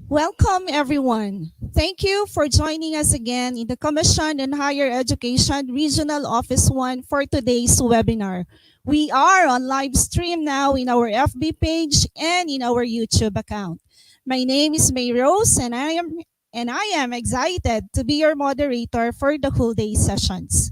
Welcome, everyone. Thank you for joining us again in the Commission on Higher Education Regional Office 1 for today's webinar. We are on live stream now in our FB page and in our YouTube account. My name is May Rose, and I am excited to be your moderator for the whole day sessions.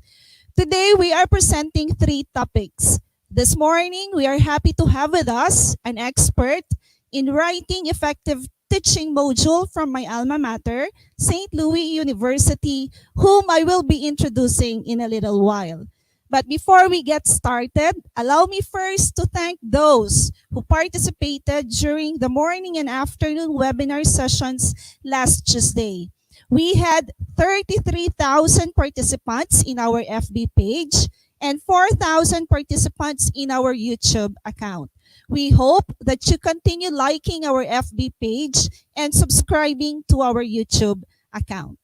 Today, we are presenting three topics. This morning, we are happy to have with us an expert in writing effective teaching module from my alma mater, St. Louis University, whom I will be introducing in a little while. But before we get started, allow me first to thank those who participated during the morning and afternoon webinar sessions last Tuesday. We had 33,000 participants in our FB page and 4,000 participants in our YouTube account. We hope that you continue liking our FB page and subscribing to our YouTube account.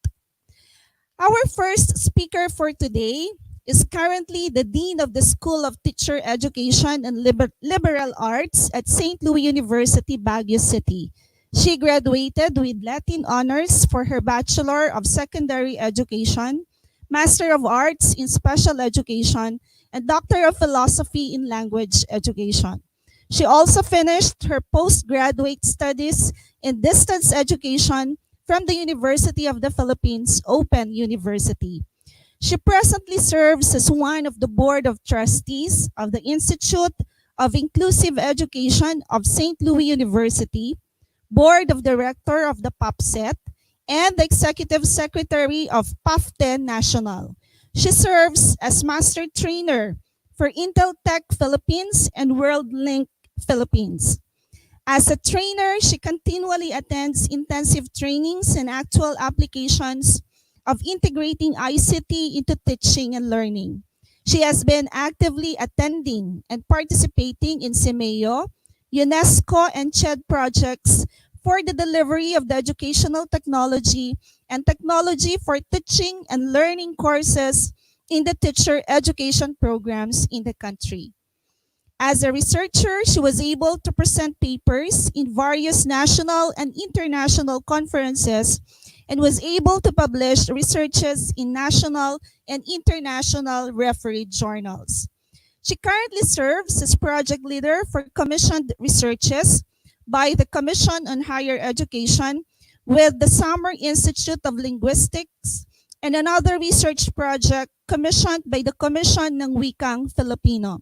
Our first speaker for today is currently the Dean of the School of Teacher Education and Liberal Arts at St. Louis University, Baguio City. She graduated with Latin honors for her Bachelor of Secondary Education, Master of Arts in Special Education, and Doctor of Philosophy in Language Education. She also finished her postgraduate studies in distance education from the University of the Philippines Open University. She presently serves as one of the Board of Trustees of the Institute of Inclusive Education of St. Louis University, Board of Director of the PAPSET, and the Executive Secretary of PAFTE National. She serves as Master Trainer for Intel Tech Philippines and WorldLink Philippines. As a trainer, she continually attends intensive trainings and actual applications of integrating ICT into teaching and learning. She has been actively attending and participating in CIMEO, UNESCO, and CHED projects for the delivery of the educational technology and technology for teaching and learning courses in the teacher education programs in the country. As a researcher, she was able to present papers in various national and international conferences and was able to publish researches in national and international refereed journals. She currently serves as project leader for commissioned researches by the Commission on Higher Education with the Summer Institute of Linguistics and another research project commissioned by the Commission ng Wikang Filipino.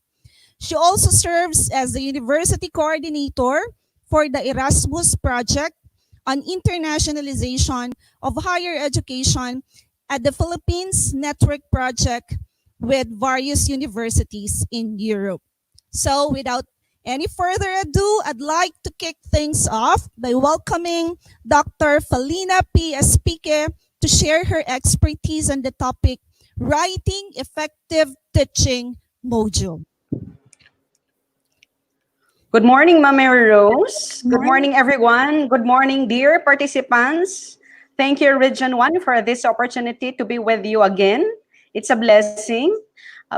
She also serves as the university coordinator for the Erasmus Project on internationalization of higher education at the Philippines Network Project with various universities in Europe. So without any further ado, I'd like to kick things off by welcoming Dr. Felina P. Espique to share her expertise on the topic Writing Effective Teaching Module. Good morning, Ma'am Mary Rose. Good Morning. morning, everyone. Good morning, dear participants. Thank you, Region 1, for this opportunity to be with you again. It's a blessing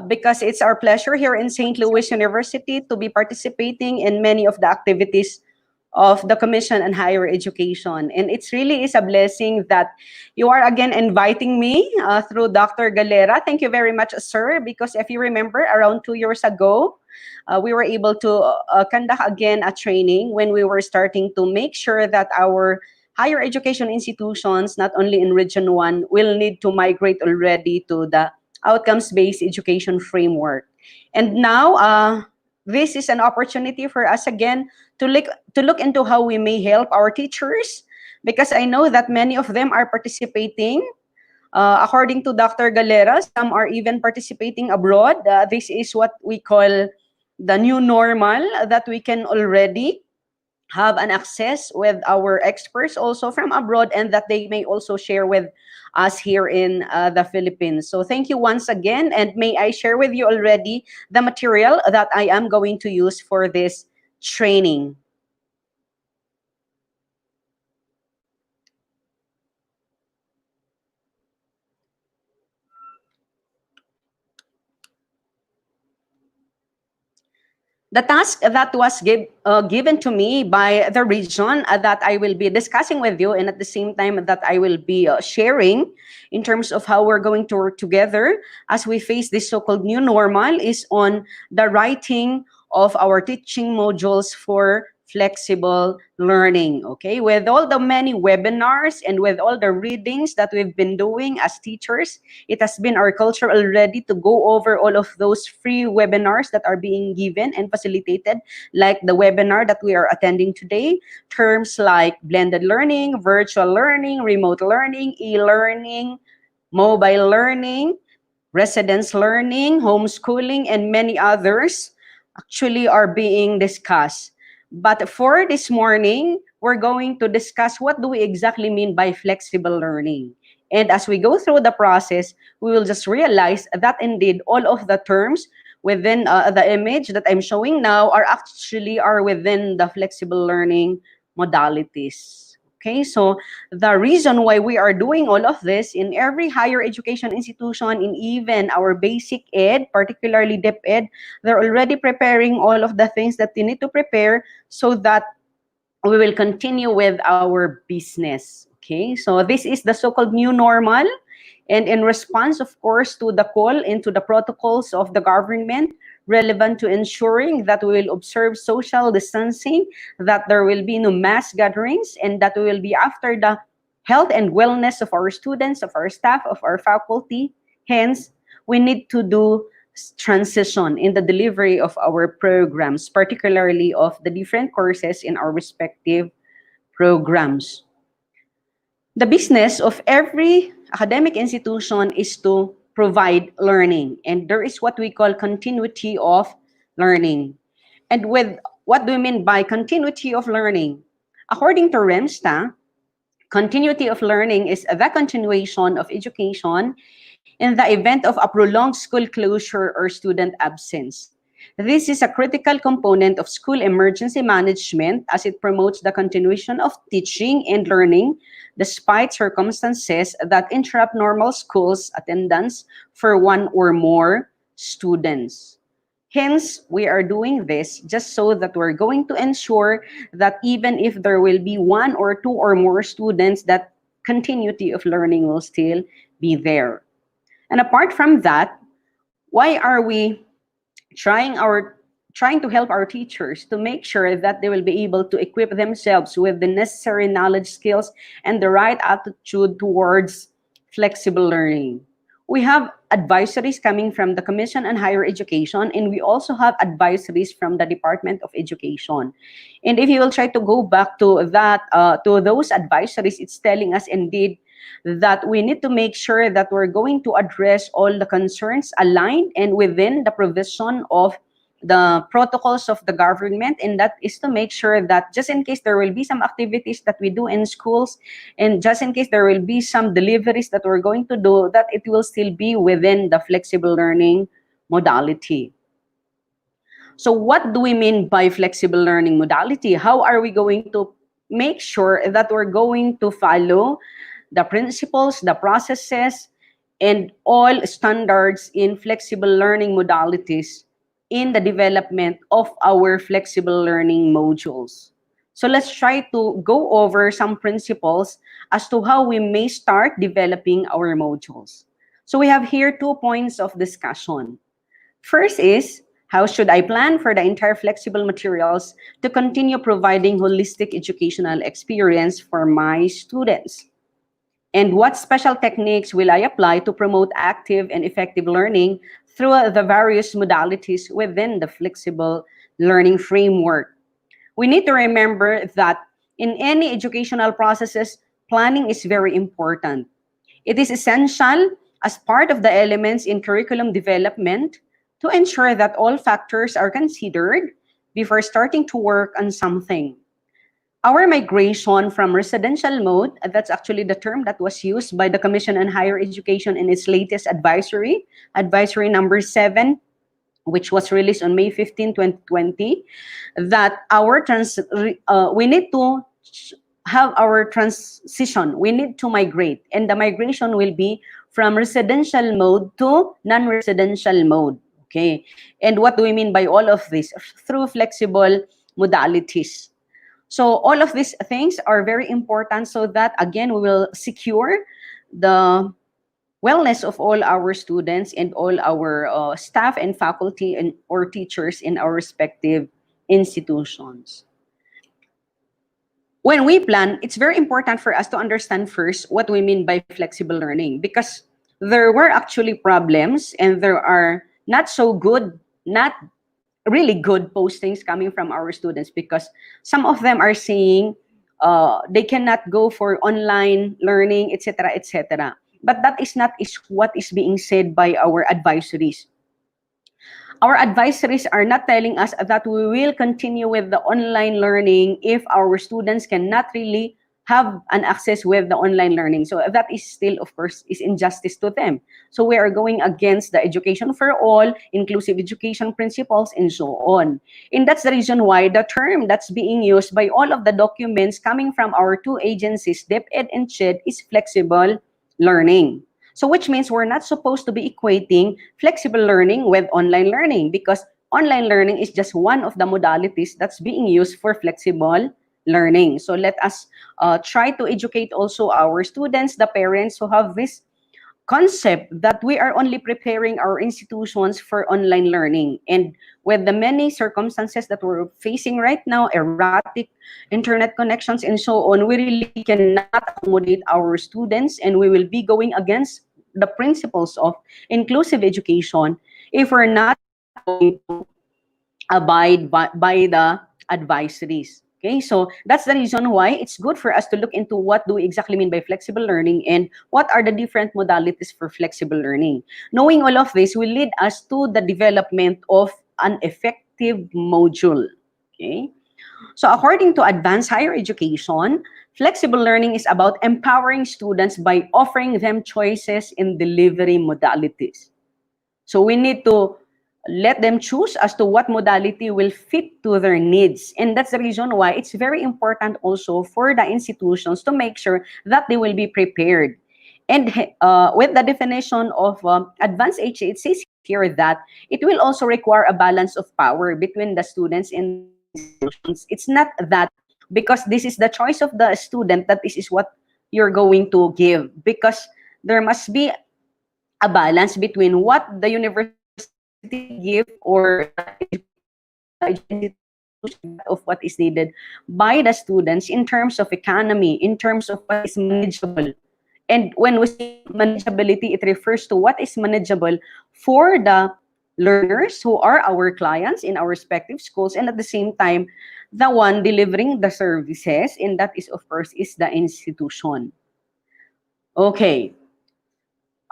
because it's our pleasure here in St. Louis University to be participating in many of the activities of the Commission on Higher Education. And it really is a blessing that you are again inviting me through Dr. Galera. Thank you very much, sir, because if you remember, around 2 years ago, we were able to conduct again a training when we were starting to make sure that our higher education institutions, not only in Region 1, will need to migrate already to the outcomes-based education framework. And now, this is an opportunity for us again to look into how we may help our teachers, because I know that many of them are participating. According to Dr. Galera, some are even participating abroad. This is what we call the new normal, that we can already have an access with our experts also from abroad, and that they may also share with us here in the Philippines. So thank you once again, and may I share with you already the material that I am going to use for this training. The task that was given to me by the region that I will be discussing with you, and at the same time that I will be sharing in terms of how we're going to work together as we face this so-called new normal, is on the writing of our teaching modules for flexible learning. Okay, with all the many webinars and with all the readings that we've been doing as teachers, it has been our culture already to go over all of those free webinars that are being given and facilitated, like the webinar that we are attending today. Terms like blended learning, virtual learning, remote learning, e-learning, mobile learning, residence learning, homeschooling, and many others actually are being discussed. But for this morning, we're going to discuss what do we exactly mean by flexible learning. And as we go through the process, we will just realize that indeed all of the terms within the image that I'm showing now are within the flexible learning modalities. Okay, so the reason why we are doing all of this in every higher education institution, in even our basic ed, particularly dep ed, they're already preparing all of the things that they need to prepare so that we will continue with our business. Okay, so this is the so-called new normal. And in response, of course, to the call into the protocols of the government relevant to ensuring that we will observe social distancing, that there will be no mass gatherings, and that we will be after the health and wellness of our students, of our staff, of our faculty. Hence, we need to do transition in the delivery of our programs, particularly of the different courses in our respective programs. The business of every academic institution is to provide learning, and there is what we call continuity of learning. And with what do we mean by continuity of learning? According to REMSTA, continuity of learning is the continuation of education in the event of a prolonged school closure or student absence. This is a critical component of school emergency management as it promotes the continuation of teaching and learning despite circumstances that interrupt normal schools attendance for one or more students. Hence, we are doing this just so that we're going to ensure that even if there will be one or two or more students, that continuity of learning will still be there. And apart from that, why are we trying our trying to help our teachers to make sure that they will be able to equip themselves with the necessary knowledge, skills, and the right attitude towards flexible learning? We have advisories coming from the Commission on Higher Education, and we also have advisories from the Department of Education. And if you will try to go back to that, to those advisories, it's telling us indeed that we need to make sure that we're going to address all the concerns aligned and within the provision of the protocols of the government, and that is to make sure that just in case there will be some activities that we do in schools, and just in case there will be some deliveries that we're going to do, that it will still be within the flexible learning modality. So what do we mean by flexible learning modality? How are we going to make sure that we're going to follow the principles, the processes, and all standards in flexible learning modalities in the development of our flexible learning modules? So let's try to go over some principles as to how we may start developing our modules. So we have here 2 points of discussion. First is, how should I plan for the entire flexible materials to continue providing holistic educational experience for my students? And what special techniques will I apply to promote active and effective learning through the various modalities within the flexible learning framework? We need to remember that in any educational processes, planning is very important. It is essential as part of the elements in curriculum development to ensure that all factors are considered before starting to work on something. Our migration from residential mode, that's actually the term that was used by the Commission on Higher Education in its latest advisory, advisory number 7, which was released on May 15, 2020, that we need to have our transition. We need to migrate, and the migration will be from residential mode to non-residential mode. Okay. And what do we mean by all of this? Through flexible modalities. So all of these things are very important so that, again, we will secure the wellness of all our students and all our staff and faculty and or teachers in our respective institutions. When we plan, it's very important for us to understand first what we mean by flexible learning, because there were actually problems and there are not so good, not really good postings coming from our students, because some of them are saying they cannot go for online learning, etc., etc. But that is not is what is being said by our advisories. Our advisories are not telling us that we will continue with the online learning if our students cannot really have an access with the online learning. So that is still, of course, is injustice to them. So we are going against the education for all, inclusive education principles, and so on. And that's the reason why the term that's being used by all of the documents coming from our two agencies, DepEd and CHED, is flexible learning. So which means we're not supposed to be equating flexible learning with online learning, because online learning is just one of the modalities that's being used for flexible learning. So let us try to educate also our students, the parents who have this concept that we are only preparing our institutions for online learning. And with the many circumstances that we're facing right now, erratic internet connections and so on, we really cannot accommodate our students, and we will be going against the principles of inclusive education if we're not going to abide by the advisories. Okay, so that's the reason why it's good for us to look into what do we exactly mean by flexible learning and what are the different modalities for flexible learning. Knowing all of this will lead us to the development of an effective module. Okay, so according to advanced higher education, flexible learning is about empowering students by offering them choices in delivery modalities. So we need to let them choose as to what modality will fit to their needs. And that's the reason why it's very important also for the institutions to make sure that they will be prepared. And with the definition of advanced HA, it says here that it will also require a balance of power between the students and the institutions. It's not that because this is the choice of the student that this is what you're going to give, because there must be a balance between what the university give or the institution of what is needed by the students in terms of economy, in terms of what is manageable. And when we say manageability, it refers to what is manageable for the learners who are our clients in our respective schools, and at the same time, the one delivering the services, and that is, of course, is the institution. Okay.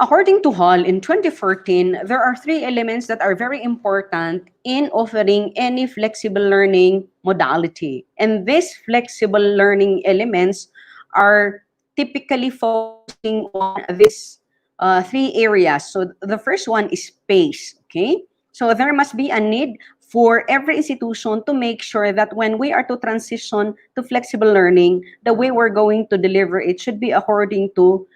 According to Hall, in 2014, there are three elements that are very important in offering any flexible learning modality. And these flexible learning elements are typically focusing on these three areas. So the first one is space, okay? So there must be a need for every institution to make sure that when we are to transition to flexible learning, the way we're going to deliver it should be according to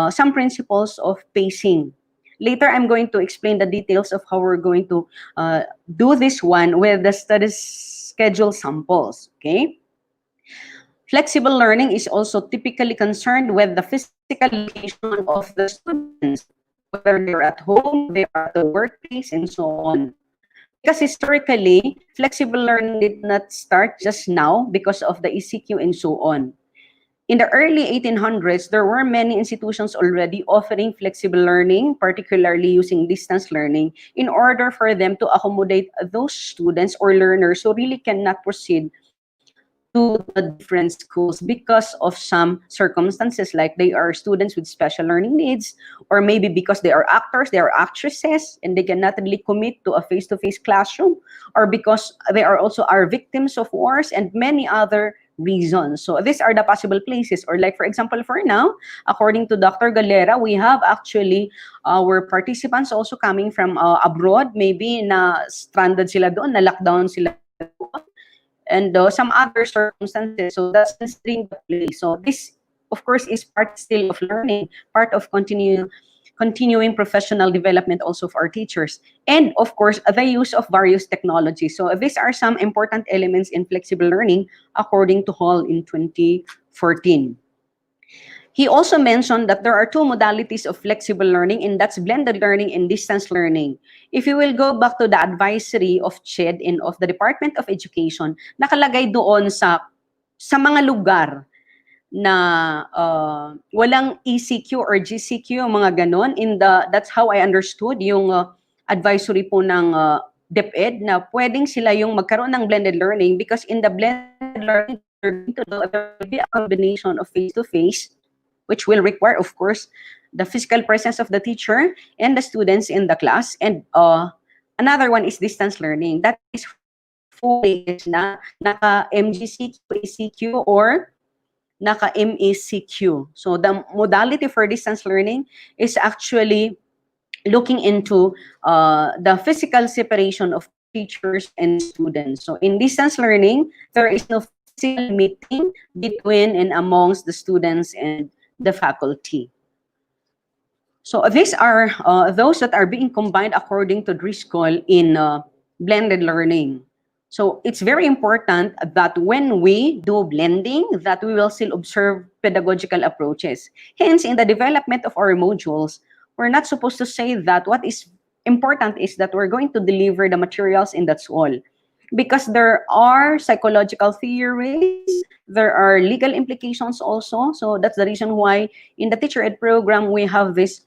some principles of pacing. Later, I'm going to explain the details of how we're going to do this one with the study schedule samples, okay? Flexible learning is also typically concerned with the physical location of the students, whether they're at home, they're at the workplace, and so on. Because historically, flexible learning did not start just now because of the ECQ and so on. In the early 1800s, there were many institutions already offering flexible learning, particularly using distance learning, in order for them to accommodate those students or learners who really cannot proceed to the different schools because of some circumstances, like they are students with special learning needs, or maybe because they are actors, they are actresses, and they cannot really commit to a face-to-face classroom, or because they are also are victims of wars and many other reasons. So these are the possible places. Or like, for example, for now, according to Dr. Galera, we have actually our participants also coming from abroad, maybe na stranded sila doon, na lockdown sila doon, and some other circumstances. So that's considering the place. So this, of course, is part still of learning, part of continuing continuing professional development also for our teachers, and of course, the use of various technologies. So these are some important elements in flexible learning according to Hall in 2014. He also mentioned that there are two modalities of flexible learning, and that's blended learning and distance learning. If you will go back to the advisory of CHED and of the Department of Education, nakalagay doon sa mga lugar na walang ECQ or GCQ, mga ganon. That's how I understood yung advisory po ng DepEd, na pwedeng sila yung magkaroon ng blended learning, because in the blended learning that they're going to do, there will be a combination of face-to-face, which will require, of course, the physical presence of the teacher and the students in the class. And another one is distance learning. That is full days na naka-MGCQ, ECQ, or naka-MECQ. So the modality for distance learning is actually looking into the physical separation of teachers and students. So in distance learning, there is no physical meeting between and amongst the students and the faculty. So these are those that are being combined according to Driscoll in blended learning. So it's very important that when we do blending, that we will still observe pedagogical approaches. Hence, in the development of our modules, we're not supposed to say that what is important is that we're going to deliver the materials and that's all. Because there are psychological theories, there are legal implications also. So that's the reason why in the Teacher Ed program, we have this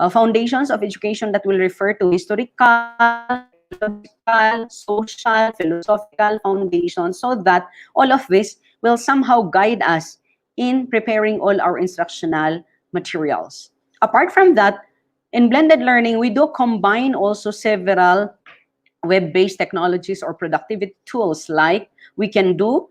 foundations of education that will refer to historical, psychological, social, philosophical foundations, so that all of this will somehow guide us in preparing all our instructional materials. Apart from that, in blended learning, we do combine also several web-based technologies or productivity tools, like we can do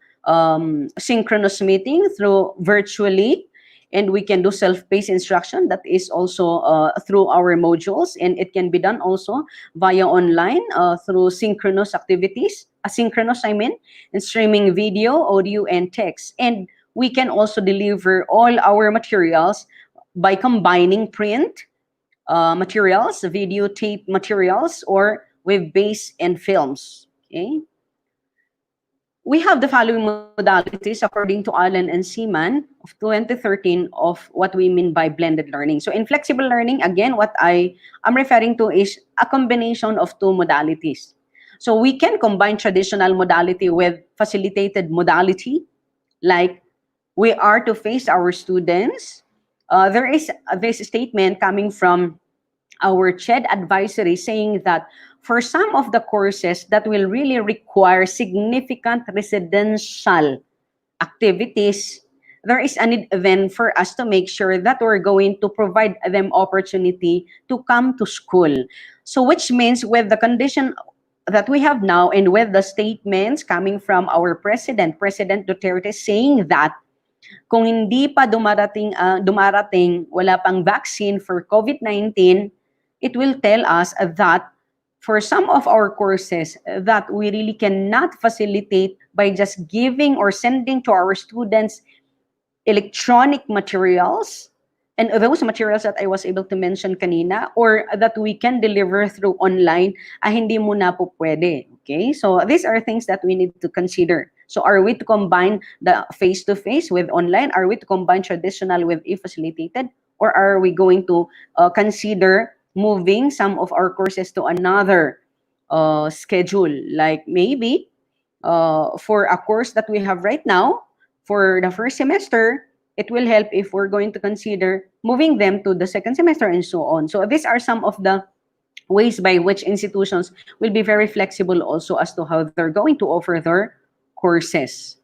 synchronous meeting through virtually, and we can do self-paced instruction that is also through our modules, and it can be done also via online through synchronous activities, asynchronous and streaming video, audio, and text. And we can also deliver all our materials by combining print materials, videotape materials, or web-based and films. Okay? We have the following modalities according to Allen and Seaman of 2013 of what we mean by blended learning. So in flexible learning, again, what I am referring to is a combination of two modalities. So we can combine traditional modality with facilitated modality, like we are to face our students. There is this statement coming from our CHED advisory saying that for some of the courses that will really require significant residential activities, there is a need then for us to make sure that we're going to provide them opportunity to come to school. So which means with the condition that we have now, and with the statements coming from our President Duterte, saying that kung hindi pa dumarating, wala pang vaccine for COVID-19, it will tell us that for some of our courses that we really cannot facilitate by just giving or sending to our students electronic materials, and those materials that I was able to mention kanina, or that we can deliver through online, hindi muna po pwede. Okay? So these are things that we need to consider. So are we to combine the face-to-face with online? Are we to combine traditional with e-facilitated? Or are we going to consider moving some of our courses to another schedule? Like maybe for a course that we have right now, for the first semester, it will help if we're going to consider moving them to the second semester and so on. So these are some of the ways by which institutions will be very flexible also as to how they're going to offer their courses.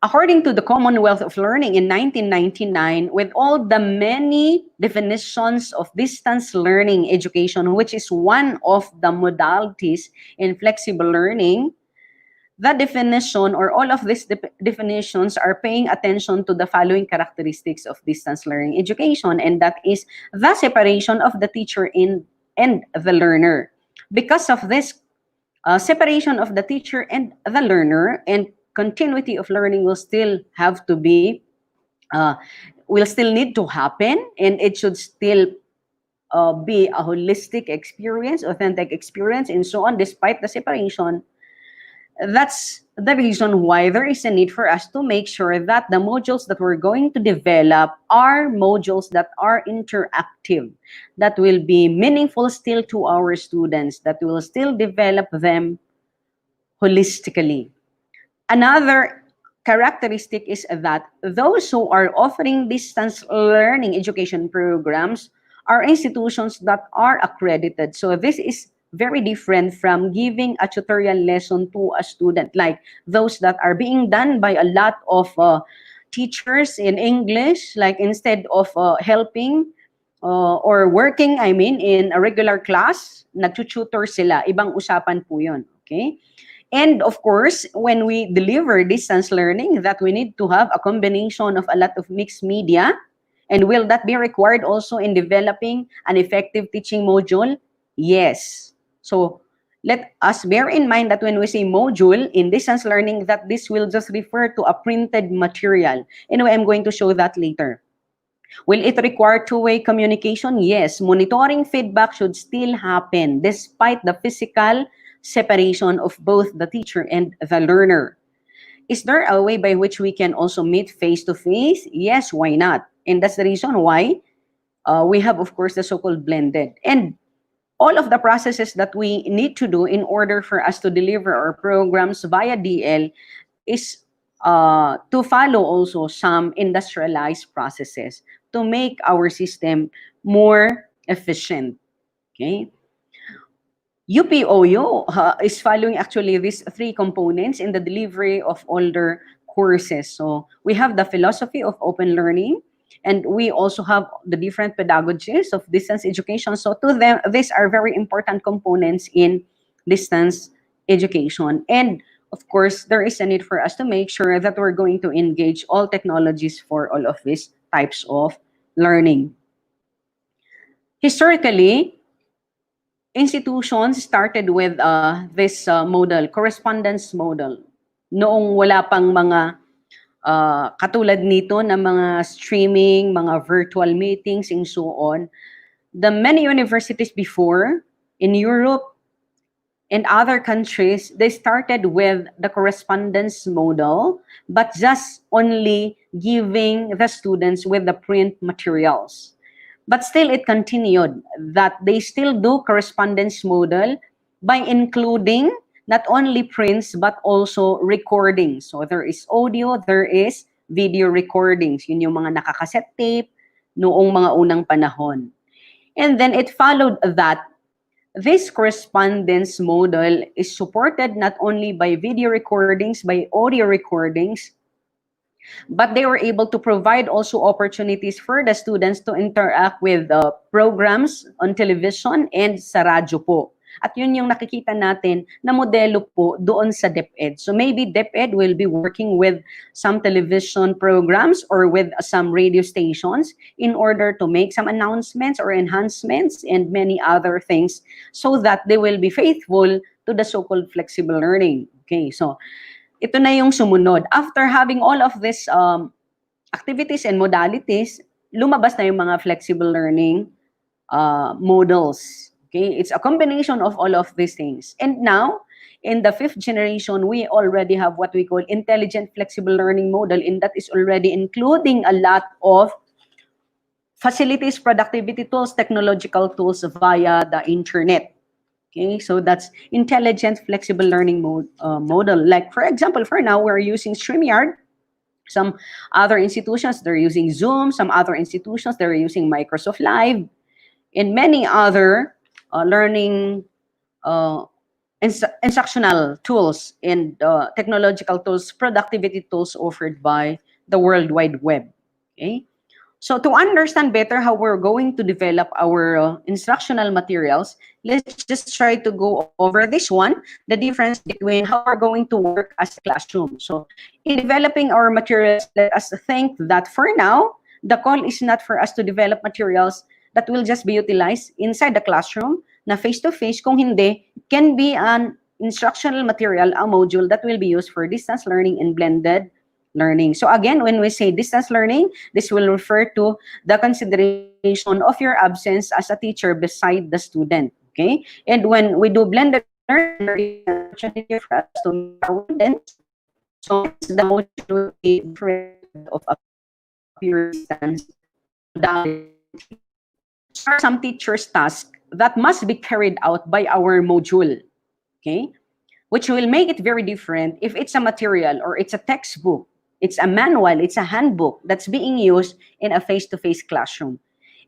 According to the Commonwealth of Learning in 1999, with all the many definitions of distance learning education, which is one of the modalities in flexible learning, the definition or all of these definitions are paying attention to the following characteristics of distance learning education, and that is the separation of the teacher and the learner. Because of this separation of the teacher and the learner, and continuity of learning will still have to be, will still need to happen, and it should still be a holistic experience, authentic experience, and so on, despite the separation. That's the reason why there is a need for us to make sure that the modules that we're going to develop are modules that are interactive, that will be meaningful still to our students, that will still develop them holistically. Another characteristic is that those who are offering distance learning education programs are institutions that are accredited. So this is very different from giving a tutorial lesson to a student, like those that are being done by a lot of teachers in English, like instead of helping or working, I mean, in a regular class, nagtututor sila. Ibang usapan po yun, okay? And of course, when we deliver distance learning, that we need to have a combination of a lot of mixed media. And will that be required also in developing an effective teaching module? Yes. So let us bear in mind that when we say module in distance learning, that this will just refer to a printed material. Anyway, I'm going to show that later. Will it require two-way communication? Yes. Monitoring feedback should still happen despite the physical separation of both the teacher and the learner. Is there a way by which we can also meet face-to-face? Yes, why not? And that's the reason why we have, of course, the so-called blended. And all of the processes that we need to do in order for us to deliver our programs via DL is to follow also some industrialized processes to make our system more efficient. Okay? UPOU is following actually these three components in the delivery of older courses. So we have the philosophy of open learning, and we also have the different pedagogies of distance education. So to them, these are very important components in distance education. And of course, there is a need for us to make sure that we're going to engage all technologies for all of these types of learning. Historically, institutions started with this model, correspondence model. Noong wala pang mga katulad nito na mga streaming, mga virtual meetings, and so on, the many universities before in Europe and other countries, they started with the correspondence model, but just only giving the students with the print materials. But still, it continued that they still do correspondence model by including not only prints, but also recordings. So there is audio, there is video recordings. Yun yung mga nakakaset tape noong mga unang panahon. And then it followed that this correspondence model is supported not only by video recordings, by audio recordings, but they were able to provide also opportunities for the students to interact with programs on television and sa radyo po. At yun yung nakikita natin na modelo po doon sa DepEd. So maybe DepEd will be working with some television programs or with some radio stations in order to make some announcements or enhancements and many other things so that they will be faithful to the so-called flexible learning. Okay, so ito na yung sumunod. After having all of these activities and modalities, lumabas na yung mga flexible learning models. Okay, it's a combination of all of these things. And now, in the 5th generation, we already have what we call intelligent flexible learning model, and that is already including a lot of facilities, productivity tools, technological tools via the internet. Okay, so that's intelligent flexible learning model. Like, for example, for now, we're using StreamYard. Some other institutions, they're using Zoom. Some other institutions, they're using Microsoft Live. And many other learning instructional tools and technological tools, productivity tools offered by the World Wide Web. Okay? So to understand better how we're going to develop our instructional materials, let's just try to go over this one, the difference between how we're going to work as a classroom. So in developing our materials, let us think that for now, the call is not for us to develop materials that will just be utilized inside the classroom, na face-to-face. Kung hindi, can be an instructional material, a module that will be used for distance learning and blended learning. So again, when we say distance learning, this will refer to the consideration of your absence as a teacher beside the student. Okay? And when we do blended learning, then there is an opportunity for us to meet our students. So hence the module will be different to that of a pure distance modality. So there are some teachers' tasks that must be carried out by our module. Okay? Which will make it very different if it's a material or it's a textbook, it's a manual, it's a handbook that's being used in a face-to-face classroom.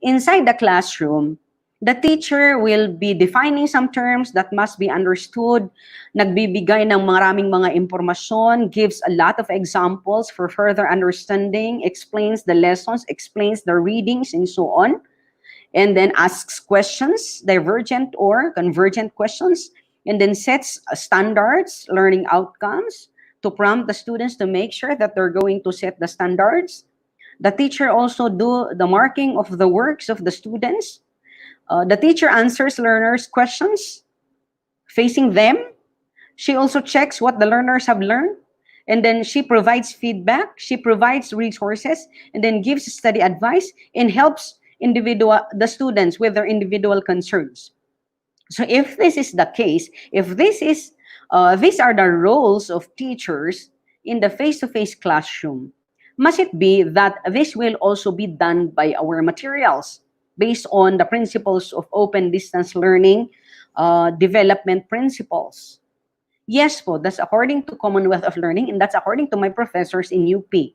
Inside the classroom, the teacher will be defining some terms that must be understood, nagbibigay ng maraming mga impormasyon, gives a lot of examples for further understanding, explains the lessons, explains the readings, and so on, and then asks questions, divergent or convergent questions, and then sets standards, learning outcomes to prompt the students to make sure that they're going to set the standards. The teacher also do the marking of the works of the students. The teacher answers learners' questions facing them. She also checks what the learners have learned. And then she provides feedback, she provides resources, and then gives study advice and helps the students with their individual concerns. So if this is the case, if these are the roles of teachers in the face-to-face classroom, must it be that this will also be done by our materials based on the principles of open distance learning, development principles? Yes po, that's according to Commonwealth of Learning, and that's according to my professors in UP.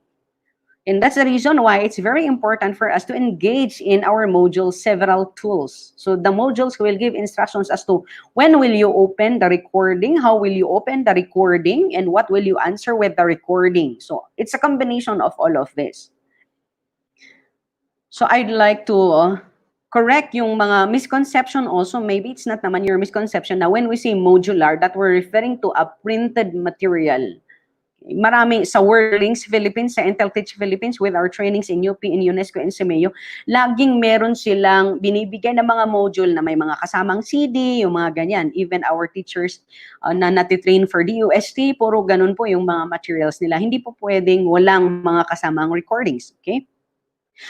And that's the reason why it's very important for us to engage in our modules several tools. So the modules will give instructions as to when will you open the recording, how will you open the recording, and what will you answer with the recording. So it's a combination of all of this. So I'd like to correct yung mga misconception also. Maybe it's not naman your misconception na when we say modular, that we're referring to a printed material. Marami sa WorldLinks Philippines, sa Intel Teach Philippines, with our trainings in UP, in UNESCO, and CMEO, laging meron silang binibigay na mga module na may mga kasamang CD, yung mga ganyan. Even our teachers na natitrain for DUST, puro ganun po yung mga materials nila. Hindi po pwedeng walang mga kasamang recordings. Okay?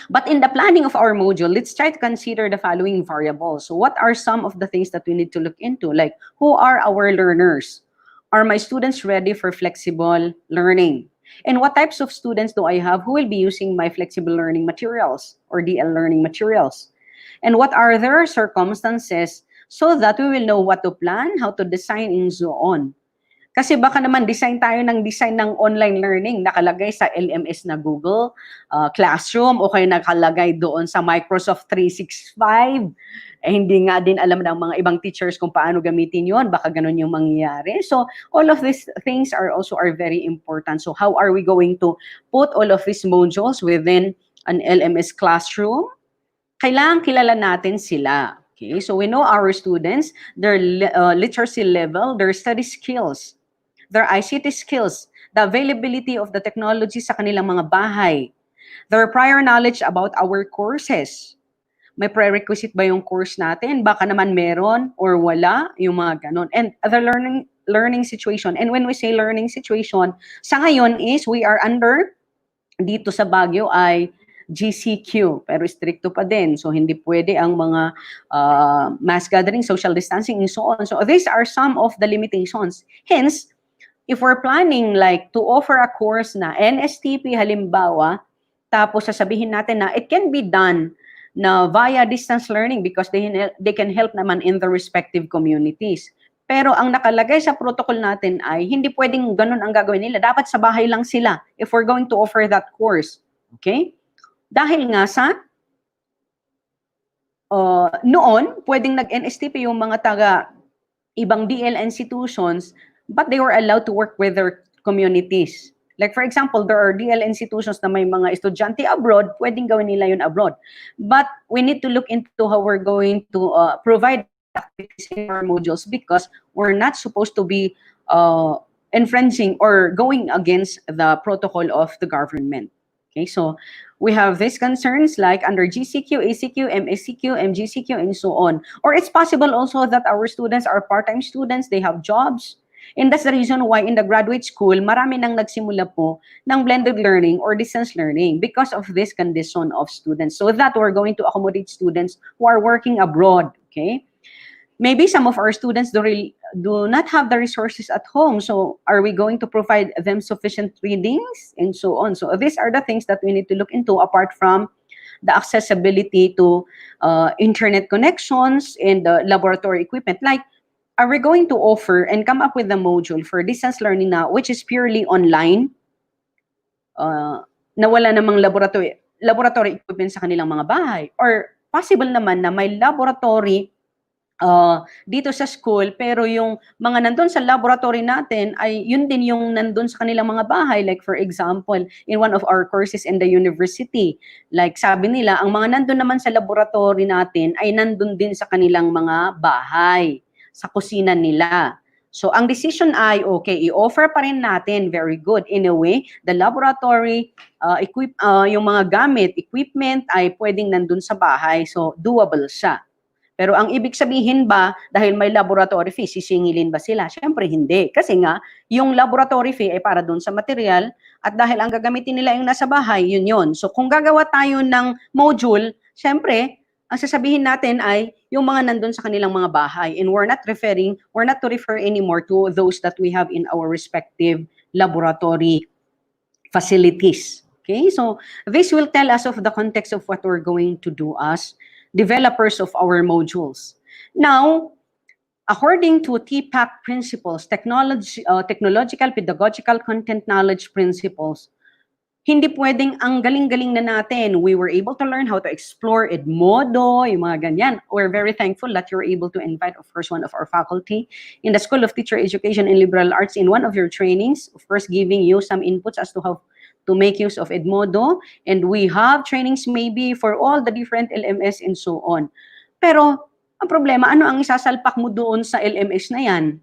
But in the planning of our module, let's try to consider the following variables. So what are some of the things that we need to look into? Like, who are our learners? Are my students ready for flexible learning? And what types of students do I have who will be using my flexible learning materials or DL learning materials? And what are their circumstances so that we will know what to plan, how to design, and so on. Kasi baka naman design ng online learning, nakalagay sa LMS na Google Classroom o kaya nakalagay doon sa Microsoft 365. Hindi nga din alam ng mga ibang teachers kung paano gamitin yon, baka ganun yung mangyayari. So all of these things are very important. So how are we going to put all of these modules within an LMS classroom? Kailangan kilala natin sila. Okay, so we know our students, their literacy level, their study skills, their ICT skills, the availability of the technology sa kanilang mga bahay, their prior knowledge about our courses. May prerequisite ba yung course natin? Baka naman meron or wala, yung mga ganon. And the learning situation. And when we say learning situation, sa ngayon is we are under, dito sa Baguio ay GCQ, pero stricto pa din. So hindi pwede ang mga mass gathering, social distancing, and so on. So these are some of the limitations. Hence, if we're planning like to offer a course na NSTP halimbawa, tapos sasabihin natin na it can be done na via distance learning because they can help naman in the respective communities. Pero ang nakalagay sa protocol natin ay hindi pwedeng ganun ang gagawin nila. Dapat sa bahay lang sila if we're going to offer that course. Okay? Dahil nga sa noon, pwedeng nag-NSTP yung mga taga ibang DL institutions, but they were allowed to work with their communities. Like for example, there are DL institutions na may mga estudyante abroad, pwedeng gawin nila yun abroad. But we need to look into how we're going to provide activities in our modules because we're not supposed to be infringing or going against the protocol of the government. Okay, so we have these concerns like under GCQ, ACQ, MSCQ, MGCQ, and so on. Or it's possible also that our students are part-time students, they have jobs, And that's the reason why in the graduate school, marami nang nagsimula po ng blended learning or distance learning because of this condition of students. So that we're going to accommodate students who are working abroad, okay? Maybe some of our students do not have the resources at home. So are we going to provide them sufficient readings and so on? So these are the things that we need to look into apart from the accessibility to internet connections and laboratory equipment. Like, are we going to offer and come up with a module for distance learning now, which is purely online, na wala namang laboratory equipment sa kanilang mga bahay? Or possible naman na may laboratory dito sa school, pero yung mga nandun sa laboratory natin ay yun din yung nandun sa kanilang mga bahay. Like for example, in one of our courses in the university, like sabi nila, ang mga nandun naman sa laboratory natin ay nandun din sa kanilang mga bahay, sa kusina nila. So, ang decision ay, okay, i-offer pa rin natin, very good. In a way, the laboratory, yung mga gamit, equipment ay pwedeng nandun sa bahay. So, doable siya. Pero ang ibig sabihin ba, dahil may laboratory fee, sisingilin ba sila? Siyempre hindi. Kasi nga, yung laboratory fee ay para doon sa material at dahil ang gagamitin nila yung nasa bahay, yun yun. So kung gagawa tayo ng module, siyempre, ang sasabihin natin ay yung mga nandun sa kanilang mga bahay. And we're not to refer anymore to those that we have in our respective laboratory facilities. Okay, so this will tell us of the context of what we're going to do as developers of our modules. Now, according to TPAC principles, technological, pedagogical, content knowledge principles, hindi pwedeng ang galing-galing na natin. We were able to learn how to explore Edmodo, yung mga ganyan. We're very thankful that you're able to invite, of course, one of our faculty in the School of Teacher Education and Liberal Arts in one of your trainings, of course, giving you some inputs as to how to make use of Edmodo. And we have trainings maybe for all the different LMS and so on. Pero, ang problema, ano ang isasalpak mo doon sa LMS na yan?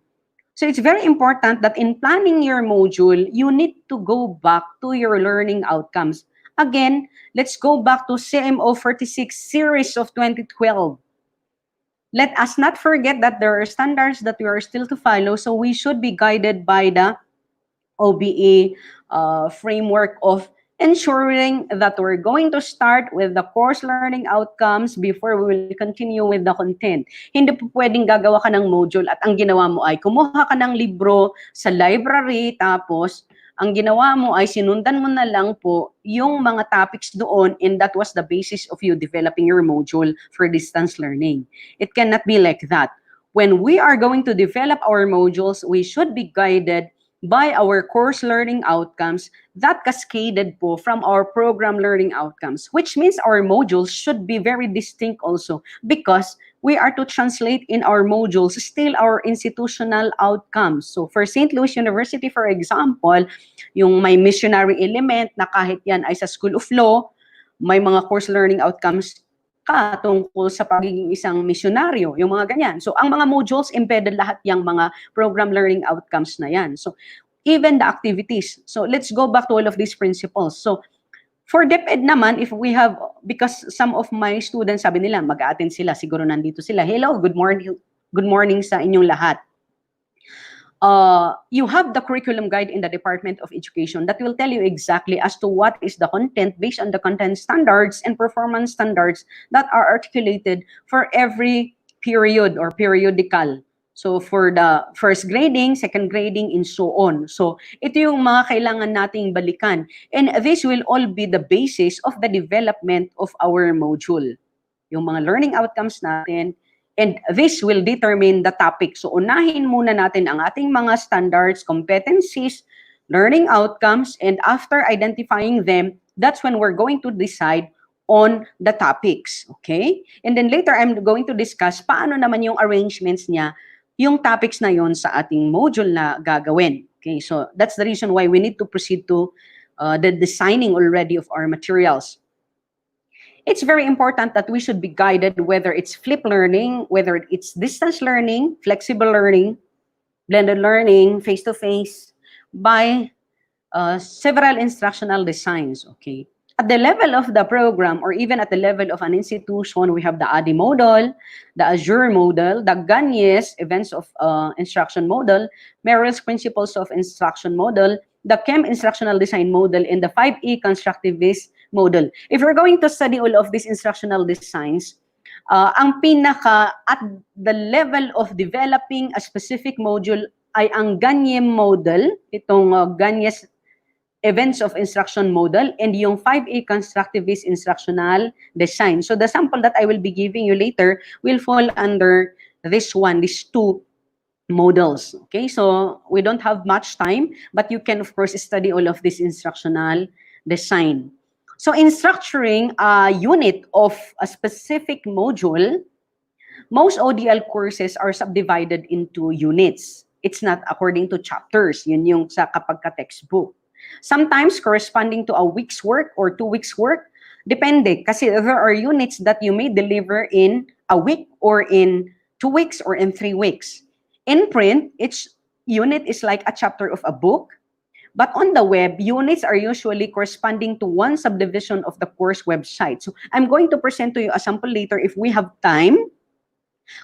So it's very important that in planning your module, you need to go back to your learning outcomes. Again, let's go back to CMO 46 series of 2012. Let us not forget that there are standards that we are still to follow, so we should be guided by the OBE framework of ensuring that we're going to start with the course learning outcomes before we will continue with the content. Hindi po pwedeng gagawa ka ng module at ang ginawa mo ay kumuha ka ng libro sa library, tapos ang ginawa mo ay sinundan mo na lang po yung mga topics doon, and that was the basis of you developing your module for distance learning. It cannot be like that. When we are going to develop our modules, we should be guided by our course learning outcomes that cascaded po from our program learning outcomes, which means our modules should be very distinct also because we are to translate in our modules still our institutional outcomes. So for St. Louis University, for example, yung may missionary element na kahit yan ay sa School of Law, may mga course learning outcomes ka tungkol sa pagiging isang misyonaryo, yung mga ganyan. So, ang mga modules, embedded lahat yung mga program learning outcomes na yan. So, even the activities. So, let's go back to all of these principles. So, for DepEd naman, if we have, because some of my students, sabi nila, mag-a-attend sila, siguro nandito sila. Hello, good morning sa inyong lahat. You have the curriculum guide in the Department of Education that will tell you exactly as to what is the content based on the content standards and performance standards that are articulated for every period or periodical. So for the first grading, second grading, and so on. So ito yung mga kailangan nating balikan. And this will all be the basis of the development of our module. Yung mga learning outcomes natin, and this will determine the topic. So unahin muna natin ang ating mga standards, competencies, learning outcomes, and after identifying them, that's when we're going to decide on the topics, okay? And then later, I'm going to discuss paano naman yung arrangements niya, yung topics na yon sa ating module na gagawin. Okay, so that's the reason why we need to proceed to the designing already of our materials. It's very important that we should be guided whether it's flip learning, whether it's distance learning, flexible learning, blended learning, face-to-face, by several instructional designs, okay? At the level of the program or even at the level of an institution, we have the ADI model, the Azure model, the Gagne's Events of Instruction model, Merrill's Principles of Instruction model, the Chem Instructional Design model, and the 5E Constructivist model. If we're going to study all of these instructional designs, ang pinaka at the level of developing a specific module ay ang Gagne model, itong Gagne's Events of Instruction model, and yung 5A Constructivist Instructional Design. So the sample that I will be giving you later will fall under this one, these two models. Okay, so we don't have much time, but you can of course study all of this instructional design. So in structuring a unit of a specific module, most ODL courses are subdivided into units. It's not according to chapters. Yun yung sa kapag ka-textbook. Sometimes corresponding to a week's work or 2 weeks work, depende. Kasi there are units that you may deliver in a week or in 2 weeks or in 3 weeks. In print, each unit is like a chapter of a book. But on the web, units are usually corresponding to one subdivision of the course website. So I'm going to present to you a sample later if we have time,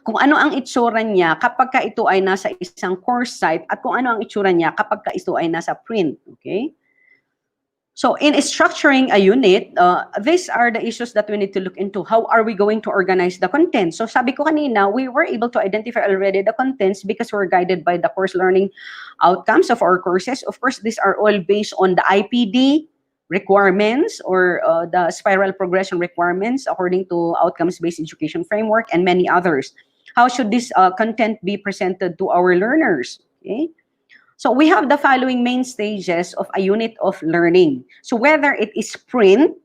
kung ano ang itsura niya kapag ka ito ay nasa isang course site at kung ano ang itsura niya kapag ka ito ay nasa print. Okay? So in structuring a unit, these are the issues that we need to look into. How are we going to organize the content? So sabi ko kanina, we were able to identify already the contents because we're guided by the course learning outcomes of our courses. Of course, these are all based on the IPD requirements or the spiral progression requirements according to outcomes-based education framework and many others. How should this content be presented to our learners? Okay? So we have the following main stages of a unit of learning. So whether it is print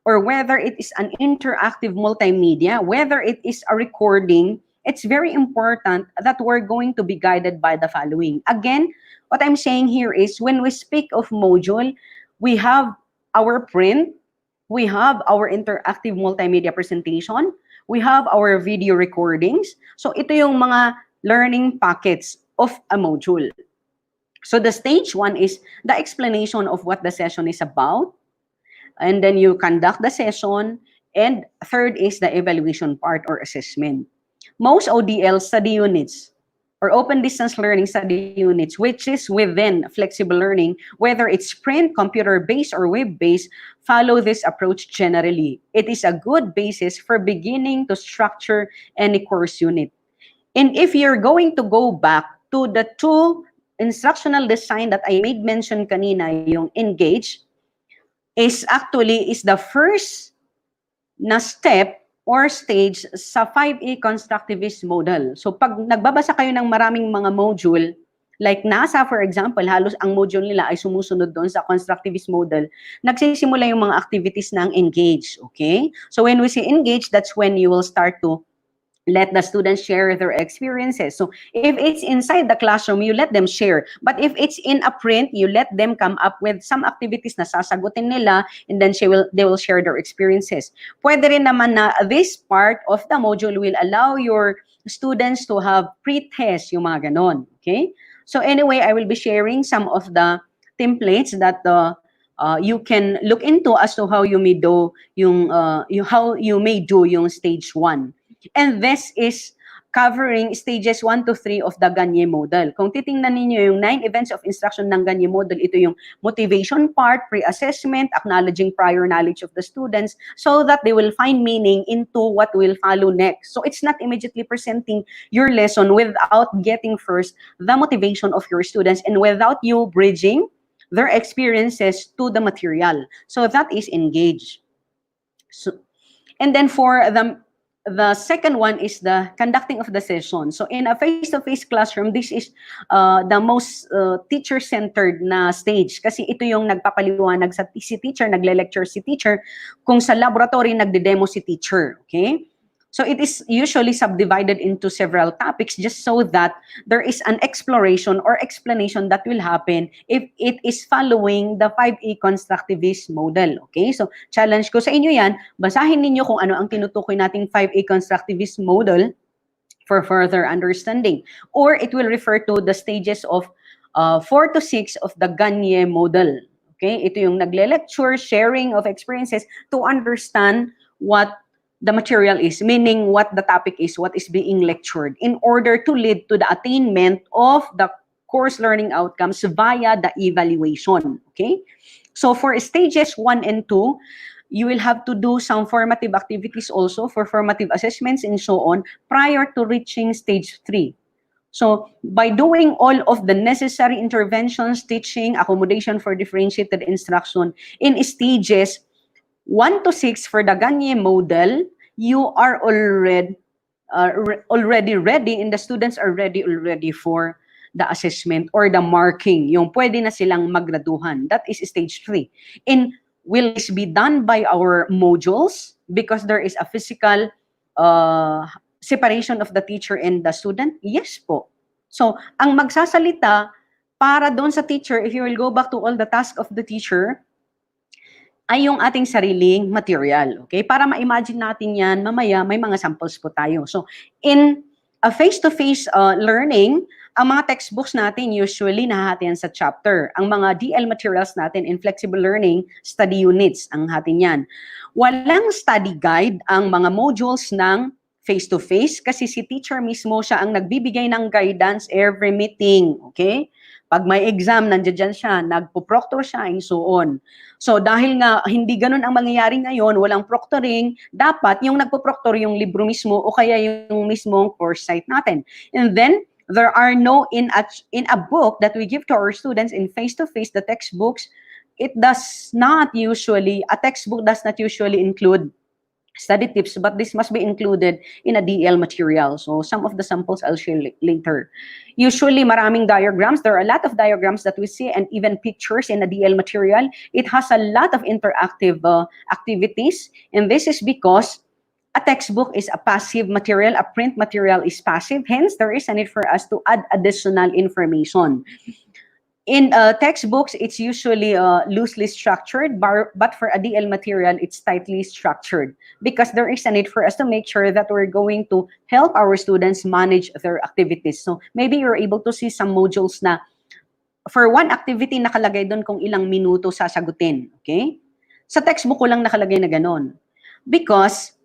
or whether it is an interactive multimedia, whether it is a recording, it's very important that we're going to be guided by the following. Again, what I'm saying here is when we speak of module, we have our print, we have our interactive multimedia presentation, we have our video recordings. So ito yung mga learning packets of a module. So the stage one is the explanation of what the session is about, and then you conduct the session, and third is the evaluation part or assessment. Most ODL study units or open distance learning study units, which is within flexible learning, whether it's print, computer-based, or web-based, follow this approach generally. It is a good basis for beginning to structure any course unit. And if you're going to go back to the two instructional design that I made mention kanina, yung engage, is the first na step or stage sa 5A constructivist model. So pag nagbabasa kayo ng maraming mga module, like NASA for example, halos ang module nila ay sumusunod doon sa constructivist model, nagsisimula yung mga activities ng engage, okay? So when we say engage, that's when you will start to let the students share their experiences. So if it's inside the classroom, you let them share. But if it's in a print, you let them come up with some activities na sasagutin nila, and then they will share their experiences. Pwede rin naman na this part of the module will allow your students to have pre-test, yung mga ganon. Okay? So anyway, I will be sharing some of the templates that you can look into as to how you may do yung stage 1. And this is covering stages 1 to 3 of the Gagne model. Kung titingnan ninyo yung 9 events of instruction ng Gagne model, ito yung motivation part, pre-assessment, acknowledging prior knowledge of the students so that they will find meaning into what will follow next. So it's not immediately presenting your lesson without getting first the motivation of your students and without you bridging their experiences to the material. So that is engage. So, and then for the second one is the conducting of the session. So in a face-to-face classroom, this is the most teacher-centered na stage kasi ito yung nagpapaliwanag si teacher, nagle-lecture si teacher, kung sa laboratory nagde-demo si teacher, okay? So it is usually subdivided into several topics just so that there is an exploration or explanation that will happen if it is following the 5A constructivist model. Okay? So challenge ko sa inyo yan, basahin ninyo kung ano ang tinutukoy nating 5A constructivist model for further understanding. Or it will refer to the stages of 4 to 6 of the Gagne model. Okay? Ito yung nagle-lecture, sharing of experiences to understand what the material is, meaning what the topic is, what is being lectured, in order to lead to the attainment of the course learning outcomes via the evaluation. Okay? So for stages 1 and 2, you will have to do some formative activities also for formative assessments and so on prior to reaching stage 3. So by doing all of the necessary interventions, teaching, accommodation for differentiated instruction in stages 1 to 6 for the Gagne model, you are already ready and the students are ready already for the assessment or the marking. Yung pwede na silang maggraduhan. That is stage 3. And will this be done by our modules because there is a physical separation of the teacher and the student? Yes po. So, ang magsasalita para doon sa teacher, if you will go back to all the tasks of the teacher, ay yung ating sariling material. Okay? Para ma-imagine natin yan, mamaya may mga samples po tayo. So, in a face-to-face learning, ang mga textbooks natin usually nahahati yan sa chapter. Ang mga DL materials natin in flexible learning, study units ang hatin yan. Walang study guide ang mga modules ng face-to-face kasi si teacher mismo siya ang nagbibigay ng guidance every meeting. Okay? Pag may exam, nandiyan siya, nagpo-proctor siya, and so on. So dahil nga hindi ganun ang mangyayari ngayon, walang proctoring, dapat yung nagpo-proctor yung libro mismo o kaya yung mismong course site natin. And then, there are no, in a book that we give to our students in face-to-face, the textbooks, a textbook does not usually include study tips, but this must be included in a DL material. So some of the samples I'll share later. Usually maraming diagrams. There are a lot of diagrams that we see and even pictures in a DL material. It has a lot of interactive activities. And this is because a textbook is a passive material, a print material is passive. Hence, there is a need for us to add additional information. In textbooks, it's usually loosely structured, but for a DL material, it's tightly structured because there is a need for us to make sure that we're going to help our students manage their activities. So maybe you're able to see some modules na for one activity nakalagay doon kung ilang minuto sasagutin. Okay? Sa textbook ko lang nakalagay na ganon. Because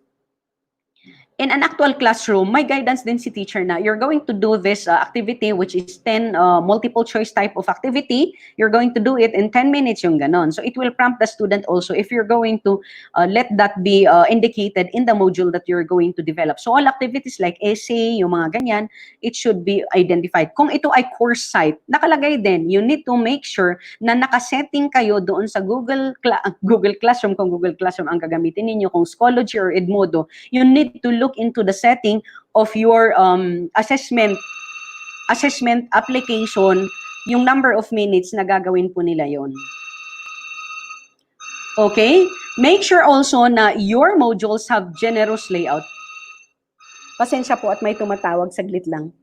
in an actual classroom, may guidance din si teacher na you're going to do this activity which is 10 multiple choice type of activity. You're going to do it in 10 minutes yung ganon. So it will prompt the student also if you're going to let that be indicated in the module that you're going to develop. So all activities like essay, yung mga ganyan, it should be identified. Kung ito ay course site, nakalagay din, you need to make sure na nakasetting kayo doon sa Google Classroom, kung Google Classroom ang gagamitin ninyo, kung Schoology or Edmodo, you need to look into the setting of your assessment application, yung number of minutes na gagawin po nila yon. Okay? Make sure also na your modules have generous layout. Pasensya po at may tumatawag, saglit lang.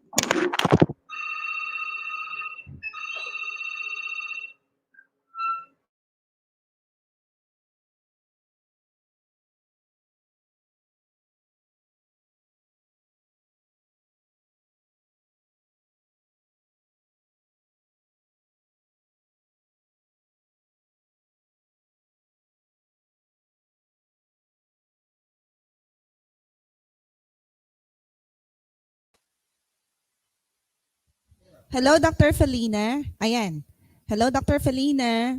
Hello, Dr. Felina. Ayan. Hello, Dr. Felina.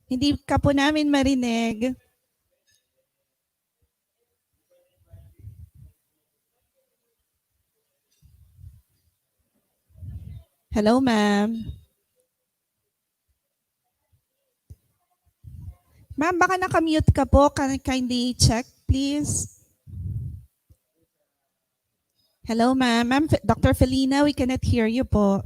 Hindi ka po namin marinig. Hello, ma'am. Ma'am, baka nakamute ka po. Kindly check, please. Hello, ma'am. Ma'am, Dr. Felina, we cannot hear you po.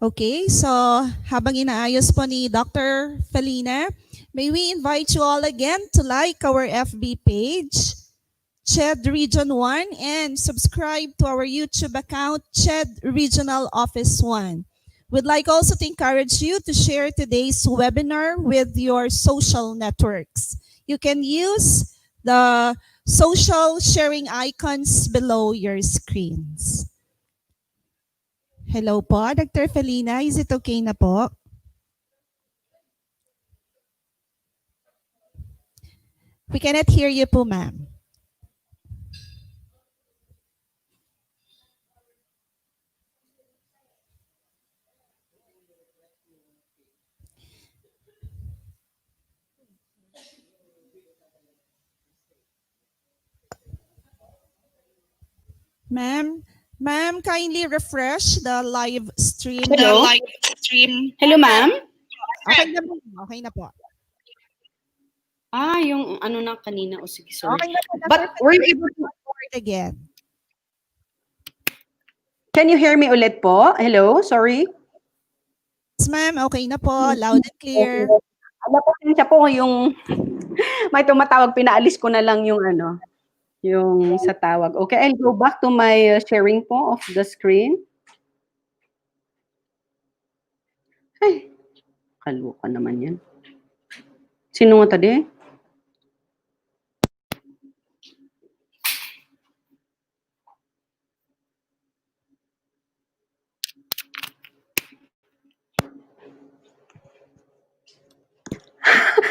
Okay, so habang inaayos po ni Dr. Felina, may we invite you all again to like our FB page, CHED Region 1, and subscribe to our YouTube account, CHED Regional Office 1. We'd like also to encourage you to share today's webinar with your social networks. You can use the social sharing icons below your screens. Hello po, Dr. Felina. Is it okay na po? We cannot hear you po, ma'am. Ma'am, ma'am, kindly refresh the live stream. Hello? Hello, ma'am? Okay na po. Okay na po. Yung ano na kanina. Oh, sige, sorry. Okay na po, Dr. But were you Felina. able to... Forward again. Can you hear me ulit po? Hello? Sorry? Yes, ma'am. Okay na po. Loud and clear. Okay. Alam po, siya po yung may tumatawag, pinaalis ko na lang yung ano, yung sa tawag. Okay, I'll go back to my sharing po of the screen. Ay, kaloka naman yan. Sino nga tadi?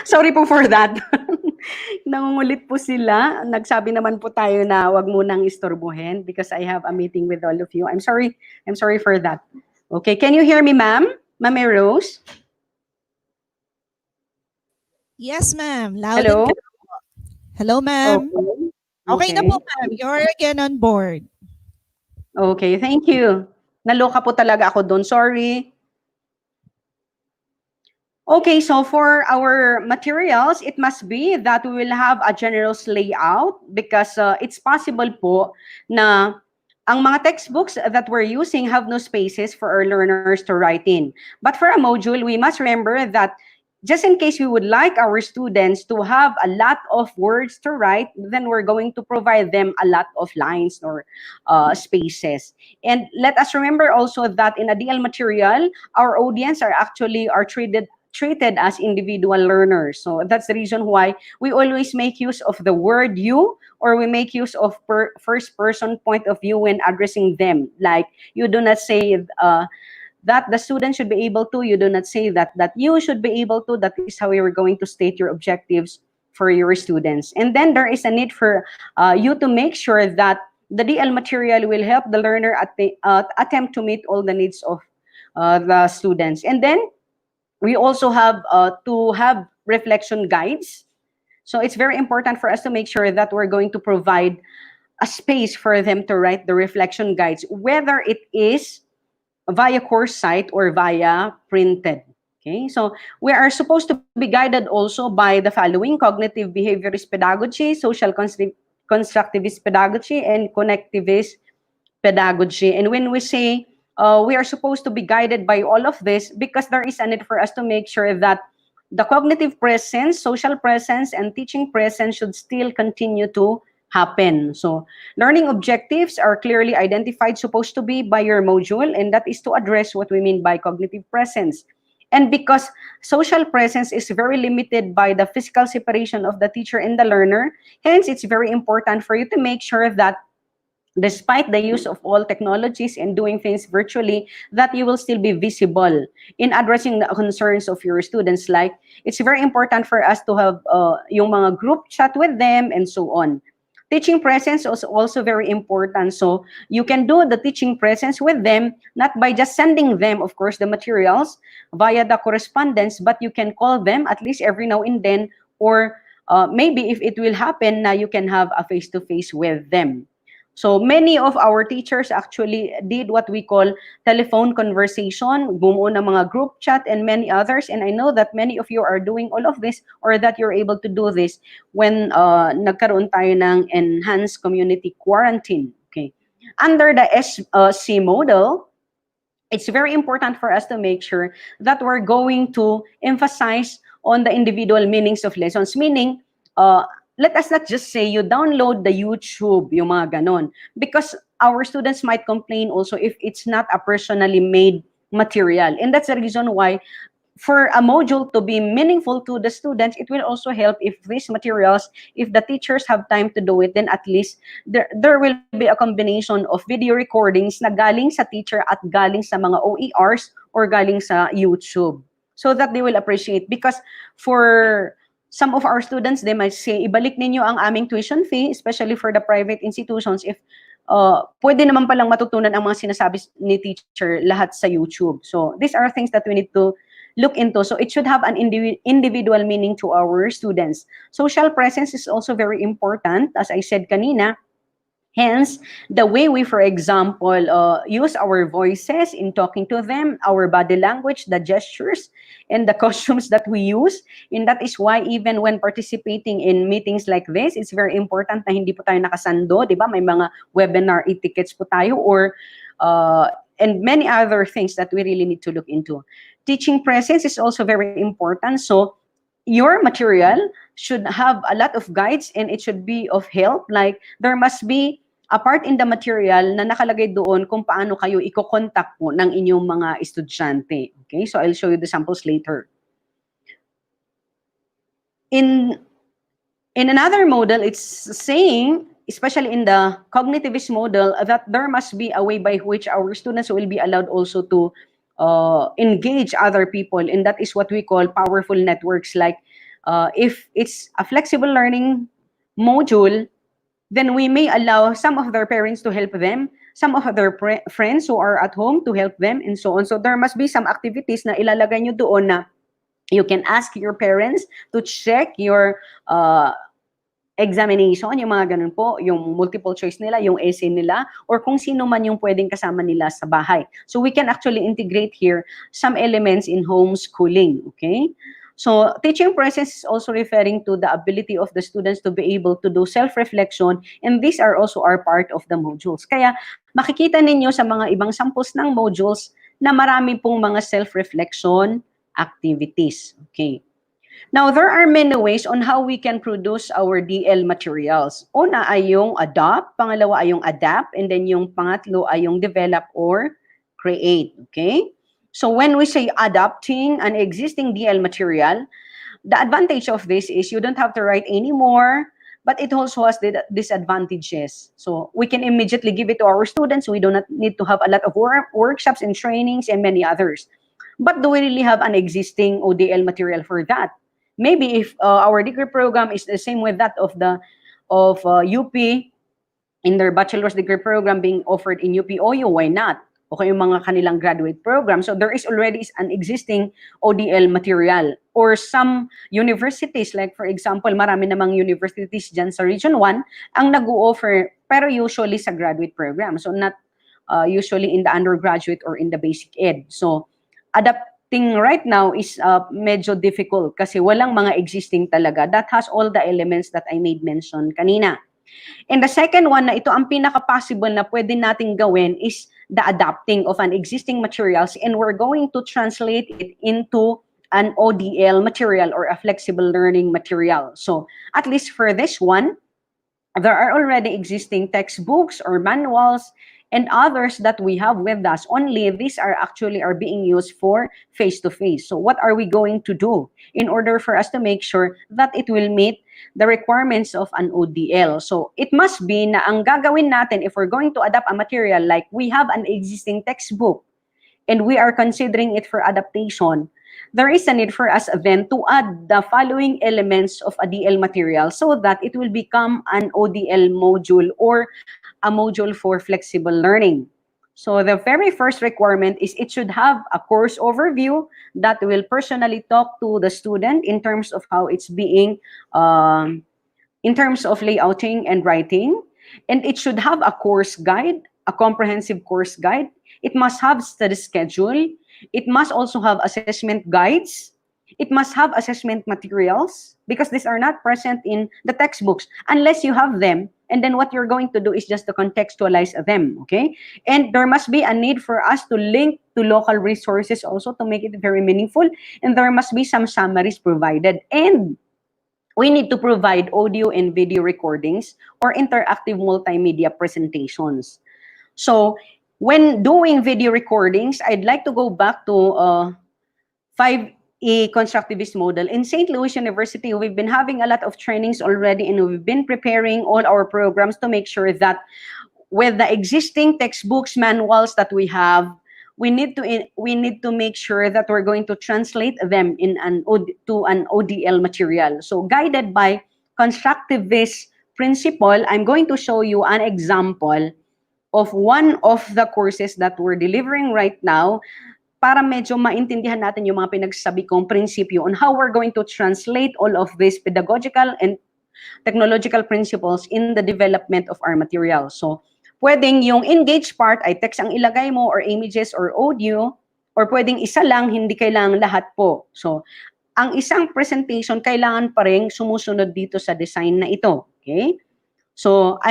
Sorry po for that. Nangungulit po sila. Nagsabi naman po tayo na wag munang istorbohin because I have a meeting with all of you. I'm sorry. I'm sorry for that. Okay, can you hear me, ma'am? Ma'am Rose? Yes, ma'am. Loud Hello? and clear. Hello, ma'am. Okay. Okay na po, ma'am. You're again on board. Okay, thank you. Naloka po talaga ako doon. Sorry. Okay, so for our materials, it must be that we will have a generous layout because it's possible po na ang mga textbooks that we're using have no spaces for our learners to write in. But for a module, we must remember that just in case we would like our students to have a lot of words to write, then we're going to provide them a lot of lines or spaces. And let us remember also that in a DL material, our audience are treated as individual learners. So that's the reason why we always make use of the word you, or we make use of first person point of view when addressing them. Like you do not say that the student should be able to, you do not say that you should be able to. That is how you're going to state your objectives for your students. And then there is a need for you to make sure that the DL material will help the learner attempt to meet all the needs of the students. And then we also have to have reflection guides. So it's very important for us to make sure that we're going to provide a space for them to write the reflection guides, whether it is via course site or via printed. Okay, so we are supposed to be guided also by the following: cognitive behaviorist pedagogy, social constructivist pedagogy, and connectivist pedagogy. And when we say we are supposed to be guided by all of this, because there is a need for us to make sure that the cognitive presence, social presence, and teaching presence should still continue to happen. So learning objectives are clearly identified, supposed to be, by your module, and that is to address what we mean by cognitive presence. And because social presence is very limited by the physical separation of the teacher and the learner, hence it's very important for you to make sure that despite the use of all technologies and doing things virtually, that you will still be visible in addressing the concerns of your students. Like, it's very important for us to have yung mga group chat with them and so on. Teaching presence is also very important. So you can do the teaching presence with them, not by just sending them, of course, the materials via the correspondence, but you can call them at least every now and then, or maybe if it will happen, you can have a face-to-face with them. So many of our teachers actually did what we call telephone conversation, bumuo ng mga group chat, and many others. And I know that many of you are doing all of this, or that you're able to do this when nagkaroon tayo ng enhanced community quarantine. Okay. Under the SC model, it's very important for us to make sure that we're going to emphasize on the individual meanings of lessons. Meaning, let us not just say you download the YouTube, yung mga ganon. Because our students might complain also if it's not a personally made material. And that's the reason why for a module to be meaningful to the students, it will also help if these materials, if the teachers have time to do it, then at least there will be a combination of video recordings na galing sa teacher at galing sa mga OERs or galing sa YouTube. So that they will appreciate. Because for some of our students, they might say, ibalik ninyo ang aming tuition fee, especially for the private institutions, if pwede naman palang matutunan ang mga sinasabi ni teacher lahat sa YouTube. So these are things that we need to look into. So it should have an individual meaning to our students. Social presence is also very important, as I said kanina. Hence, the way we, for example, use our voices in talking to them, our body language, the gestures, and the costumes that we use. And that is why even when participating in meetings like this, it's very important na hindi po tayo nakasando, di ba? May mga webinar etiquettes po tayo or and many other things that we really need to look into. Teaching presence is also very important. So your material should have a lot of guides and it should be of help. Like there must be a part in the material na nakalagay doon kung paano kayo i-contact po ng inyong mga estudyante. Okay, so I'll show you the samples later. In another model, it's saying, especially in the cognitivist model, that there must be a way by which our students will be allowed also to engage other people, and that is what we call powerful networks. Like if it's a flexible learning module, then we may allow some of their parents to help them, some of their friends who are at home to help them, and so on. So there must be some activities na ilalagay nyo doon na you can ask your parents to check your examination, yung mga ganun po, yung multiple choice nila, yung essay nila, or kung sino man yung pwedeng kasama nila sa bahay. So we can actually integrate here some elements in homeschooling, okay? So teaching presence is also referring to the ability of the students to be able to do self-reflection, and these are also are part of the modules. Kaya makikita ninyo sa mga ibang samples ng modules na marami pong mga self-reflection activities, okay? Now, there are many ways on how we can produce our DL materials. Una ay yung adopt, pangalawa ay yung adapt, and then yung pangatlo ay yung develop or create, okay? So when we say adapting an existing DL material, the advantage of this is you don't have to write anymore, but it also has the disadvantages. So we can immediately give it to our students. We do not need to have a lot of workshops and trainings and many others. But do we really have an existing ODL material for that? Maybe if our degree program is the same with that of UP in their bachelor's degree program being offered in UP OU, why not? Okay, yung mga kanilang graduate program. So there is already an existing ODL material. Or some universities, like for example, marami namang universities dyan sa Region 1 ang nag-o-offer, pero usually sa graduate program. So not usually in the undergraduate or in the basic ed. So adapting right now is medyo difficult kasi walang mga existing talaga that has all the elements that I made mention kanina. And the second one na ito ang pinaka-possible na pwede nating gawin is the adapting of an existing materials, and we're going to translate it into an ODL material or a flexible learning material. So at least for this one, there are already existing textbooks or manuals and others that we have with us. Only these are being used for face-to-face. So what are we going to do in order for us to make sure that it will meet the requirements of an ODL? So it must be na ang gagawin natin if we're going to adapt a material, like we have an existing textbook and we are considering it for adaptation, there is a need for us then to add the following elements of a DL material so that it will become an ODL module or a module for flexible learning. So the very first requirement is it should have a course overview that will personally talk to the student in terms of how it's being, in terms of layouting and writing. And it should have a course guide, a comprehensive course guide. It must have study schedule. It must also have assessment guides. It must have assessment materials because these are not present in the textbooks unless you have them. And then what you're going to do is just to contextualize them, okay? And there must be a need for us to link to local resources also to make it very meaningful. And there must be some summaries provided. And we need to provide audio and video recordings or interactive multimedia presentations. So when doing video recordings, I'd like to go back to a constructivist model. In St. Louis University, we've been having a lot of trainings already, and we've been preparing all our programs to make sure that with the existing textbooks, manuals that we have, we need to make sure that we're going to translate them in to an ODL material. So guided by constructivist principle, I'm going to show you an example of one of the courses that we're delivering right now para medyo maintindihan natin yung mga pinagsabi kong prinsipyo on how we're going to translate all of these pedagogical and technological principles in the development of our material. So, pwedeng yung engage part ay text ang ilagay mo or images or audio, or pwedeng isa lang, hindi kailangan lahat po. So, ang isang presentation kailangan pa rin sumusunod dito sa design na ito. Okay? So,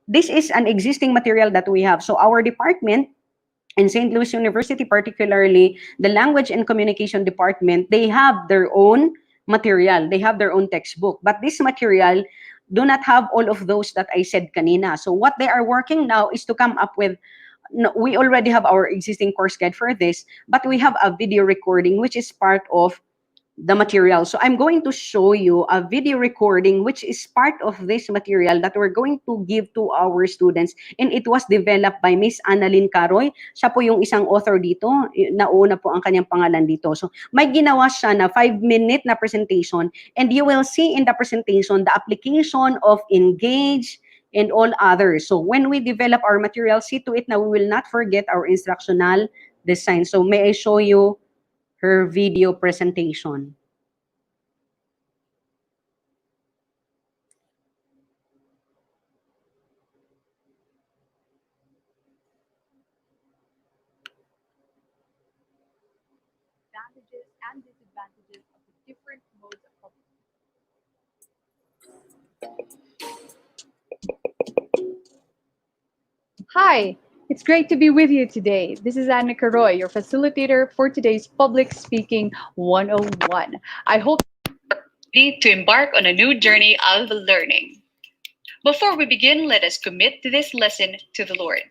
this is an existing material that we have. So, our department in St. Louis University, particularly the Language and Communication Department, they have their own material. They have their own textbook. But this material do not have all of those that I said kanina. So what they are working now is to come up with, no, we already have our existing course guide for this, but we have a video recording which is part of the material. So I'm going to show you a video recording which is part of this material that we're going to give to our students, and it was developed by Miss Annalyn Caroy. Siya po yung isang author dito, nauna po ang kanyang pangalan dito. So may ginawa siya na 5-minute na presentation, and you will see in the presentation the application of engage and all others. So when we develop our material, see to it na we will not forget our instructional design. So may I show you her video presentation. Advantages and disadvantages of the different modes of public. Hi, it's great to be with you today. This is Annika Roy, your facilitator for today's Public Speaking 101. I hope you're ready to embark on a new journey of learning. Before we begin, let us commit to this lesson to the Lord.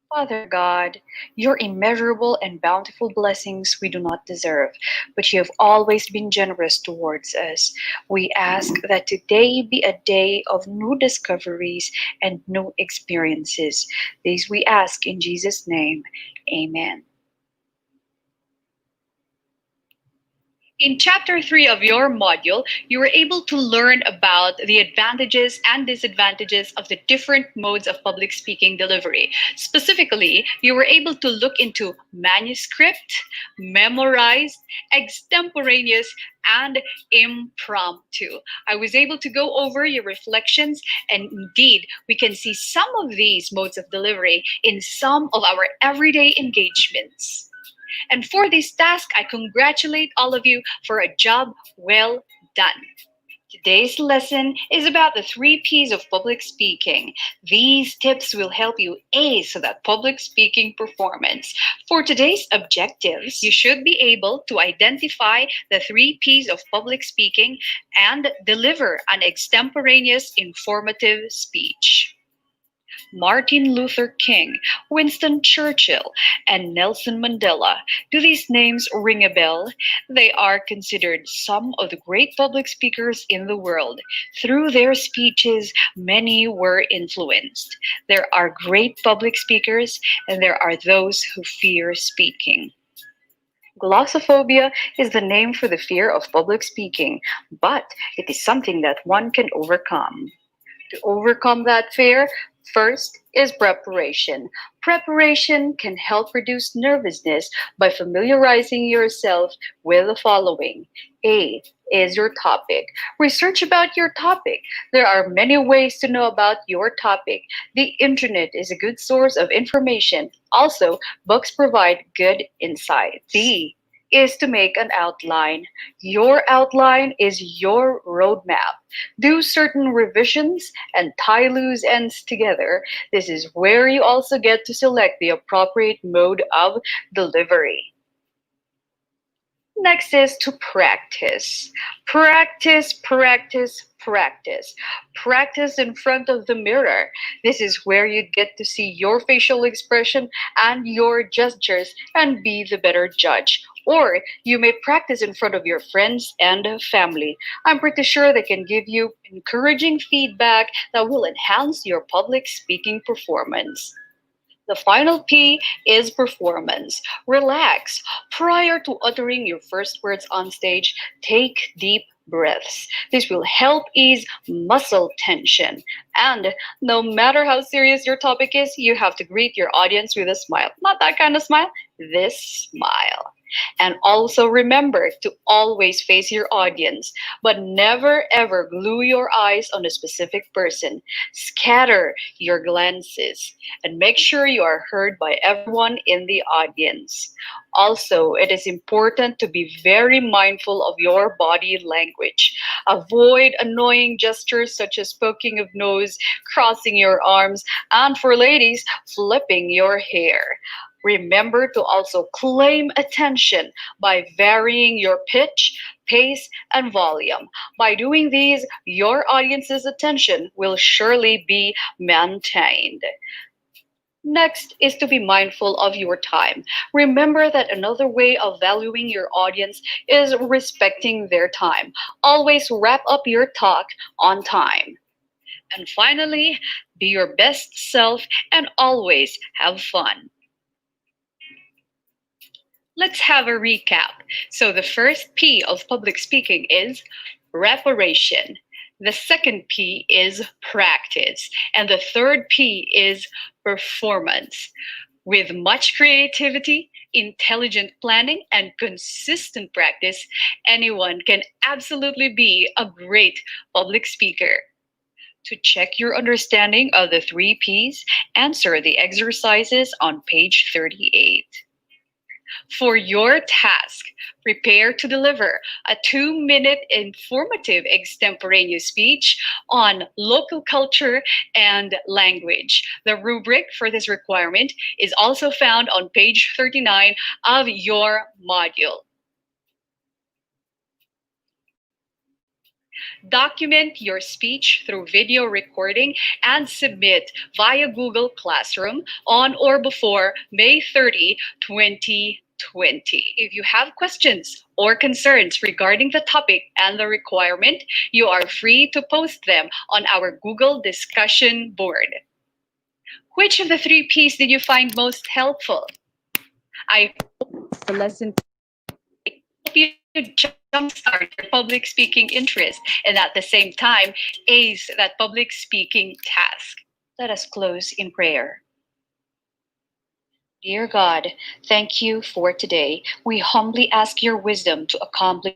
Father God, your immeasurable and bountiful blessings we do not deserve, but you have always been generous towards us. We ask that today be a day of new discoveries and new experiences. These we ask in Jesus' name. Amen. In Chapter 3 of your module, you were able to learn about the advantages and disadvantages of the different modes of public speaking delivery. Specifically, you were able to look into manuscript, memorized, extemporaneous, and impromptu. I was able to go over your reflections, and indeed, we can see some of these modes of delivery in some of our everyday engagements. And for this task, I congratulate all of you for a job well done. Today's lesson is about the 3 P's of public speaking. These tips will help you ace that public speaking performance. For today's objectives, you should be able to identify the 3 P's of public speaking and deliver an extemporaneous, informative speech. Martin Luther King, Winston Churchill, and Nelson Mandela. Do these names ring a bell? They are considered some of the great public speakers in the world. Through their speeches, many were influenced. There are great public speakers, and there are those who fear speaking. Glossophobia is the name for the fear of public speaking, but it is something that one can overcome. To overcome that fear, first is preparation. Preparation can help reduce nervousness by familiarizing yourself with the following. A is your topic. Research about your topic. There are many ways to know about your topic. The internet is a good source of information. Also, books provide good insight. B is to make an outline. Your outline is your roadmap. Do certain revisions and tie loose ends together. This is where you also get to select the appropriate mode of delivery. Next is to practice. Practice, practice, practice. Practice in front of the mirror. This is where you get to see your facial expression and your gestures and be the better judge. Or you may practice in front of your friends and family. I'm pretty sure they can give you encouraging feedback that will enhance your public speaking performance. The final P is performance. Relax. Prior to uttering your first words on stage, take deep breaths. This will help ease muscle tension. And no matter how serious your topic is, you have to greet your audience with a smile. Not that kind of smile, this smile. And also remember to always face your audience, but never ever glue your eyes on a specific person. Scatter your glances and make sure you are heard by everyone in the audience. Also, it is important to be very mindful of your body language. Avoid annoying gestures such as poking of nose, crossing your arms, and for ladies, flipping your hair. Remember to also claim attention by varying your pitch, pace, and volume. By doing these, your audience's attention will surely be maintained. Next is to be mindful of your time. Remember that another way of valuing your audience is respecting their time. Always wrap up your talk on time. And finally, be your best self and always have fun. Let's have a recap. So, the first P of public speaking is reparation. The second P is practice. And the third P is performance. With much creativity, intelligent planning, and consistent practice, anyone can absolutely be a great public speaker. To check your understanding of the three Ps, answer the exercises on page 38. For your task, prepare to deliver a 2-minute informative extemporaneous speech on local culture and language. The rubric for this requirement is also found on page 39 of your module. Document your speech through video recording and submit via Google Classroom on or before May 30, 2020. If you have questions or concerns regarding the topic and the requirement, you are free to post them on our Google discussion board. Which of the three Ps did you find most helpful? I hope the lesson help you jumpstart your public speaking interest and at the same time ace that public speaking task. Let us close in prayer. Dear God, thank you for today. We humbly ask your wisdom to accomplish.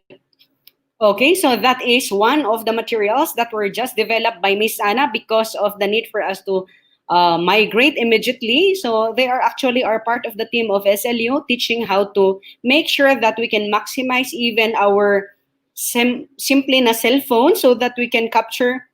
Okay, so that is one of the materials that were just developed by Miss Anna because of the need for us to migrate immediately. So they are actually are part of the team of SLU, teaching how to make sure that we can maximize even our simply na cell phone so that we can capture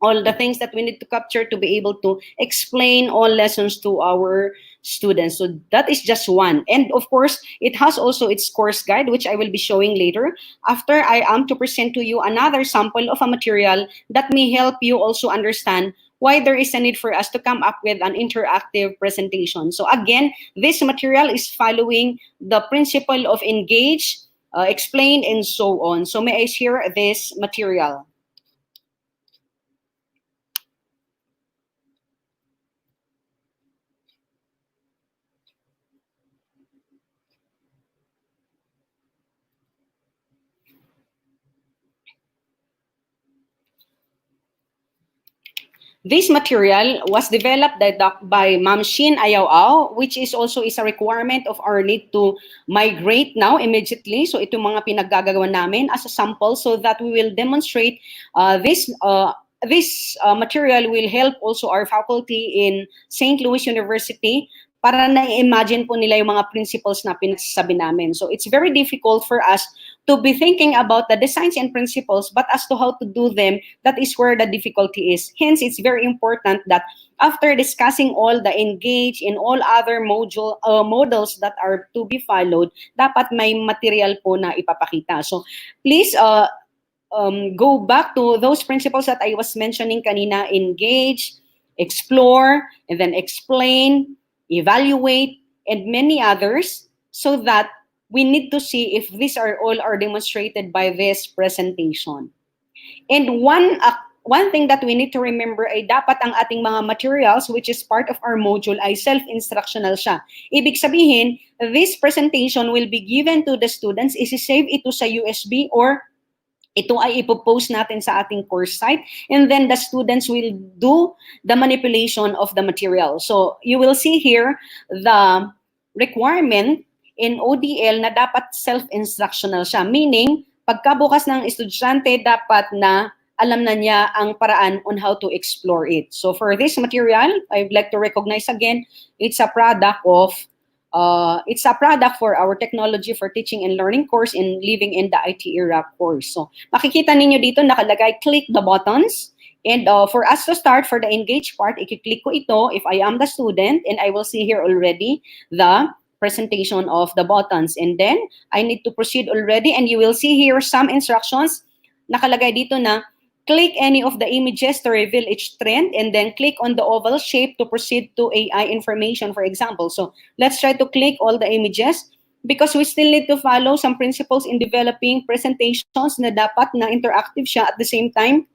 all the things that we need to capture to be able to explain all lessons to our students. So that is just one. And of course, it has also its course guide, which I will be showing later after I am to present to you another sample of a material that may help you also understand why there is a need for us to come up with an interactive presentation. So again, this material is following the principle of engage, explain, and so on. So may I share this material? This material was developed by Ma'am Shin Ayaw, which is also is a requirement of our need to migrate now immediately. So ito mga pinaggagawa namin as a sample so that we will demonstrate this material will help also our faculty in St. Louis University para na-imagine po nila yung mga principles na pinagsasabi namin. So it's very difficult for us to be thinking about the designs and principles, but as to how to do them, that is where the difficulty is. Hence, it's very important that after discussing all the engage and all other models that are to be followed, dapat may material po na ipapakita. So please go back to those principles that I was mentioning kanina: engage, explore, and then explain, evaluate, and many others, so that we need to see if these are all are demonstrated by this presentation. And one thing that we need to remember ay dapat ang ating mga materials which is part of our module ay self-instructional siya. Ibig sabihin, this presentation will be given to the students, isi-save ito sa USB or ito ay ipopost natin sa ating course site, and then the students will do the manipulation of the material. So you will see here the requirement in ODL na dapat self-instructional siya. Meaning, pagkabukas ng estudyante, dapat na alam na niya ang paraan on how to explore it. So for this material, I would like to recognize again, it's a product for our Technology for Teaching and Learning course in Living in the IT Era course. So makikita ninyo dito nakalagay, click the buttons. And for us to start, for the engage part, i-click ko ito if I am the student, and I will see here already the presentation of the buttons. And then I need to proceed already, and you will see here some instructions. Nakalagay dito na click any of the images to reveal each trend, and then click on the oval shape to proceed to AI information, for example. So let's try to click all the images because we still need to follow some principles in developing presentations na dapat na interactive siya. At the same time,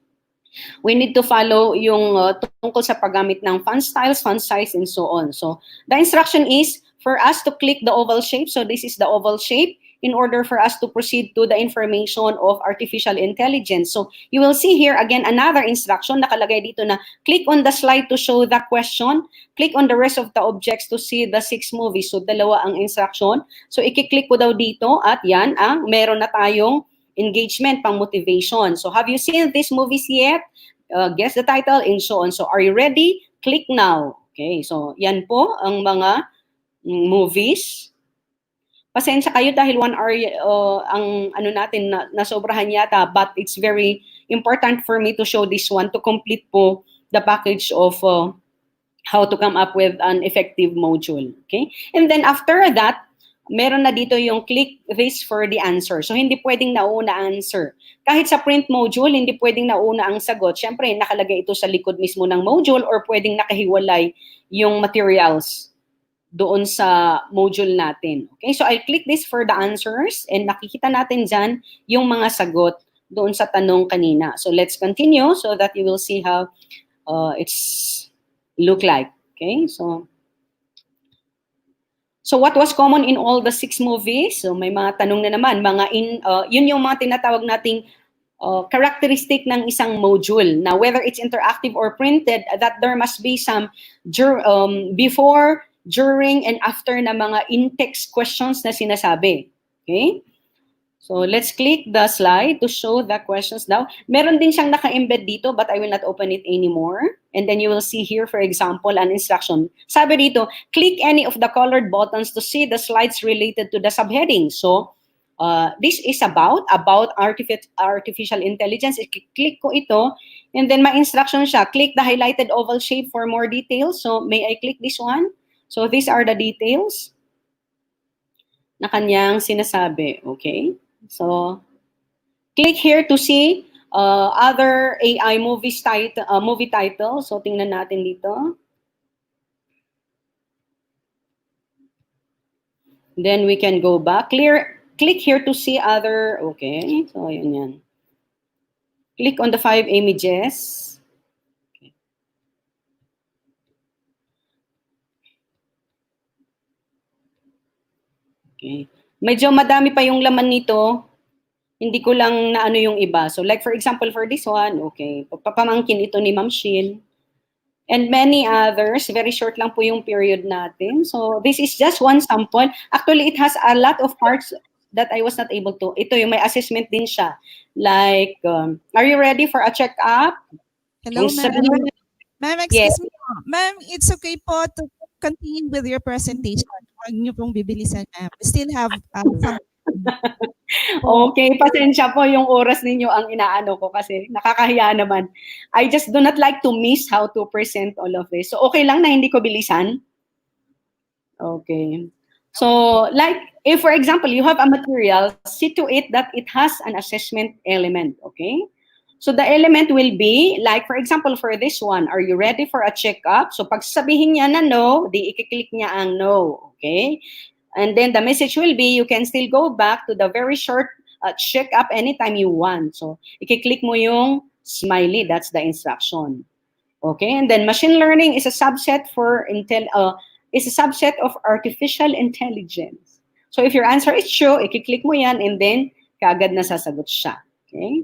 we need to follow yung tungkol sa paggamit ng font styles, font size, and so on. So the instruction is for us to click the oval shape. So this is the oval shape in order for us to proceed to the information of artificial intelligence. So you will see here again another instruction nakalagay dito na click on the slide to show the question, click on the rest of the objects to see the 6 movies. So dalawa ang instruction. So i-click ko daw dito at yan ang meron na tayong engagement pang motivation. So have you seen these movies yet? Guess the title and so on. So are you ready? Click now. Okay, so yan po ang mga movies. Pasensya kayo dahil 1 hour ang ano natin na sobrahan yata, but it's very important for me to show this one to complete po the package of how to come up with an effective module. Okay? And then after that, meron na dito yung click this for the answer. So hindi pwedeng nauna answer. Kahit sa print module, hindi pwedeng nauna ang sagot. Siyempre, nakalagay ito sa likod mismo ng module or pwedeng nakahiwalay yung materials doon sa module natin. Okay, so I'll click this for the answers and nakikita natin dyan yung mga sagot doon sa tanong kanina. So let's continue so that you will see how it's look like. Okay, so what was common in all the 6 movies? So may mga tanong na naman, yun yung mga tinatawag nating characteristic ng isang module. Now, whether it's interactive or printed, that there must be some before, during, and after na mga in-text questions na sinasabi. Okay? So let's click the slide to show the questions now. Meron din siyang naka-embed dito, but I will not open it anymore. And then you will see here, for example, an instruction. Sabi dito, click any of the colored buttons to see the slides related to the subheading. So this is about artificial intelligence. I-click ko ito, and then may instruction siya. Click the highlighted oval shape for more details. So may I click this one? So these are the details na kanyang sinasabi. Okay? So click here to see other AI movie titles. So tingnan natin dito. Then we can go back. Click here to see other. Okay. So yun yan. Click on the 5 images. Okay. Medyo madami pa yung laman nito. Hindi ko lang na ano yung iba. So like for example for this one, okay, papamangkin ito ni Ma'am Shil. And many others, very short lang po yung period natin. So this is just one sample. Actually, it has a lot of parts that I was not able to. Ito yung may assessment din siya. Like, are you ready for a check-up? Hello, ma'am. Ma'am, Yes. excuse me po. Ma'am, it's okay po to continue with your presentation. Huwag niyo pong bibilisan, ma'am. We still have some. Okay, pasensya po yung oras ninyo ang inaano ko kasi nakakahiya naman. I just do not like to miss how to present all of this. So okay lang na hindi ko bilisan? Okay. So like if for example you have a material, see to it that it has an assessment element, okay? So the element will be like for example for this one, are you ready for a checkup? So pag sabihin niya na no, di i-click niya ang no, okay? And then the message will be, you can still go back to the very short check-up anytime you want. So, i-click mo yung smiley. That's the instruction. Okay, and then machine learning is a subset is a subset of artificial intelligence. So if your answer is true, i-click mo yan and then kaagad na sasagot siya. Okay?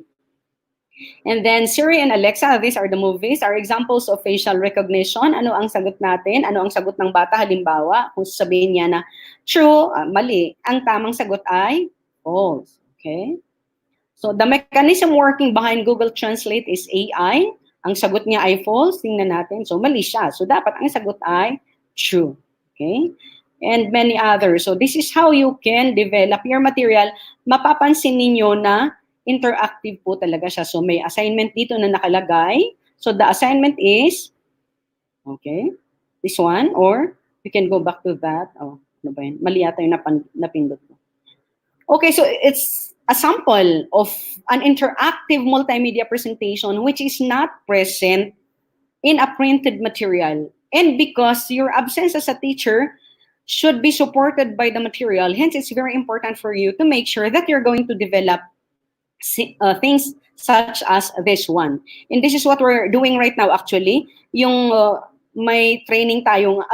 And then Siri and Alexa, these are the movies, are examples of facial recognition. Ano ang sagot natin? Ano ang sagot ng bata? Halimbawa, kung sabihin niya na true, mali. Ang tamang sagot ay false. Okay? So the mechanism working behind Google Translate is AI. Ang sagot niya ay false. Tingnan natin. So mali siya. So dapat ang sagot ay true. Okay? And many others. So this is how you can develop your material. Mapapansin ninyo na interactive po talaga siya. So may assignment dito na nakalagay. So the assignment is, okay, this one, or you can go back to that. Oh, ano ba yun? Mali yata yung napindot ko. Okay, so it's a sample of an interactive multimedia presentation which is not present in a printed material. And because your absence as a teacher should be supported by the material, hence it's very important for you to make sure that you're going to develop things such as this one. And this is what we're doing right now actually. Yung may training tayong,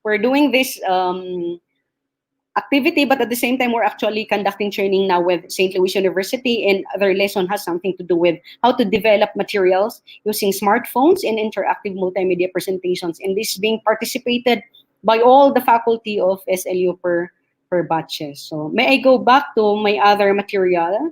we're doing this activity, but at the same time, we're actually conducting training now with St. Louis University, and their lesson has something to do with how to develop materials using smartphones and interactive multimedia presentations. And this is being participated by all the faculty of SLU per batches. So may I go back to my other material?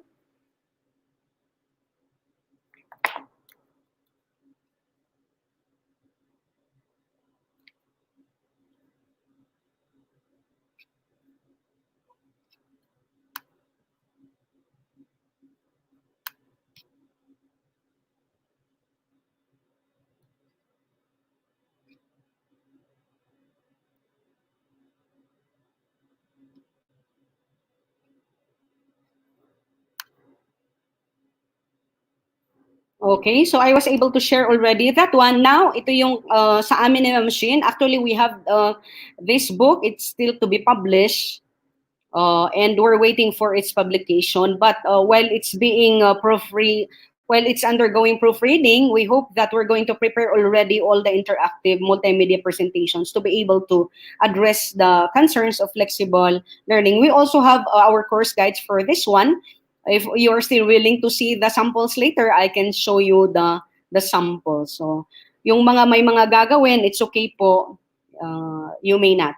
Okay, so I was able to share already that one. Now, ito yung sa amin na machine. Actually, we have this book. It's still to be published. And we're waiting for its publication. But while it's being while it's undergoing proofreading, we hope that we're going to prepare already all the interactive multimedia presentations to be able to address the concerns of flexible learning. We also have our course guides for this one. If you're still willing to see the samples later, I can show you the samples. So, yung may mga gagawin, it's okay po. You may not.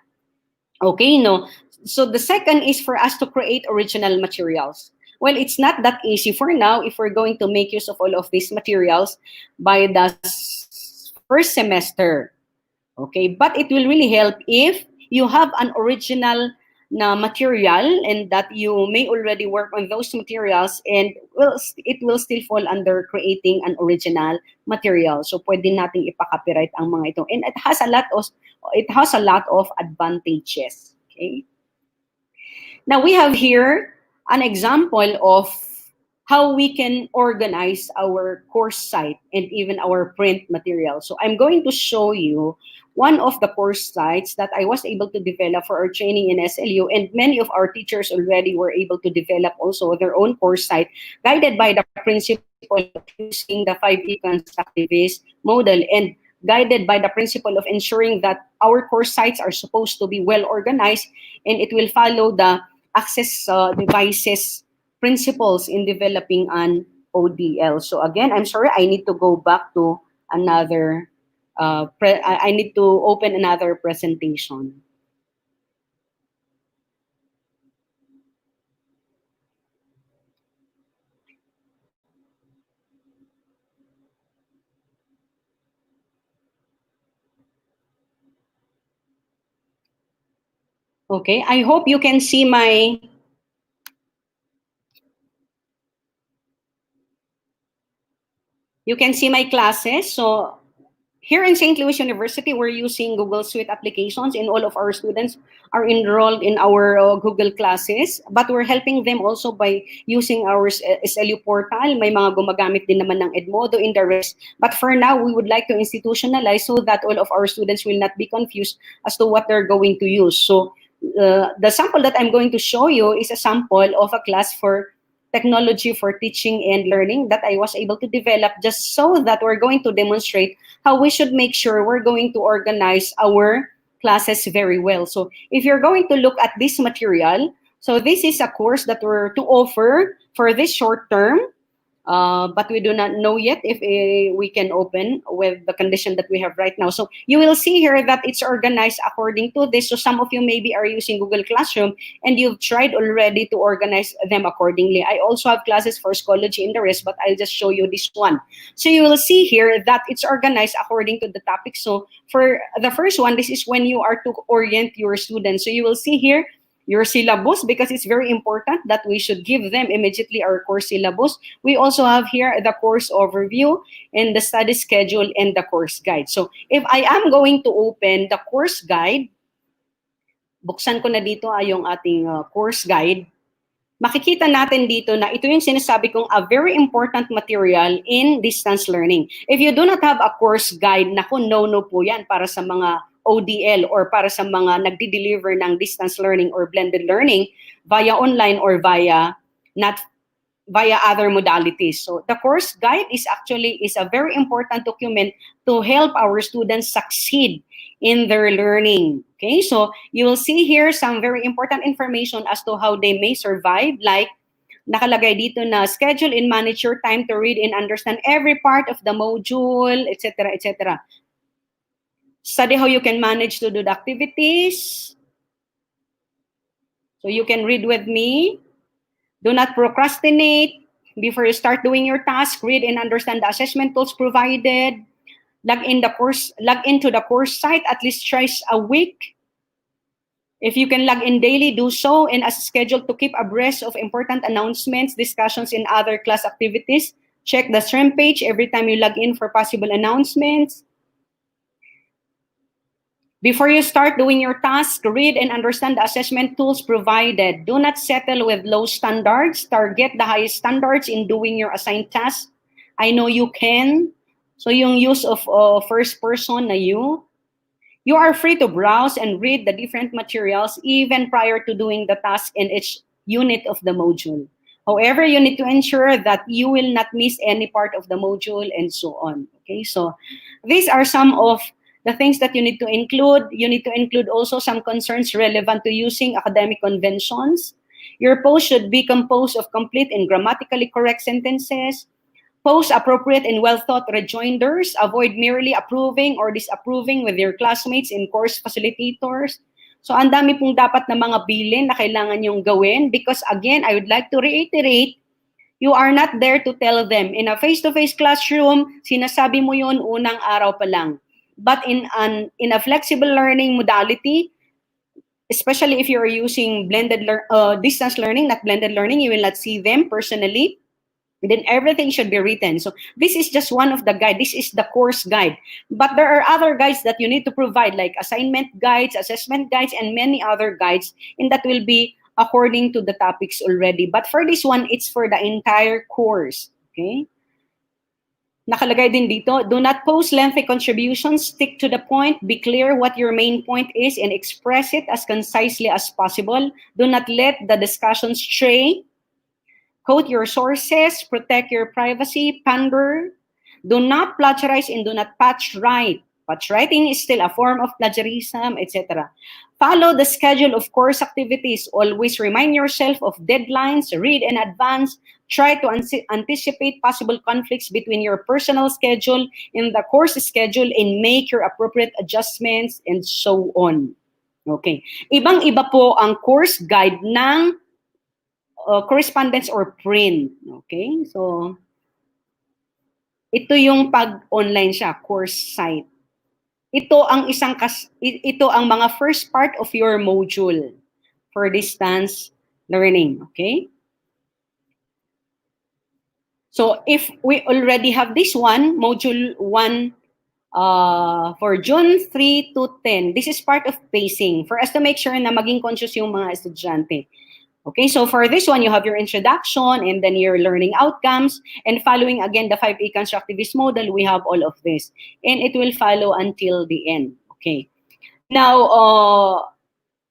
Okay, no? So the second is for us to create original materials. Well, it's not that easy for now if we're going to make use of all of these materials by the first semester. Okay, but it will really help if you have an original na material and that you may already work on those materials, and it will still fall under creating an original material. So pwede nating ipa-copyright ang mga ito. And it has a lot of advantages. Okay. Now we have here an example of how we can organize our course site and even our print material. So I'm going to show you one of the course sites that I was able to develop for our training in SLU, and many of our teachers already were able to develop also their own course site, guided by the principle of using the 5E constructivist model, and guided by the principle of ensuring that our course sites are supposed to be well organized, and it will follow the access devices principles in developing an ODL. So again, I'm sorry, I need to go back to another, I need to open another presentation. Okay, I hope you can see my classes. So here in St. Louis University, we're using Google Suite applications, and all of our students are enrolled in our Google classes. But we're helping them also by using our SLU portal. May mga gumagamit din naman ng Edmodo in the rest. But for now, we would like to institutionalize so that all of our students will not be confused as to what they're going to use. So the sample that I'm going to show you is a sample of a class for technology for teaching and learning that I was able to develop just so that we're going to demonstrate how we should make sure we're going to organize our classes very well. So if you're going to look at this material, so this is a course that we're to offer for this short term. But we do not know yet if we can open with the condition that we have right now. So you will see here that it's organized according to this. So some of you maybe are using Google Classroom and you've tried already to organize them accordingly. I also have classes for Schoology in the rest, but I'll just show you this one. So you will see here that it's organized according to the topic. So for the first one, this is when you are to orient your students. So you will see here your syllabus, because it's very important that we should give them immediately our course syllabus. We also have here the course overview and the study schedule and the course guide. So if I am going to open the course guide, buksan ko na dito yung ating course guide, makikita natin dito na ito yung sinasabi kong a very important material in distance learning. If you do not have a course guide, naku, no po yan para sa mga ODL or para sa mga nagdi-deliver ng distance learning or blended learning via online or via other modalities. So the course guide is a very important document to help our students succeed in their learning. Okay, so you will see here some very important information as to how they may survive, like nakalagay dito na schedule and manage your time to read and understand every part of the module, etc., etc. Study how you can manage to do the activities. So you can read with me. Do not procrastinate. Before you start doing your task, read and understand the assessment tools provided. Log into the course site at least twice a week. If you can log in daily, do so, and as scheduled to keep abreast of important announcements, discussions, and other class activities. Check the stream page every time you log in for possible announcements. Before you start doing your task, read and understand the assessment tools provided. Do not settle with low standards. Target the highest standards in doing your assigned task. I know you can. So yung use of first person na you. You are free to browse and read the different materials even prior to doing the task in each unit of the module. However, you need to ensure that you will not miss any part of the module and so on. Okay, so these are some of the things that you need to include. You need to include also some concerns relevant to using academic conventions. Your post should be composed of complete and grammatically correct sentences. Post appropriate and well-thought rejoinders. Avoid merely approving or disapproving with your classmates and course facilitators. So, ang dami pong dapat na mga bilin na kailangan yung gawin because, again, I would like to reiterate, you are not there to tell them. In a face-to-face classroom, sinasabi mo yun unang araw pa lang. But in a flexible learning modality, especially if you're using distance learning, not blended learning, you will not see them personally. Then everything should be written. So this is just one of the guide. This is the course guide. But there are other guides that you need to provide, like assignment guides, assessment guides, and many other guides, and that will be according to the topics already. But for this one, it's for the entire course. Okay? Nakalagay din dito, do not post lengthy contributions, stick to the point, be clear what your main point is, and express it as concisely as possible. Do not let the discussion stray. Quote your sources, protect your privacy, pander. Do not plagiarize and do not patch write. Patch writing is still a form of plagiarism, etc. Follow the schedule of course activities. Always remind yourself of deadlines, read in advance, try to anticipate possible conflicts between your personal schedule and the course schedule and make your appropriate adjustments and so on. Okay. Ibang-iba po ang course guide ng correspondence or print. Okay? So, ito yung pag-online siya, course site. Ito ang mga first part of your module for distance learning. Okay? So, if we already have this one, module 1, for June 3 to 10, this is part of pacing for us to make sure na maging conscious yung mga estudyante. Okay, so for this one, you have your introduction and then your learning outcomes. And following again the 5A constructivist model, we have all of this. And it will follow until the end. Okay. Now,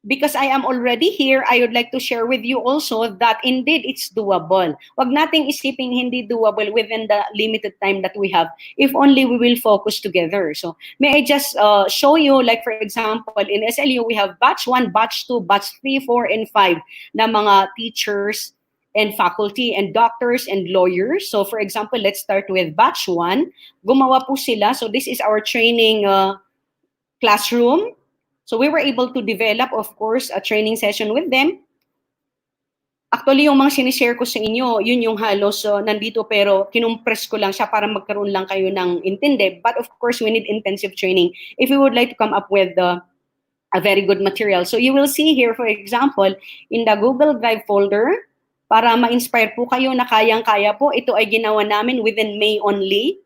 because I am already here, I would like to share with you also that indeed it's doable. Wag nating isiping hindi doable within the limited time that we have if only we will focus together. So may I just show you, like for example, in SLU, we have batch 1, batch 2, batch 3, 4, and 5 na mga teachers and faculty and doctors and lawyers. So for example, let's start with batch 1. Gumawa po sila. So this is our training classroom. So we were able to develop, of course, a training session with them. Actually, yung mga sinishare ko sa inyo, yun yung halos nandito pero kinumpress ko lang siya para magkaroon lang kayo ng intindi. But of course, we need intensive training if we would like to come up with a very good material. So you will see here, for example, in the Google Drive folder, para ma-inspire po kayo na kayang-kaya po, ito ay ginawa namin within May only.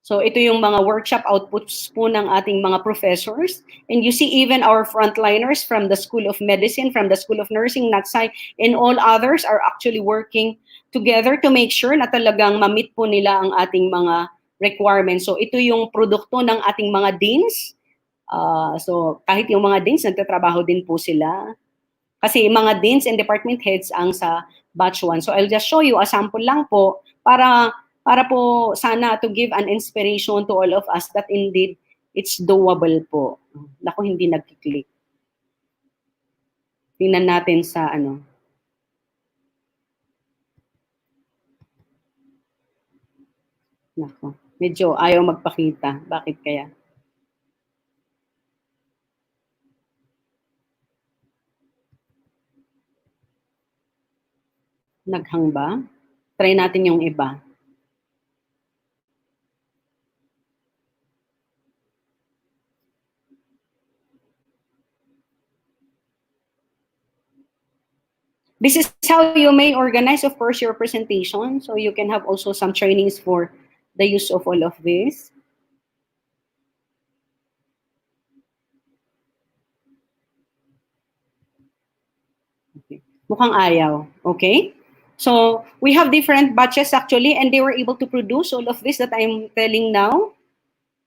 So ito yung mga workshop outputs po ng ating mga professors. And you see even our frontliners from the School of Medicine, from the School of Nursing, NATSAI, and all others are actually working together to make sure na talagang ma-meet po nila ang ating mga requirements. So ito yung produkto ng ating mga deans. So kahit yung mga deans, nagtatrabaho din po sila. Kasi mga deans and department heads ang sa batch 1. So I'll just show you a sample lang po para po sana to give an inspiration to all of us that indeed it's doable po. Naku, hindi nagkiklik. Tingnan natin sa ano. Naku, medyo ayaw magpakita. Bakit kaya? Naghang ba? Try natin yung iba. This is how you may organize, of course, your presentation. So you can have also some trainings for the use of all of this. Okay. Mukhang ayaw. Okay? So we have different batches actually, and they were able to produce all of this that I'm telling now.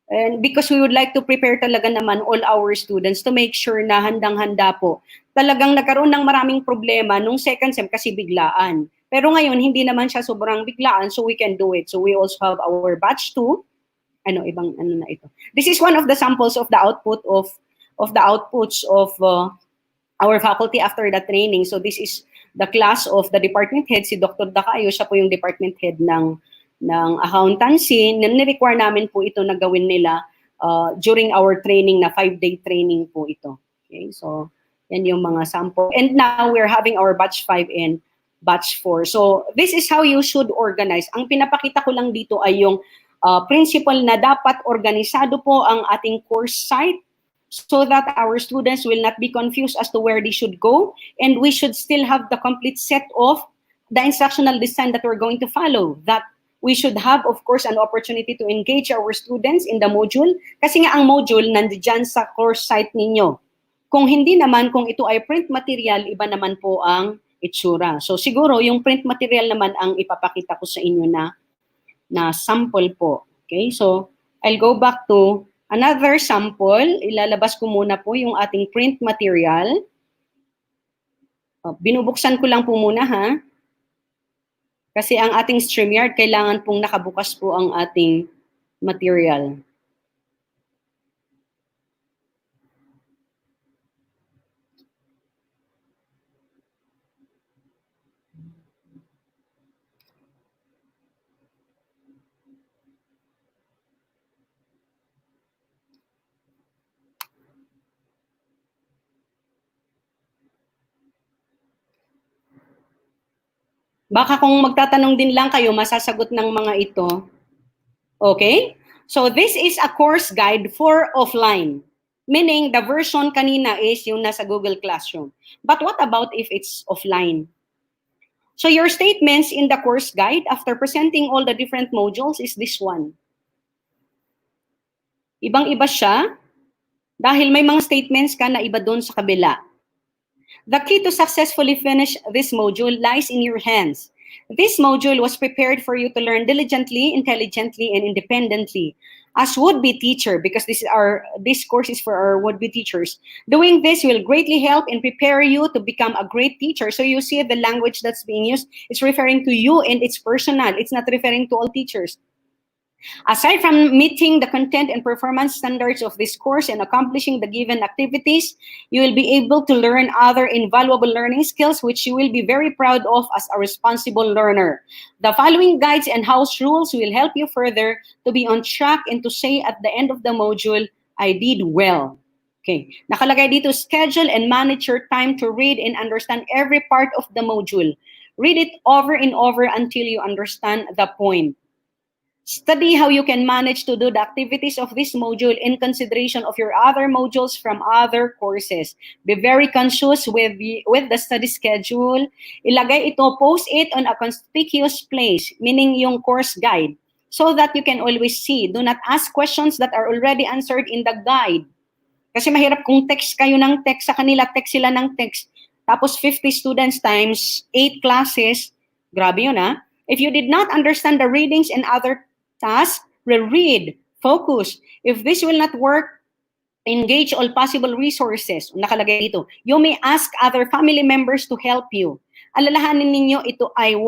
And because we would like to prepare talaga naman all our students to make sure na handang-handa po. Talagang nagkaroon ng maraming problema nung second sem kasi biglaan. Pero ngayon, hindi naman siya sobrang biglaan, so we can do it. So we also have our batch 2. Ibang ano na ito. This is one of the samples of the output of the outputs of our faculty after the training. So this is the class of the department head, si Dr. Dacayo, siya po yung department head ng accountancy. Ni-require namin po ito na gawin nila during our training na 5-day training po ito. Okay, so yan yung mga sample. And now we're having our batch 5 and batch 4. So this is how you should organize. Ang pinapakita ko lang dito ay yung principle na dapat organisado po ang ating course site so that our students will not be confused as to where they should go, and we should still have the complete set of the instructional design that we're going to follow. That we should have, of course, an opportunity to engage our students in the module. Kasi nga ang module nandiyan sa course site ninyo. Kung hindi naman, kung ito ay print material, iba naman po ang itsura. So siguro, yung print material naman ang ipapakita ko sa inyo na sample po. Okay, so I'll go back to another sample. Ilalabas ko muna po yung ating print material. Binubuksan ko lang po muna ha. Kasi ang ating StreamYard, kailangan pong nakabukas po ang ating material. Baka kung magtatanong din lang kayo, masasagot ng mga ito. Okay? So this is a course guide for offline. Meaning, the version kanina is yung nasa Google Classroom. But what about if it's offline? So your statements in the course guide after presenting all the different modules is this one. Ibang-iba siya dahil may mga statements ka na iba doon sa kabila. The key to successfully finish this module lies in your hands. This module was prepared for you to learn diligently, intelligently, and independently as would-be teacher, because this course is for our would-be teachers. Doing this will greatly help and prepare you to become a great teacher. So you see the language that's being used, it's referring to you and it's personal. It's not referring to all teachers. Aside from meeting the content and performance standards of this course and accomplishing the given activities, you will be able to learn other invaluable learning skills which you will be very proud of as a responsible learner. The following guides and house rules will help you further to be on track and to say at the end of the module, I did well. Okay. Nakalagay dito, schedule and manage your time to read and understand every part of the module. Read it over and over until you understand the point. Study how you can manage to do the activities of this module in consideration of your other modules from other courses. Be very conscious with the study schedule. Ilagay ito, post it on a conspicuous place, meaning yung course guide, so that you can always see. Do not ask questions that are already answered in the guide. Kasi mahirap kung text kayo ng text sa kanila, text sila ng text. Tapos 50 students times 8 classes, grabe yun ha. If you did not understand the readings and other tasks, reread, focus. If this will not work, engage all possible resources. Nakalagay dito. You may ask other family members to help you. Alalahanin ninyo, ito ay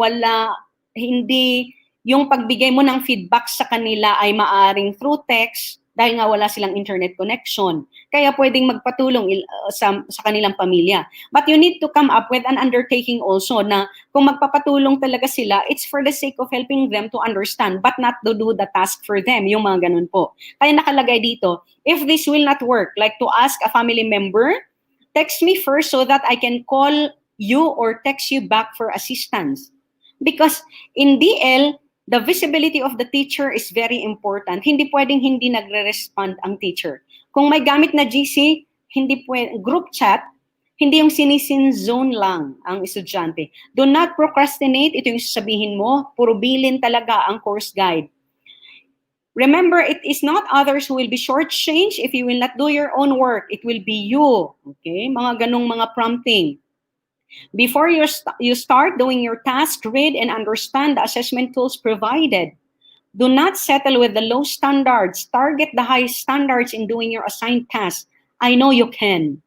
hindi yung pagbigay mo ng feedback sa kanila ay maaring through text dahil nga wala silang internet connection. Kaya pwedeng magpatulong sa kanilang pamilya. But you need to come up with an undertaking also na kung magpapatulong talaga sila, it's for the sake of helping them to understand but not to do the task for them. Yung mga ganun po. Kaya nakalagay dito, if this will not work, like to ask a family member, text me first so that I can call you or text you back for assistance. Because in DL, the visibility of the teacher is very important. Hindi pwedeng hindi nagre-respond ang teacher. Kung may gamit na GC, hindi pwede, group chat, hindi yung sinisin zone lang ang estudyante. Do not procrastinate. Ito yung sasabihin mo. Puro bilin talaga ang course guide. Remember, it is not others who will be shortchanged if you will not do your own work. It will be you. Okay? Mga ganong mga prompting. Before you start doing your task, read and understand the assessment tools provided. Do not settle with the low standards. Target the high standards in doing your assigned tasks. I know you can.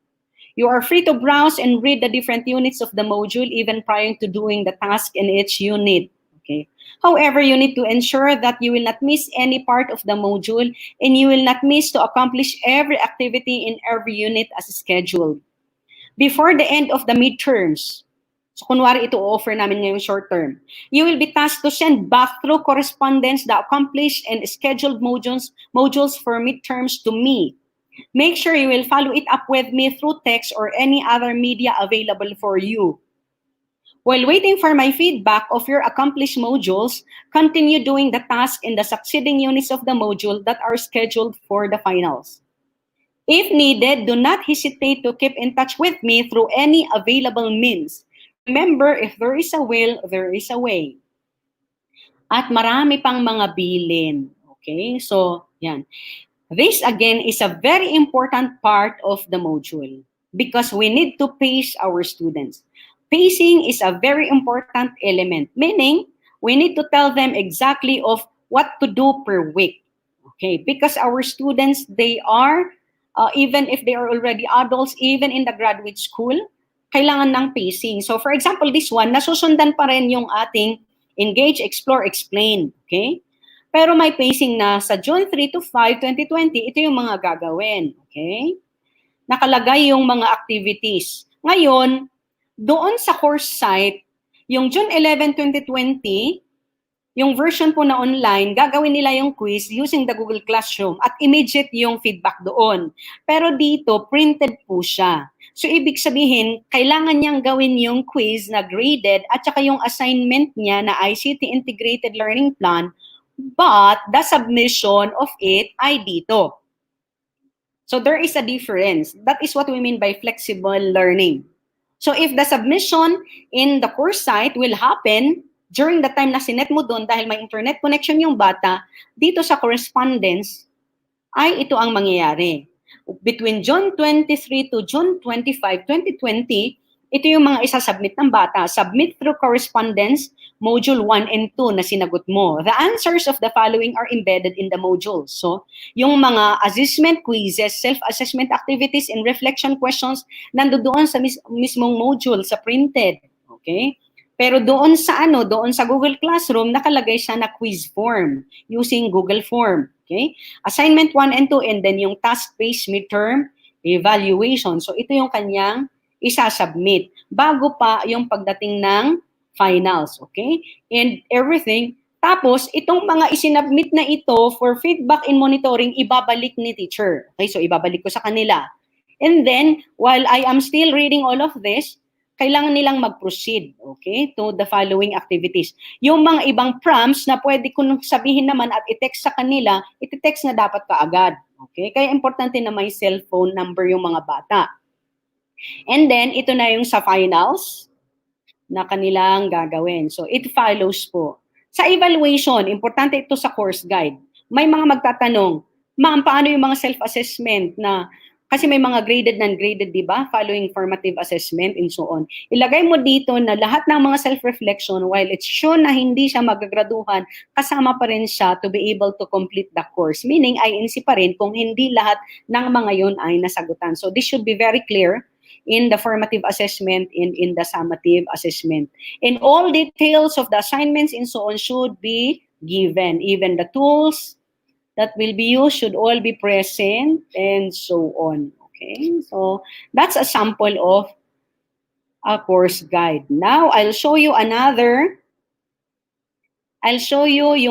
You are free to browse and read the different units of the module even prior to doing the task in each unit. Okay. However, you need to ensure that you will not miss any part of the module and you will not miss to accomplish every activity in every unit as scheduled. Before the end of the midterms, so kunwari ito offer namin ngayong short term, you will be tasked to send back through correspondence the accomplished and scheduled modules for midterms to me. Make sure you will follow it up with me through text or any other media available for you. While waiting for my feedback of your accomplished modules, continue doing the task in the succeeding units of the module that are scheduled for the finals. If needed, do not hesitate to keep in touch with me through any available means. Remember, if there is a will, there is a way. At marami pang mga bilin. Okay? So, yan. This, again, is a very important part of the module because we need to pace our students. Pacing is a very important element, meaning we need to tell them exactly of what to do per week. Okay? Because our students, they are even if they are already adults, even in the graduate school, kailangan ng pacing. So for example, this one, nasusundan pa rin yung ating engage, explore, explain. Okay? Pero may pacing na sa June 3 to 5, 2020, ito yung mga gagawin. Okay? Nakalagay yung mga activities. Ngayon, doon sa course site, yung June 11, 2020, yung version po na online, gagawin nila yung quiz using the Google Classroom at immediate yung feedback doon. Pero dito, printed po siya. So, ibig sabihin, kailangan niyang gawin yung quiz na graded at saka yung assignment niya na ICT Integrated Learning Plan, but the submission of it ay dito. So, there is a difference. That is what we mean by flexible learning. So, if the submission in the course site will happen during the time na sinet mo doon dahil may internet connection yung bata, dito sa correspondence, ay ito ang mangyayari. Between June 23 to June 25, 2020, ito yung mga isasubmit ng bata. Submit through correspondence, module 1 and 2 na sinagot mo. The answers of the following are embedded in the module. So, yung mga assessment quizzes, self-assessment activities, and reflection questions, nandoon sa mismong module, sa printed. Okay? Pero doon sa doon sa Google Classroom, nakalagay siya na quiz form using Google Form. Okay? Assignment 1 and 2, and then yung task-based midterm evaluation. So, ito yung kanyang isasubmit bago pa yung pagdating ng finals, okay? And everything. Tapos, itong mga isinubmit na ito for feedback and monitoring, ibabalik ni teacher. Okay, so ibabalik ko sa kanila. And then, while I am still reading all of this, kailangan nilang mag-proceed, okay, to the following activities. Yung mga ibang prompts na pwede ko sabihin naman at i-text sa kanila, iti-text na dapat kaagad. Okay? Kaya importante na may cellphone number yung mga bata. And then, ito na yung sa finals na kanilang gagawin. So, it follows po. Sa evaluation, importante ito sa course guide. May mga magtatanong, ma'am, paano yung mga self-assessment na, kasi may mga graded, non-graded, di ba? Following formative assessment and so on. Ilagay mo dito na lahat ng mga self-reflection, while it's shown na hindi siya magagraduhan, kasama pa rin siya to be able to complete the course. Meaning, INC pa rin kung hindi lahat ng mga yun ay nasagutan. So, this should be very clear in the formative assessment and in the summative assessment. And all details of the assignments and so on should be given. Even the tools that will be used should all be present and so on. Okay, so that's a sample of a course guide. Now, I'll show you another. I'll show you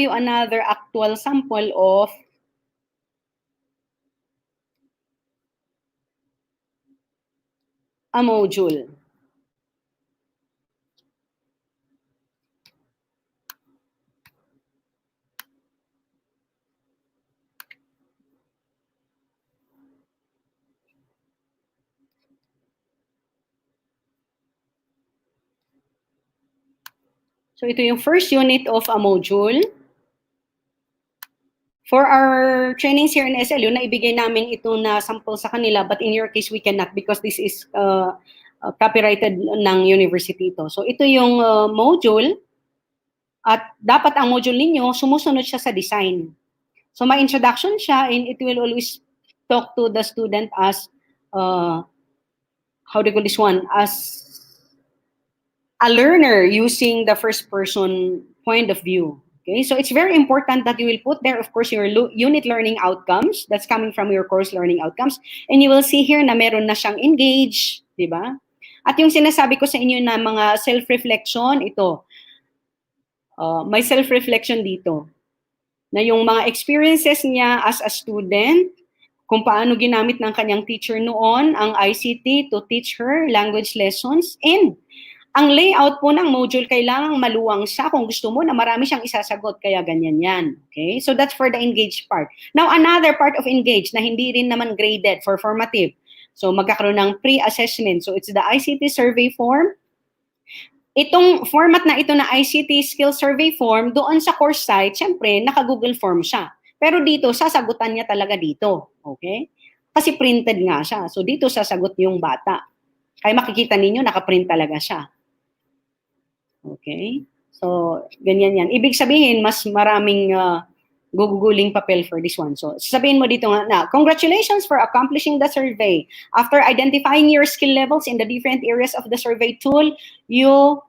another actual sample of a module. So ito yung first unit of a module. For our trainings here in SLU, naibigay namin ito na sample sa kanila, but in your case, we cannot because this is copyrighted ng university ito. So ito yung module, at dapat ang module ninyo, sumusunod siya sa design. So may introduction siya, and it will always talk to the student as, how do you call this one, as a learner using the first person point of view. Okay, so it's very important that you will put there, of course, your unit learning outcomes that's coming from your course learning outcomes. And you will see here na meron na siyang engage, di ba? At yung sinasabi ko sa inyo na mga self-reflection, ito, may self-reflection dito. Na yung mga experiences niya as a student, kung paano ginamit ng kanyang teacher noon ang ICT to teach her language lessons, and ang layout po ng module, kailangang maluwang siya kung gusto mo na marami siyang isasagot, kaya ganyan yan. Okay? So that's for the engage part. Now, another part of engage na hindi rin naman graded for formative. So magkakaroon ng pre-assessment. So it's the ICT survey form. Itong format na ito na ICT skill survey form, doon sa course site, syempre, naka-Google form siya. Pero dito, sasagutan niya talaga dito. Okay? Kasi printed nga siya. So dito sasagot yung bata. Kaya makikita ninyo, naka-print talaga siya. Okay? So, ganyan yan. Ibig sabihin, mas maraming guguguling papel for this one. So, sabihin mo dito nga na, congratulations for accomplishing the survey. After identifying your skill levels in the different areas of the survey tool, you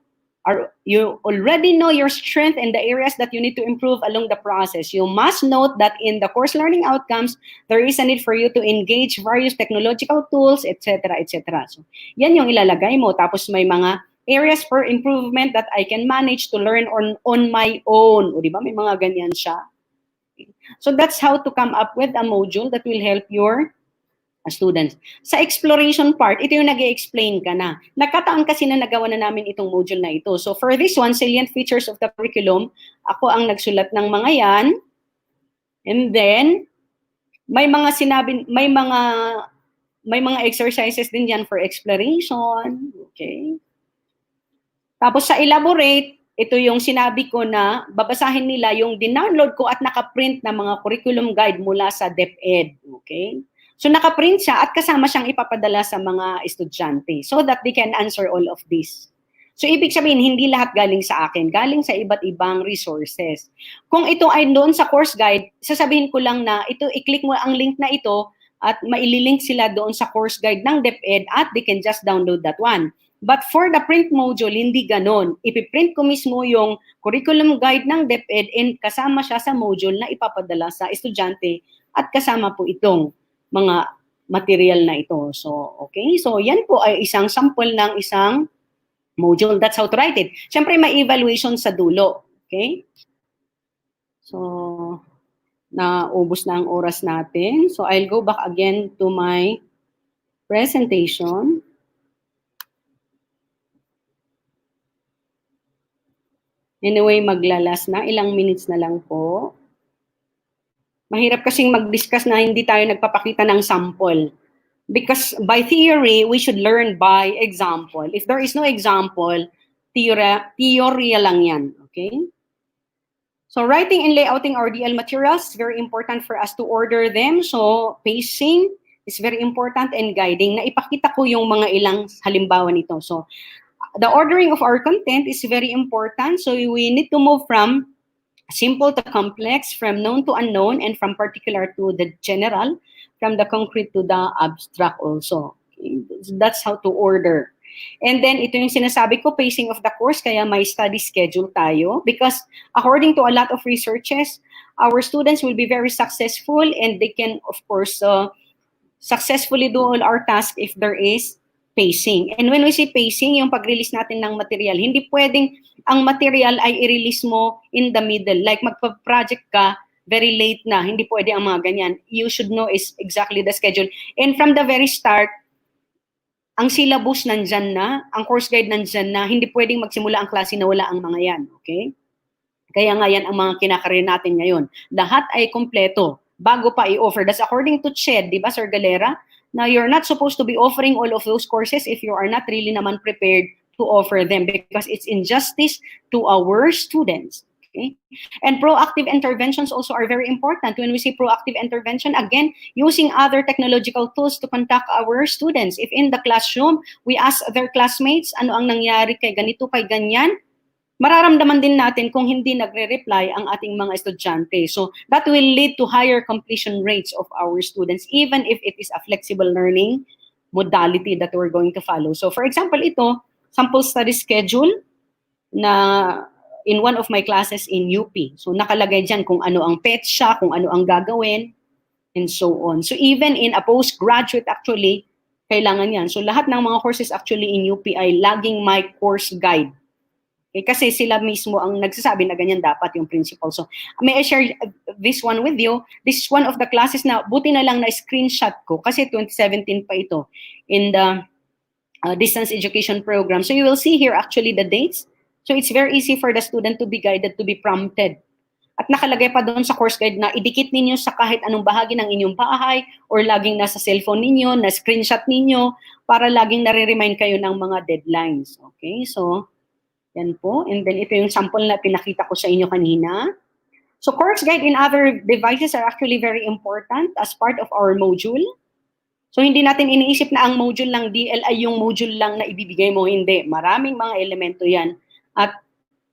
already know your strength and the areas that you need to improve along the process. You must note that in the course learning outcomes, there is a need for you to engage various technological tools, etc., etc. So, yan yung ilalagay mo. Tapos may mga areas for improvement that I can manage to learn on my own. O, di ba? May mga ganyan siya. So that's how to come up with a module that will help your students. Sa exploration part, ito yung nag-i-explain ka na. Nagkataon kasi na nagawa na namin itong module na ito. So for this one, salient features of the curriculum, ako ang nagsulat ng mga yan. And then, may mga exercises din yan for exploration. Okay. Tapos sa elaborate, ito yung sinabi ko na babasahin nila yung dinownload ko at nakaprint na mga curriculum guide mula sa DepEd. Okay? So nakaprint siya at kasama siyang ipapadala sa mga estudyante so that they can answer all of this. So ibig sabihin, hindi lahat galing sa akin, galing sa iba't ibang resources. Kung ito ay doon sa course guide, sasabihin ko lang na ito, i-click mo ang link na ito at maililink sila doon sa course guide ng DepEd at they can just download that one. But for the print module, hindi ganon. Ipiprint ko mismo yung curriculum guide ng DepEd and kasama siya sa module na ipapadala sa estudyante at kasama po itong mga material na ito. So, okay. So, yan po ay isang sample ng isang module. That's how to write it. Siyempre, may evaluation sa dulo. Okay? So, naubos na ang oras natin. So, I'll go back again to my presentation. Anyway, maglalas na. Ilang minutes na lang po. Mahirap kasing mag-discuss na hindi tayo nagpapakita ng sample. Because by theory, we should learn by example. If there is no example, teorya lang yan. Okay? So writing and layouting our DL materials is very important for us to order them. So pacing is very important and guiding. Naipakita ko yung mga ilang halimbawa nito. So the ordering of our content is very important. So we need to move from simple to complex, from known to unknown, and from particular to the general, from the concrete to the abstract also. That's how to order. And then ito yung sinasabi ko, pacing of the course, kaya may study schedule tayo. Because according to a lot of researches, our students will be very successful and they can, of course, successfully do all our tasks if there is pacing. And when we say pacing, yung pag-release natin ng material, hindi pwedeng ang material ay i-release mo in the middle. Like magpa-project ka, very late na, hindi pwede ang mga ganyan. You should know is exactly the schedule. And from the very start, ang syllabus nandyan na, ang course guide nandyan na, hindi pwedeng magsimula ang klase na wala ang mga yan. Okay? Kaya nga yan ang mga kinakarir natin ngayon. Lahat ay kompleto bago pa i-offer. That's according to CHED, di ba, Sir Galera? Now, you're not supposed to be offering all of those courses if you are not really naman prepared to offer them because it's injustice to our students. Okay? And proactive interventions also are very important. When we say proactive intervention, again, using other technological tools to contact our students. If in the classroom, we ask their classmates, ano ang nangyari kay ganito, kay ganyan, mararamdaman din natin kung hindi nagre-reply ang ating mga estudyante. So that will lead to higher completion rates of our students, even if it is a flexible learning modality that we're going to follow. So for example, ito, sample study schedule na in one of my classes in UP. So nakalagay dyan kung ano ang petsa, kung ano ang gagawin, and so on. So even in a postgraduate actually, kailangan yan. So lahat ng mga courses actually in UP ay laging my course guide. Okay, kasi sila mismo ang nagsasabi na ganyan dapat yung principal. So, may I share this one with you? This is one of the classes na buti na lang na screenshot ko kasi 2017 pa ito in the distance education program. So, you will see here actually the dates. So, it's very easy for the student to be guided, to be prompted. At nakalagay pa doon sa course guide na idikit ninyo sa kahit anong bahagi ng inyong bahay or laging nasa cellphone ninyo, na screenshot ninyo para laging nare-remind kayo ng mga deadlines. Okay, so yan po. And then ito yung sample na pinakita ko sa inyo kanina. So course guide in other devices are actually very important as part of our module. So hindi natin iniisip na ang module ng DL ay yung module lang na ibibigay mo. Hindi. Maraming mga elemento yan. At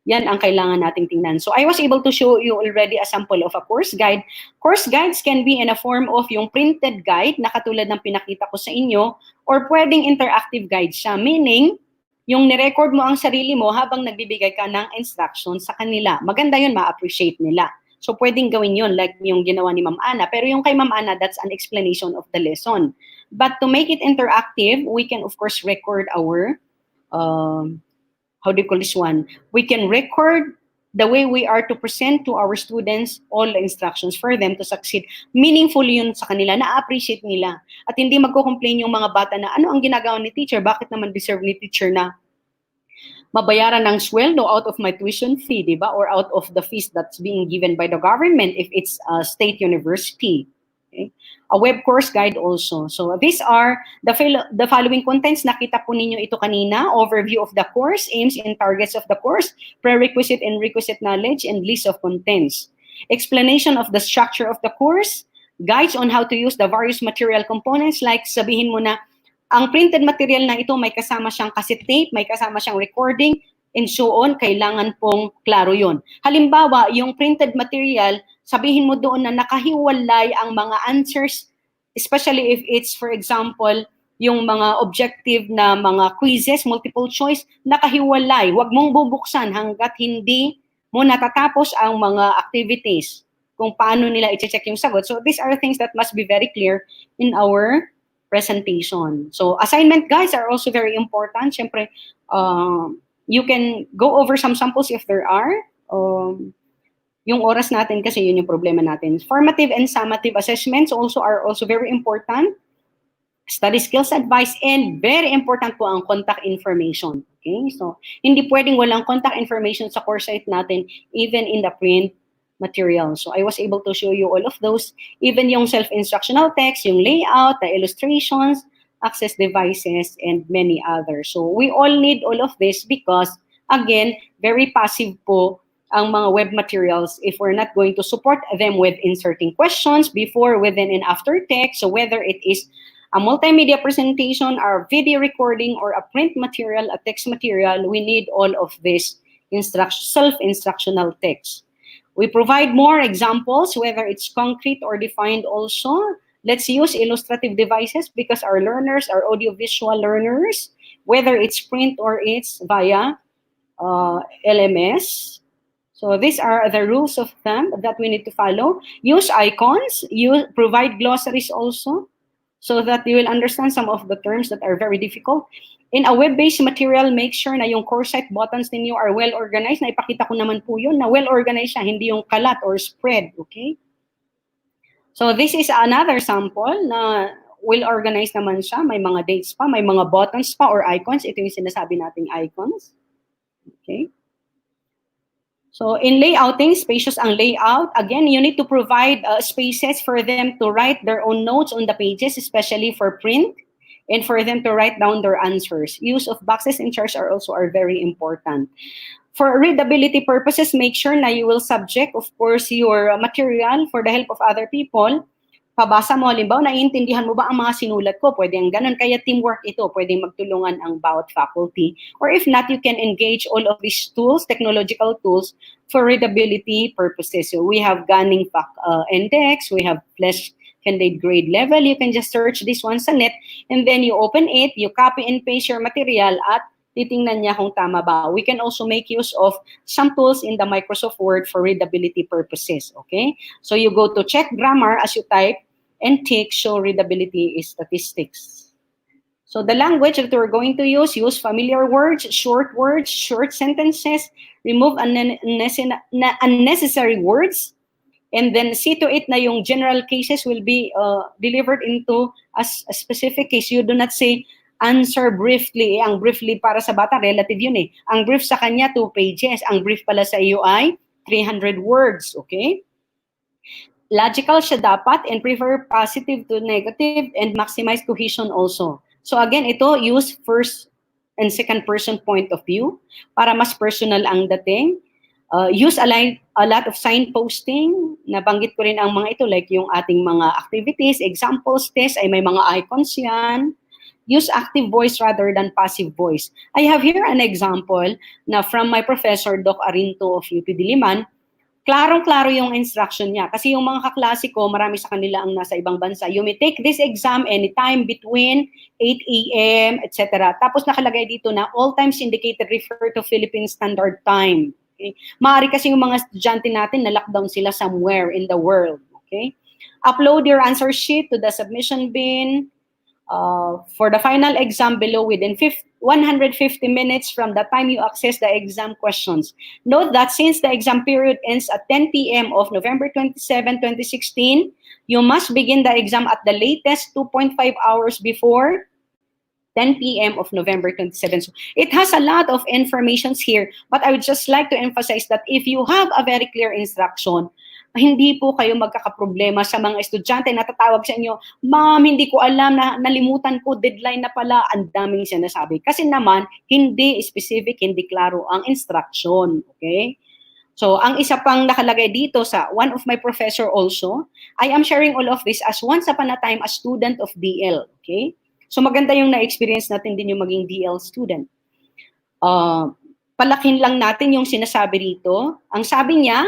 yan ang kailangan nating tingnan. So I was able to show you already a sample of a course guide. Course guides can be in a form of yung printed guide na katulad ng pinakita ko sa inyo or pwedeng interactive guide siya. Meaning, yung nirecord mo ang sarili mo habang nagbibigay ka ng instructions sa kanila. Maganda yun, ma-appreciate nila. So, pwedeng gawin yun like yung ginawa ni Ma'am Ana. Pero yung kay Ma'am Ana, that's an explanation of the lesson. But to make it interactive, we can, of course, record our, how do you call this one? We can record the way we are to present to our students all the instructions for them to succeed. Meaningful yun sa kanila, na-appreciate nila. At hindi magko-complain yung mga bata na ano ang ginagawa ni teacher, bakit naman deserve ni teacher na mabayaran ng sweldo out of my tuition fee, di ba? Or out of the fees that's being given by the government if it's a state university. Okay? A web course guide also. So these are the following contents. Nakita po ninyo ito kanina. Overview of the course, aims and targets of the course, prerequisite and requisite knowledge, and list of contents. Explanation of the structure of the course, guides on how to use the various material components, like sabihin mo na, ang printed material na ito may kasama siyang cassette tape, may kasama siyang recording, and so on, kailangan pong klaro yun. Halimbawa, yung printed material, sabihin mo doon na nakahiwalay ang mga answers, especially if it's, for example, yung mga objective na mga quizzes, multiple choice, nakahiwalay. Huwag mong bubuksan hanggat hindi mo natatapos ang mga activities kung paano nila i-check yung sagot. So these are things that must be very clear in our presentation. So assignment guides are also very important. Siyempre, you can go over some samples if there are. Yung oras natin kasi yun yung problema natin. Formative and summative assessments are also very important. Study skills advice, and very important po ang contact information. Okay? So, hindi pwedeng walang contact information sa course site natin, even in the print material. So, I was able to show you all of those, even yung self-instructional text, yung layout, the illustrations, access devices, and many others. So, we all need all of this because, again, very passive po ang mga web materials if we're not going to support them with inserting questions before, within, and after text. So, whether it is a multimedia presentation, or video recording, or a print material, a text material, we need all of this self-instructional text. We provide more examples, whether it's concrete or defined also. Let's use illustrative devices because our learners are audiovisual learners, whether it's print or it's via LMS. So these are the rules of thumb that we need to follow. Use icons, provide glossaries also, so that you will understand some of the terms that are very difficult. In a web-based material, make sure na yung course site buttons ninyo are well-organized. Naipakita ko naman po yun na well-organized siya, hindi yung kalat or spread, okay? So this is another sample na well-organized naman siya. May mga dates pa, may mga buttons pa or icons. Ito yung sinasabi nating icons. Okay? So in layouting, spacious ang layout. Again, you need to provide spaces for them to write their own notes on the pages, especially for print, and for them to write down their answers. Use of boxes and charts are very important. For readability purposes, make sure na you will subject, of course, your material for the help of other people. Pabasa mo, halimbawa, naiintindihan mo ba ang mga sinulat ko? Pwede ang ganun, kaya teamwork ito. Pwede magtulungan ang bawat faculty. Or if not, you can engage all of these tools, technological tools, for readability purposes. So we have Gunning Index, we have Flash Candidate Grade Level. You can just search this one sa net, and then you open it, you copy and paste your material, at titingnan niya kung tama ba. We can also make use of some tools in the Microsoft Word for readability purposes, okay? So you go to check grammar as you type, and tick show readability statistics. So the language that we're going to use familiar words, short sentences, remove unnecessary words, and then see to it na yung general cases will be delivered into a specific case. You do not say, answer briefly. Ang briefly para sa bata, relative yun eh. Ang brief sa kanya, 2 pages. Ang brief pala sa iyo ay 300 words, okay? Logical siya dapat, and prefer positive to negative, and maximize cohesion also. So again, ito, use first and second person point of view para mas personal ang dating. Use a lot of signposting. Nabanggit ko rin ang mga ito, like yung ating mga activities, examples, test, ay may mga icons yan. Use active voice rather than passive voice. I have here an example na from my professor, Doc Arinto of UP Diliman. Klarong-klaro yung instruction niya. Kasi yung mga kaklase ko, marami sa kanila ang nasa ibang bansa. You may take this exam anytime between 8 a.m., etc. Tapos nakalagay dito na all times indicated refer to Philippine Standard Time. Okay? Maaari kasi yung mga estudyante natin na lockdown sila somewhere in the world. Okay? Upload your answer sheet to the submission bin. For the final exam below within 150 minutes from the time you access the exam questions. Note that since the exam period ends at 10 p.m. of November 27, 2016, you must begin the exam at the latest 2.5 hours before 10 p.m. of November 27. So it has a lot of informations here, but I would just like to emphasize that if you have a very clear instruction, hindi po kayo magkakaproblema sa mga estudyante na tatawag sa inyo, ma'am, hindi ko alam, na nalimutan ko, deadline na pala, ang daming sinasabi. Kasi naman, hindi specific, hindi klaro ang instruction. Okay? So, ang isa pang nakalagay dito sa one of my professor also, I am sharing all of this as once upon a time a student of DL. Okay? So, maganda yung na-experience natin din yung maging DL student. Palakin lang natin yung sinasabi dito. Ang sabi niya,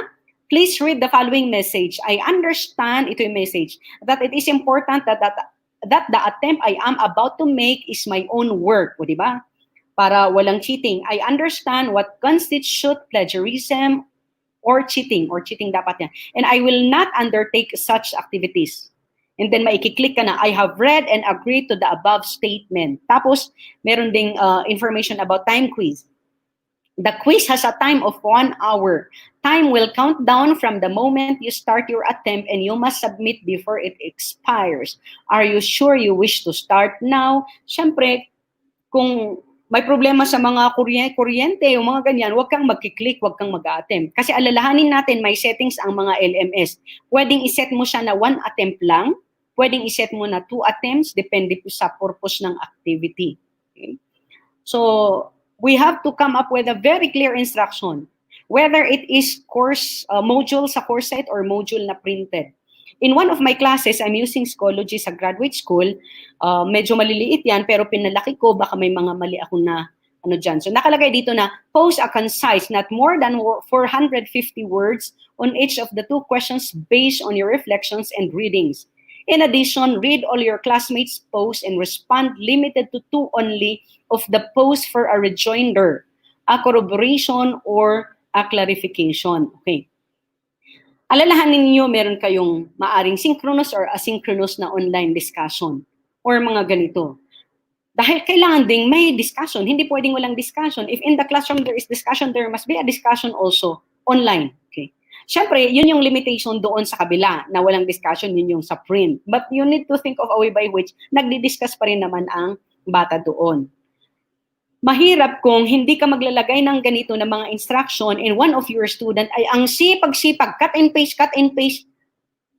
please read the following message. I understand, ito yung message, that it is important that the attempt I am about to make is my own work. O, diba? Para walang cheating. I understand what constitutes plagiarism or cheating dapat yan. And I will not undertake such activities. And then maikiklik ka na, I have read and agreed to the above statement. Tapos, meron ding information about time quiz. The quiz has a time of 1 hour. Time will count down from the moment you start your attempt and you must submit before it expires. Are you sure you wish to start now? Siyempre, kung may problema sa mga kuryente o mga ganyan, huwag kang magkiklik, huwag kang mag-attempt. Kasi alalahanin natin, may settings ang mga LMS. Pwedeng iset mo siya na 1 attempt lang, pwedeng iset mo na 2 attempts, depende po sa purpose ng activity. Okay? So, we have to come up with a very clear instruction, whether it is course module sa course site or module na printed. In one of my classes, I'm using Schoology sa graduate school. Medyo maliliit yan, pero pinalaki ko, baka may mga mali ako na ano dyan. So nakalagay dito na, pose a concise, not more than 450 words on each of the 2 questions based on your reflections and readings. In addition, read all your classmates' posts and respond limited to 2 only of the posts for a rejoinder, a corroboration, or a clarification. Okay. Alalahanin niyo meron kayong maaring synchronous or asynchronous na online discussion or mga ganito. Dahil kailangan ding may discussion, hindi pwedeng walang discussion. If in the classroom there is discussion, there must be a discussion also online. Okay. Siyempre, yun yung limitation doon sa kabila na walang discussion, yun yung sa print. But you need to think of a way by which nagdi-discuss pa rin naman ang bata doon. Mahirap kung hindi ka maglalagay ng ganito na mga instruction and one of your student ay ang sipag-sipag, cut and paste,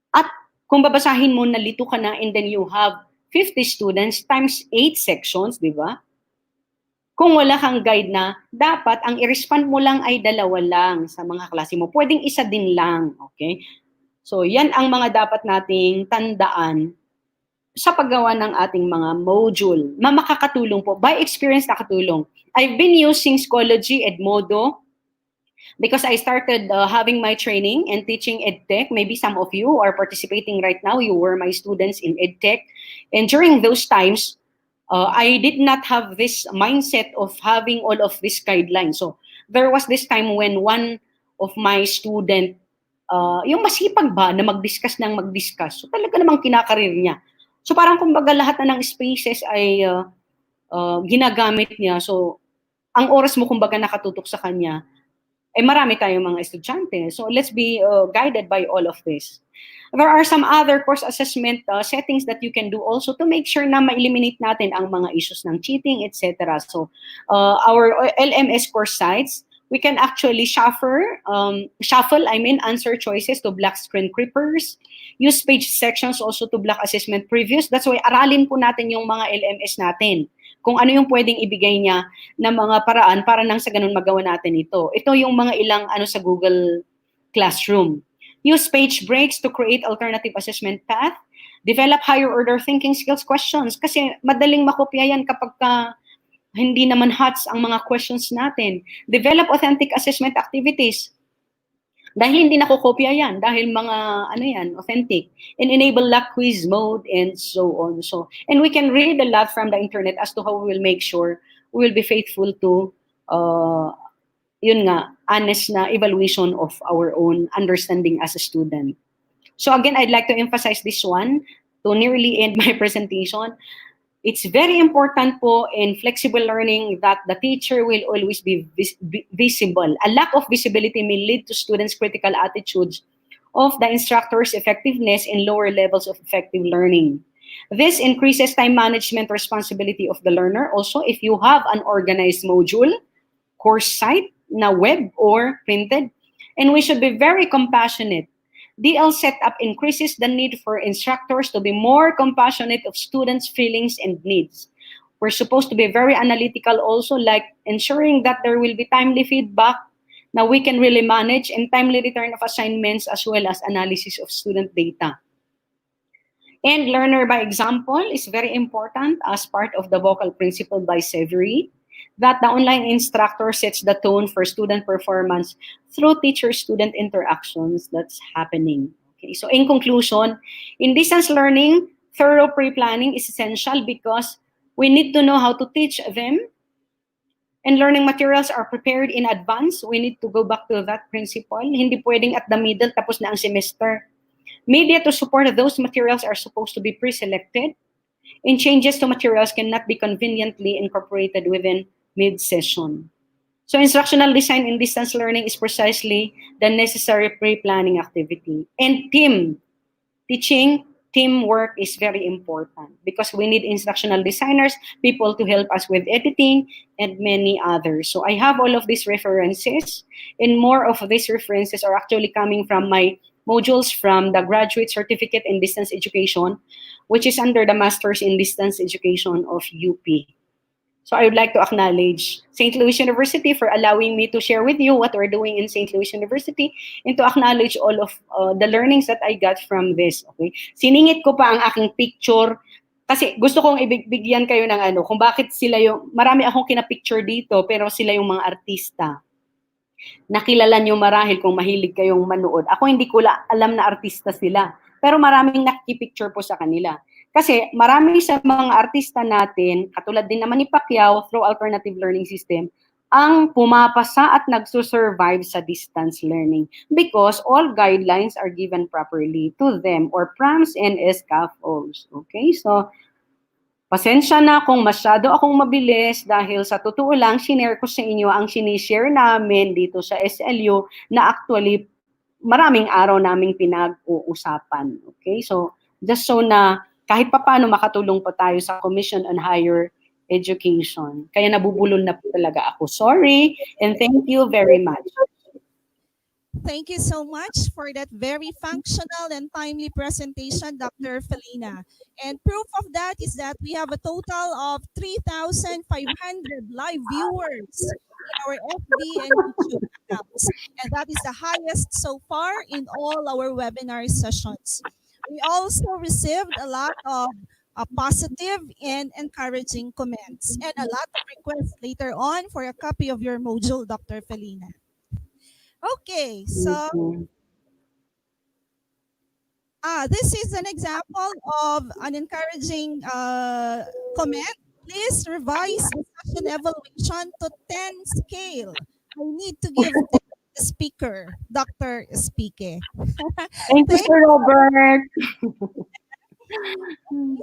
at kung babasahin mo, nalito ka na and then you have 50 students times 8 sections, di ba? Kung wala kang guide na, dapat ang i-respond mo lang ay 2 lang sa mga klase mo. Pwedeng 1 din lang, okay? So, yan ang mga dapat nating tandaan sa paggawa ng ating mga module. Makakatulong po. By experience, nakatulong. I've been using Schoology Edmodo because I started having my training and teaching EdTech. Maybe some of you are participating right now. You were my students in EdTech. And during those times, I did not have this mindset of having all of these guidelines. So there was this time when one of my student, yung masipag ba na mag-discuss. So talaga namang kinakarir niya. So parang kumbaga lahat na ng spaces ay ginagamit niya. So ang oras mo kumbaga nakatutok sa kanya, marami tayong mga estudyante. So let's be guided by all of this. There are some other course assessment settings that you can do also to make sure na ma-eliminate natin ang mga issues ng cheating, etc. So our LMS course sites, we can actually shuffle answer choices to block screen creepers, use page sections also to block assessment previews. That's why aralin po natin yung mga LMS natin. Kung ano yung pwedeng ibigay niya na mga paraan para nang sa ganun magawa natin ito. Ito yung mga ilang sa Google Classroom. Use page breaks to create alternative assessment path. Develop higher order thinking skills questions. Kasi madaling makopya yan kapag hindi naman HOTS ang mga questions natin. Develop authentic assessment activities. Dahil hindi nakokopya yan, dahil mga authentic. And enable luck quiz mode and so on. So, and we can read a lot from the internet as to how we will make sure we will be faithful to honest na evaluation of our own understanding as a student. So again, I'd like to emphasize this one to nearly end my presentation. It's very important po in flexible learning that the teacher will always be visible. A lack of visibility may lead to students' critical attitudes of the instructor's effectiveness in lower levels of effective learning. This increases time management responsibility of the learner. Also, if you have an organized module, course site, na web or printed, and we should be very compassionate. DL setup increases the need for instructors to be more compassionate of students' feelings and needs. We're supposed to be very analytical also, like ensuring that there will be timely feedback Now we can really manage and timely return of assignments as well as analysis of student data. And learner by example is very important as part of the vocal principle by Severy, that the online instructor sets the tone for student performance through teacher-student interactions that's happening. Okay, so in conclusion, in distance learning, thorough pre-planning is essential because we need to know how to teach them, and learning materials are prepared in advance. We need to go back to that principle. Hindi pwedeng at the middle tapos na ang semester. Media to support those materials are supposed to be pre-selected, and changes to materials cannot be conveniently incorporated within mid-session. So instructional design in distance learning is precisely the necessary pre-planning activity. And teamwork is very important because we need instructional designers, people to help us with editing, and many others. So I have all of these references, and more of these references are actually coming from my modules from the Graduate Certificate in Distance Education, which is under the Masters in Distance Education of UP. So I would like to acknowledge St. Louis University for allowing me to share with you what we're doing in St. Louis University, and to acknowledge all of the learnings that I got from this. Okay? Siningit ko pa ang aking picture kasi gusto kong ibigyan kayo ng ano, kung bakit sila yung, marami akong kinapicture dito, pero sila yung mga artista. Nakilala nyo marahil kung mahilig kayong manood. Ako hindi ko alam na artista sila, pero maraming nakikipicture po sa kanila. Kasi marami sa mga artista natin, katulad din naman ni Pacquiao, through alternative learning system, ang pumapasa at nagsusurvive sa distance learning because all guidelines are given properly to them, or prompts and scaffolds. Okay, so pasensya na kung masyado akong mabilis dahil sa totoo lang, sinare ko sa inyo ang sinishare namin dito sa SLU na actually maraming araw naming pinag-uusapan. Okay, so just so na kahit papaano makatulong pa tayo sa Commission on Higher Education. Kaya nabubulol na po talaga ako. Sorry, and thank you very much. Thank you so much for that very functional and timely presentation, Dr. Felina. And proof of that is that we have a total of 3,500 live viewers in our FB and YouTube accounts. And that is the highest so far in all our webinar sessions. We also received a lot of positive and encouraging comments and a lot of requests later on for a copy of your module, Dr. Felina. Okay, so this is an example of an encouraging comment. Please revise the session evaluation to 10 scale. I need to give 10 to the speaker, Dr. Espique. Thank you, Sir Robert.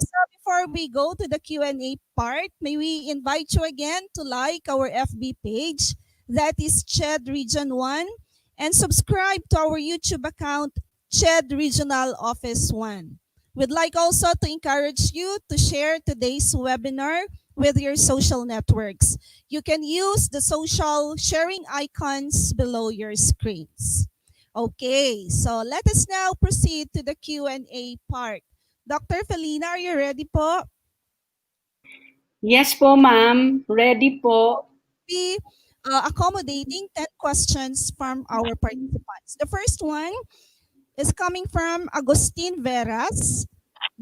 So before we go to the Q&A part, may we invite you again to like our FB page, that is CHED Region 1, and subscribe to our YouTube account, CHED Regional Office 1. We'd like also to encourage you to share today's webinar with your social networks. You can use the social sharing icons below your screens. Okay, so let us now proceed to the Q&A part. Dr. Felina, are you ready po? Yes po, ma'am. Ready po. Be accommodating 10 questions from our participants. The first one is coming from Agustin Veras.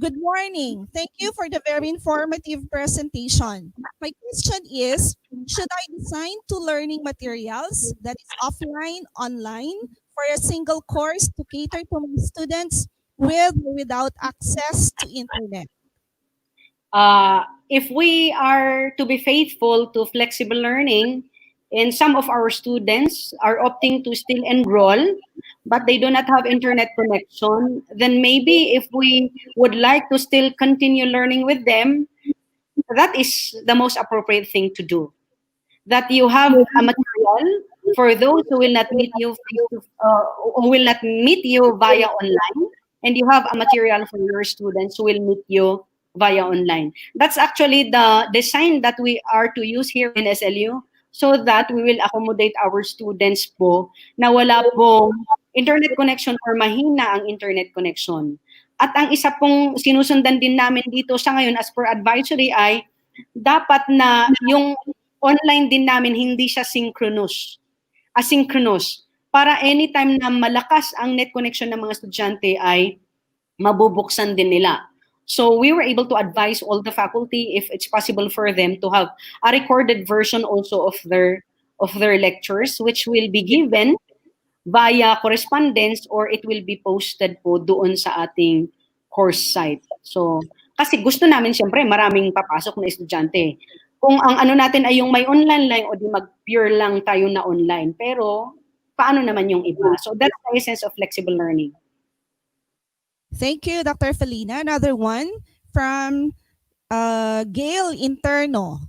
Good morning. Thank you for the very informative presentation. My question is, should I design two learning materials, that is offline, online, for a single course to cater to my students with or without access to internet? If we are to be faithful to flexible learning, and some of our students are opting to still enroll, but they do not have internet connection, then maybe if we would like to still continue learning with them, that is the most appropriate thing to do. That you have a material for those who will not meet you who will not meet you via online, and you have a material for your students who will meet you via online. That's actually the design that we are to use here in SLU, so that we will accommodate our students po na wala pong internet connection or mahina ang internet connection. At ang isa pong sinusundan din namin dito sa ngayon as per advisory ay dapat na yung online din namin hindi siya synchronous. asynchronous, para anytime na malakas ang net connection ng mga estudyante ay mabubuksan din nila. So we were able to advise all the faculty if it's possible for them to have a recorded version also of their lectures, which will be given via correspondence or it will be posted po doon sa ating course site. So, kasi gusto namin siyempre maraming papasok na estudyante. Kung ang ano natin ay yung may online lang o di mag-pure lang tayo na online. Pero, paano naman yung iba? So, that's the essence of flexible learning. Thank you, Dr. Felina. Another one from Gail Interno.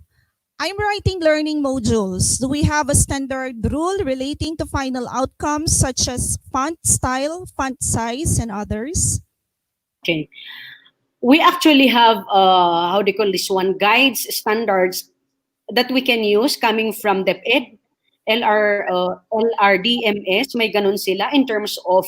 I'm writing learning modules. Do we have a standard rule relating to final outcomes such as font style, font size, and others? Okay. We actually have, how do you call this one, guides, standards that we can use coming from DepEd, LRDMS, may ganun sila in terms of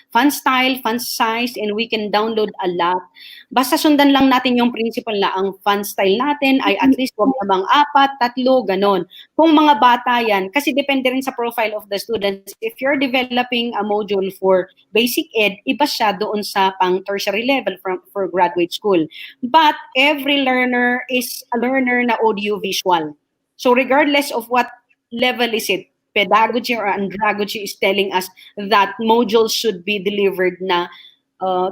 font style, font size, and we can download a lot. Basta sundan lang natin yung principle na ang font style natin ay at least wag namang 4, 3, ganon. Kung mga bata yan, kasi depende rin sa profile of the students. If you're developing a module for basic ed, iba siya doon sa pang tertiary level for graduate school. But every learner is a learner na audio-visual. So regardless of what level is it, pedagogy or andragogy is telling us that modules should be delivered na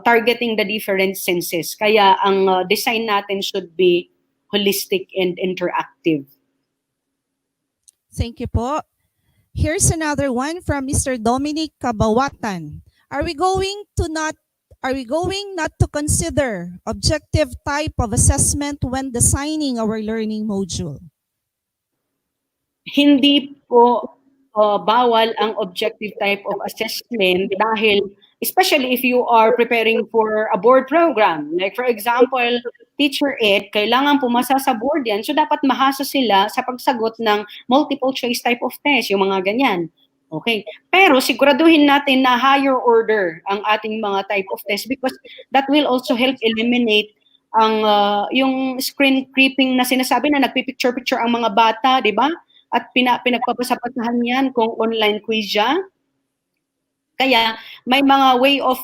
targeting the different senses. Kaya ang design natin should be holistic and interactive. Thank you po. Here's another one from Mr. Dominic Kabawatan. Are we going not to consider objective type of assessment when designing our learning module? Hindi po bawal ang objective type of assessment dahil especially if you are preparing for a board program. Like for example, teacher ed, kailangan pumasa sa board yan. So dapat mahasa sila sa pagsagot ng multiple choice type of test, yung mga ganyan. Okay. Pero siguraduhin natin na higher order ang ating mga type of test because that will also help eliminate ang yung screen creeping na sinasabi na nagpipicture-picture ang mga bata, di ba? At pinagpapasapasahan yan kung online quiz siya. Kaya may mga way of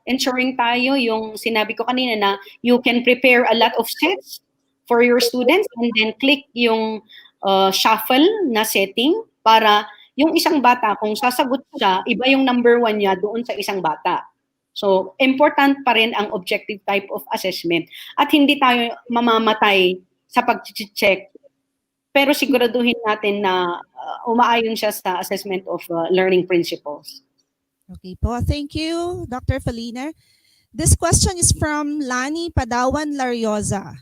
ensuring tayo, yung sinabi ko kanina na you can prepare a lot of sets for your students and then click yung shuffle na setting para yung isang bata, kung sasagot siya, iba yung number 1 niya doon sa isang bata. So, important pa rin ang objective type of assessment at hindi tayo mamamatay sa pag-check. Pero siguraduhin natin na umaayon siya sa assessment of learning principles. Okay po. Thank you, Dr. Felina. This question is from Lani Padawan Lariosa.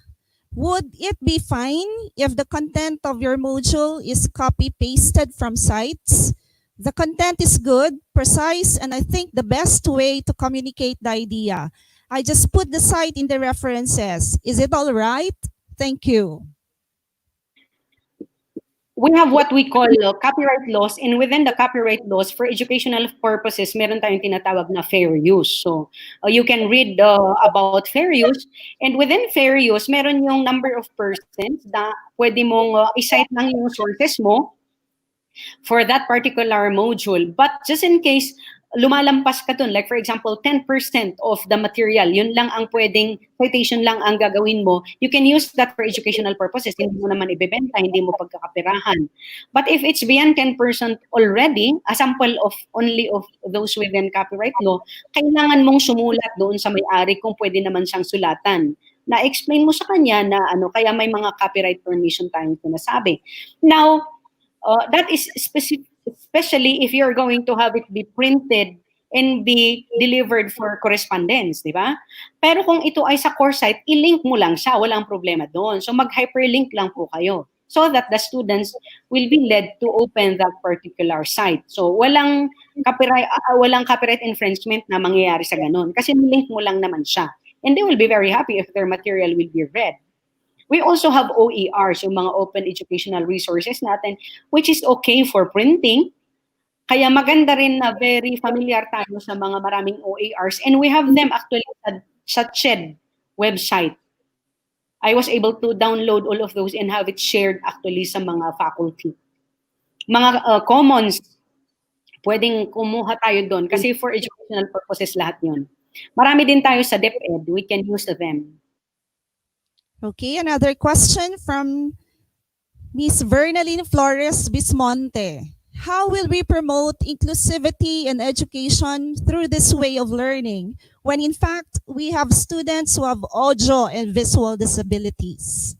Would it be fine if the content of your module is copy-pasted from sites? The content is good, precise, and I think the best way to communicate the idea. I just put the site in the references. Is it all right? Thank you. We have what we call copyright laws, and within the copyright laws, for educational purposes, meron tayong tinatawag na fair use. So, you can read about fair use, and within fair use, meron yung number of persons na pwede mong i-cite lang yung sources mo for that particular module. But just in case lumalampas ka dun, like for example, 10% of the material, yun lang ang pwedeng citation lang ang gagawin mo, you can use that for educational purposes. Hindi mo naman ibebenta, hindi mo pagkakapirahan. But if it's beyond 10% already, a sample of only of those within copyright law, kailangan mong sumulat doon sa may-ari kung pwede naman siyang sulatan. Na-explain mo sa kanya na kaya may mga copyright permission tayong sinasabi. Now, that is specific, especially if you're going to have it be printed and be delivered for correspondence, di ba? Pero kung ito ay sa course site, i-link mo lang siya, walang problema doon. So mag-hyperlink lang po kayo so that the students will be led to open that particular site. So walang copyright infringement na mangyayari sa ganun kasi link mo lang naman siya. And they will be very happy if their material will be read. We also have OERs, yung mga open educational resources natin, which is okay for printing. Kaya maganda rin na very familiar tayo sa mga maraming OERs. And we have them actually sa CHED website. I was able to download all of those and have it shared actually sa mga faculty. Mga commons pwedeng kumuha tayo doon kasi for educational purposes lahat yun. Marami din tayo sa DepEd, we can use them. Okay, another question from Ms. Vernaline Flores Bismonte. How will we promote inclusivity in education through this way of learning when in fact we have students who have audio and visual disabilities?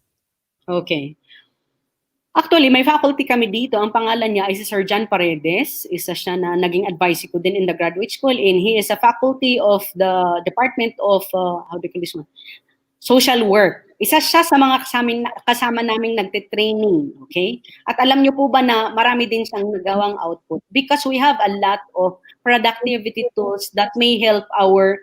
Okay. Actually, may faculty kami dito. Ang pangalan niya ay si Sir John Paredes. Isa siya na naging advisee ko din in the graduate school. And he is a faculty of the Department of, how do you call this one? Social work. Isa siya sa mga kasama naming nagte-training. Okay? At alam niyo po ba na marami din siyang nagawang output? Because we have a lot of productivity tools that may help our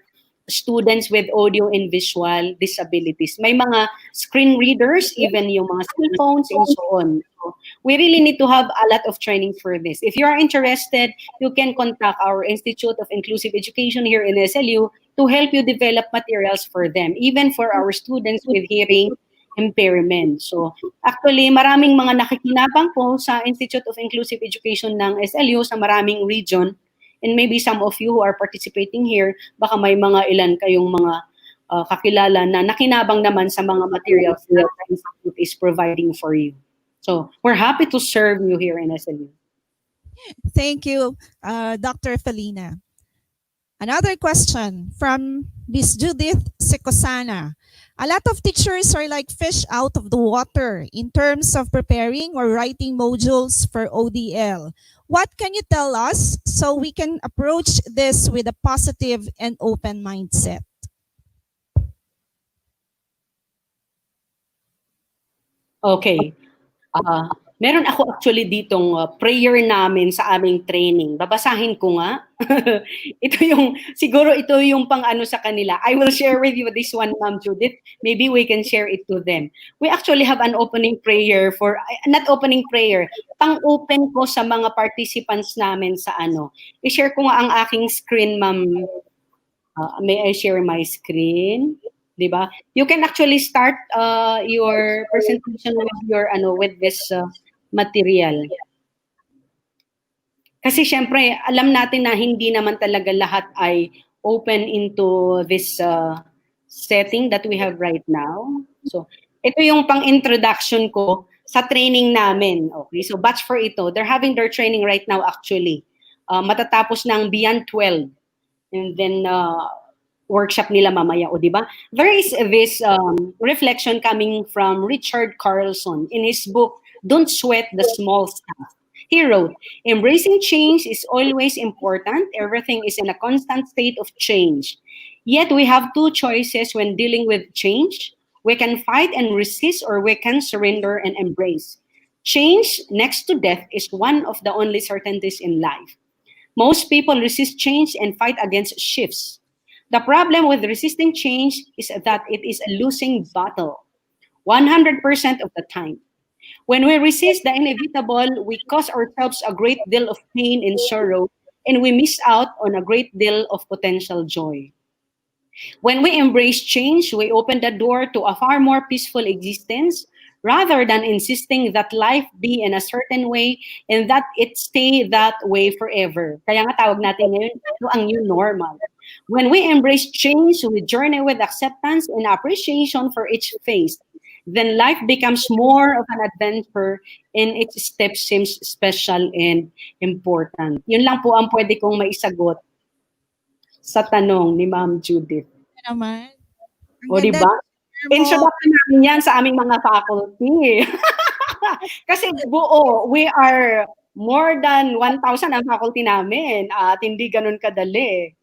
students with audio and visual disabilities. May mga screen readers, even yung mga cell phones and so on. So, we really need to have a lot of training for this. If you are interested, you can contact our Institute of Inclusive Education here in SLU to help you develop materials for them, even for our students with hearing impairment. So, actually, maraming mga nakikinabang po sa Institute of Inclusive Education ng SLU sa maraming region. And maybe some of you who are participating here, baka may mga ilan kayong mga kakilala na nakinabang naman sa mga materials that the Institute is providing for you. So, we're happy to serve you here in SLU. Thank you, Dr. Felina. Another question from Ms. Judith Secosana. A lot of teachers are like fish out of the water in terms of preparing or writing modules for ODL. What can you tell us so we can approach this with a positive and open mindset? Okay. Meron ako actually ditong prayer namin sa aming training. Babasahin ko nga. Siguro ito yung pang ano sa kanila. I will share with you this one, Ma'am Judith. Maybe we can share it to them. We actually have an opening prayer for, not opening prayer, pang-open ko sa mga participants namin sa ano. I-share ko nga ang aking screen, Ma'am. May I share my screen? Diba? You can actually start your presentation with this material. Kasi syempre, alam natin na hindi naman talaga lahat ay open into this setting that we have right now. So, ito yung pang-introduction ko sa training namin. Okay, so batch for ito, they're having their training right now actually. Matatapos ng Beyond 12. And then, workshop nila mamaya, o diba? There is this reflection coming from Richard Carlson in his book, Don't Sweat the Small Stuff. He wrote, embracing change is always important. Everything is in a constant state of change. Yet we have two choices when dealing with change. We can fight and resist, or we can surrender and embrace. Change, next to death, is one of the only certainties in life. Most people resist change and fight against shifts. The problem with resisting change is that it is a losing battle 100% of the time. When we resist the inevitable, we cause ourselves a great deal of pain and sorrow, and we miss out on a great deal of potential joy. When we embrace change, we open the door to a far more peaceful existence, rather than insisting that life be in a certain way and that it stay that way forever. Kaya nga tawag natin ngayon, ito ang new normal. When we embrace change, we journey with acceptance and appreciation for each phase. Then life becomes more of an adventure and its step seems special and important. Yun lang po ang pwede kong maisagot sa tanong ni Ma'am Judith. Naman. O diba? Introduction namin yan sa aming mga faculty. Kasi buo, we are more than 1,000 ang faculty namin at hindi ganun kadali.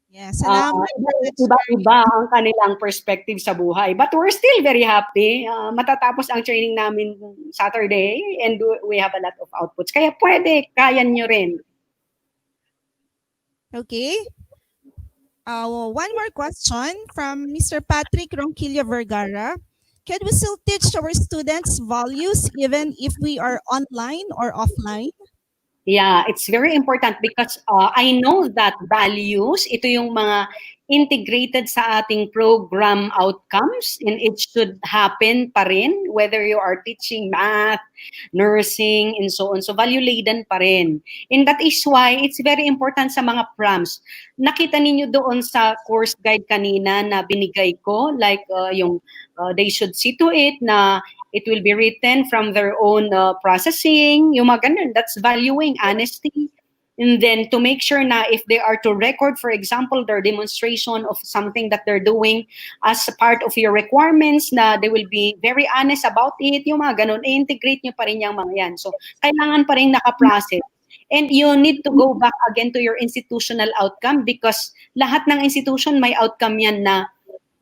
Yes, salamat. Iba-iba ang kanilang perspective sa buhay. But we're still very happy. Matatapos ang training namin Saturday and we have a lot of outputs. Kaya pwede, kaya nyo rin. Okay. One more question from Mr. Patrick Ronquillo Vergara. Can we still teach our students values even if we are online or offline? Yeah, it's very important because I know that values, ito yung mga integrated sa ating program outcomes, and it should happen pa rin whether you are teaching math, nursing, and so on. So value-laden pa rin. And that is why it's very important sa mga prompts. Nakita ninyo doon sa course guide kanina na binigay ko, like they should see to it na it will be written from their own processing, yung mga ganun. That's valuing honesty. And then to make sure na if they are to record, for example, their demonstration of something that they're doing as a part of your requirements, na they will be very honest about it, yung mga ganun, i-integrate nyo pa rin yung mga yan. So, kailangan pa rin nakaprocess. And you need to go back again to your institutional outcome because lahat ng institution may outcome yan na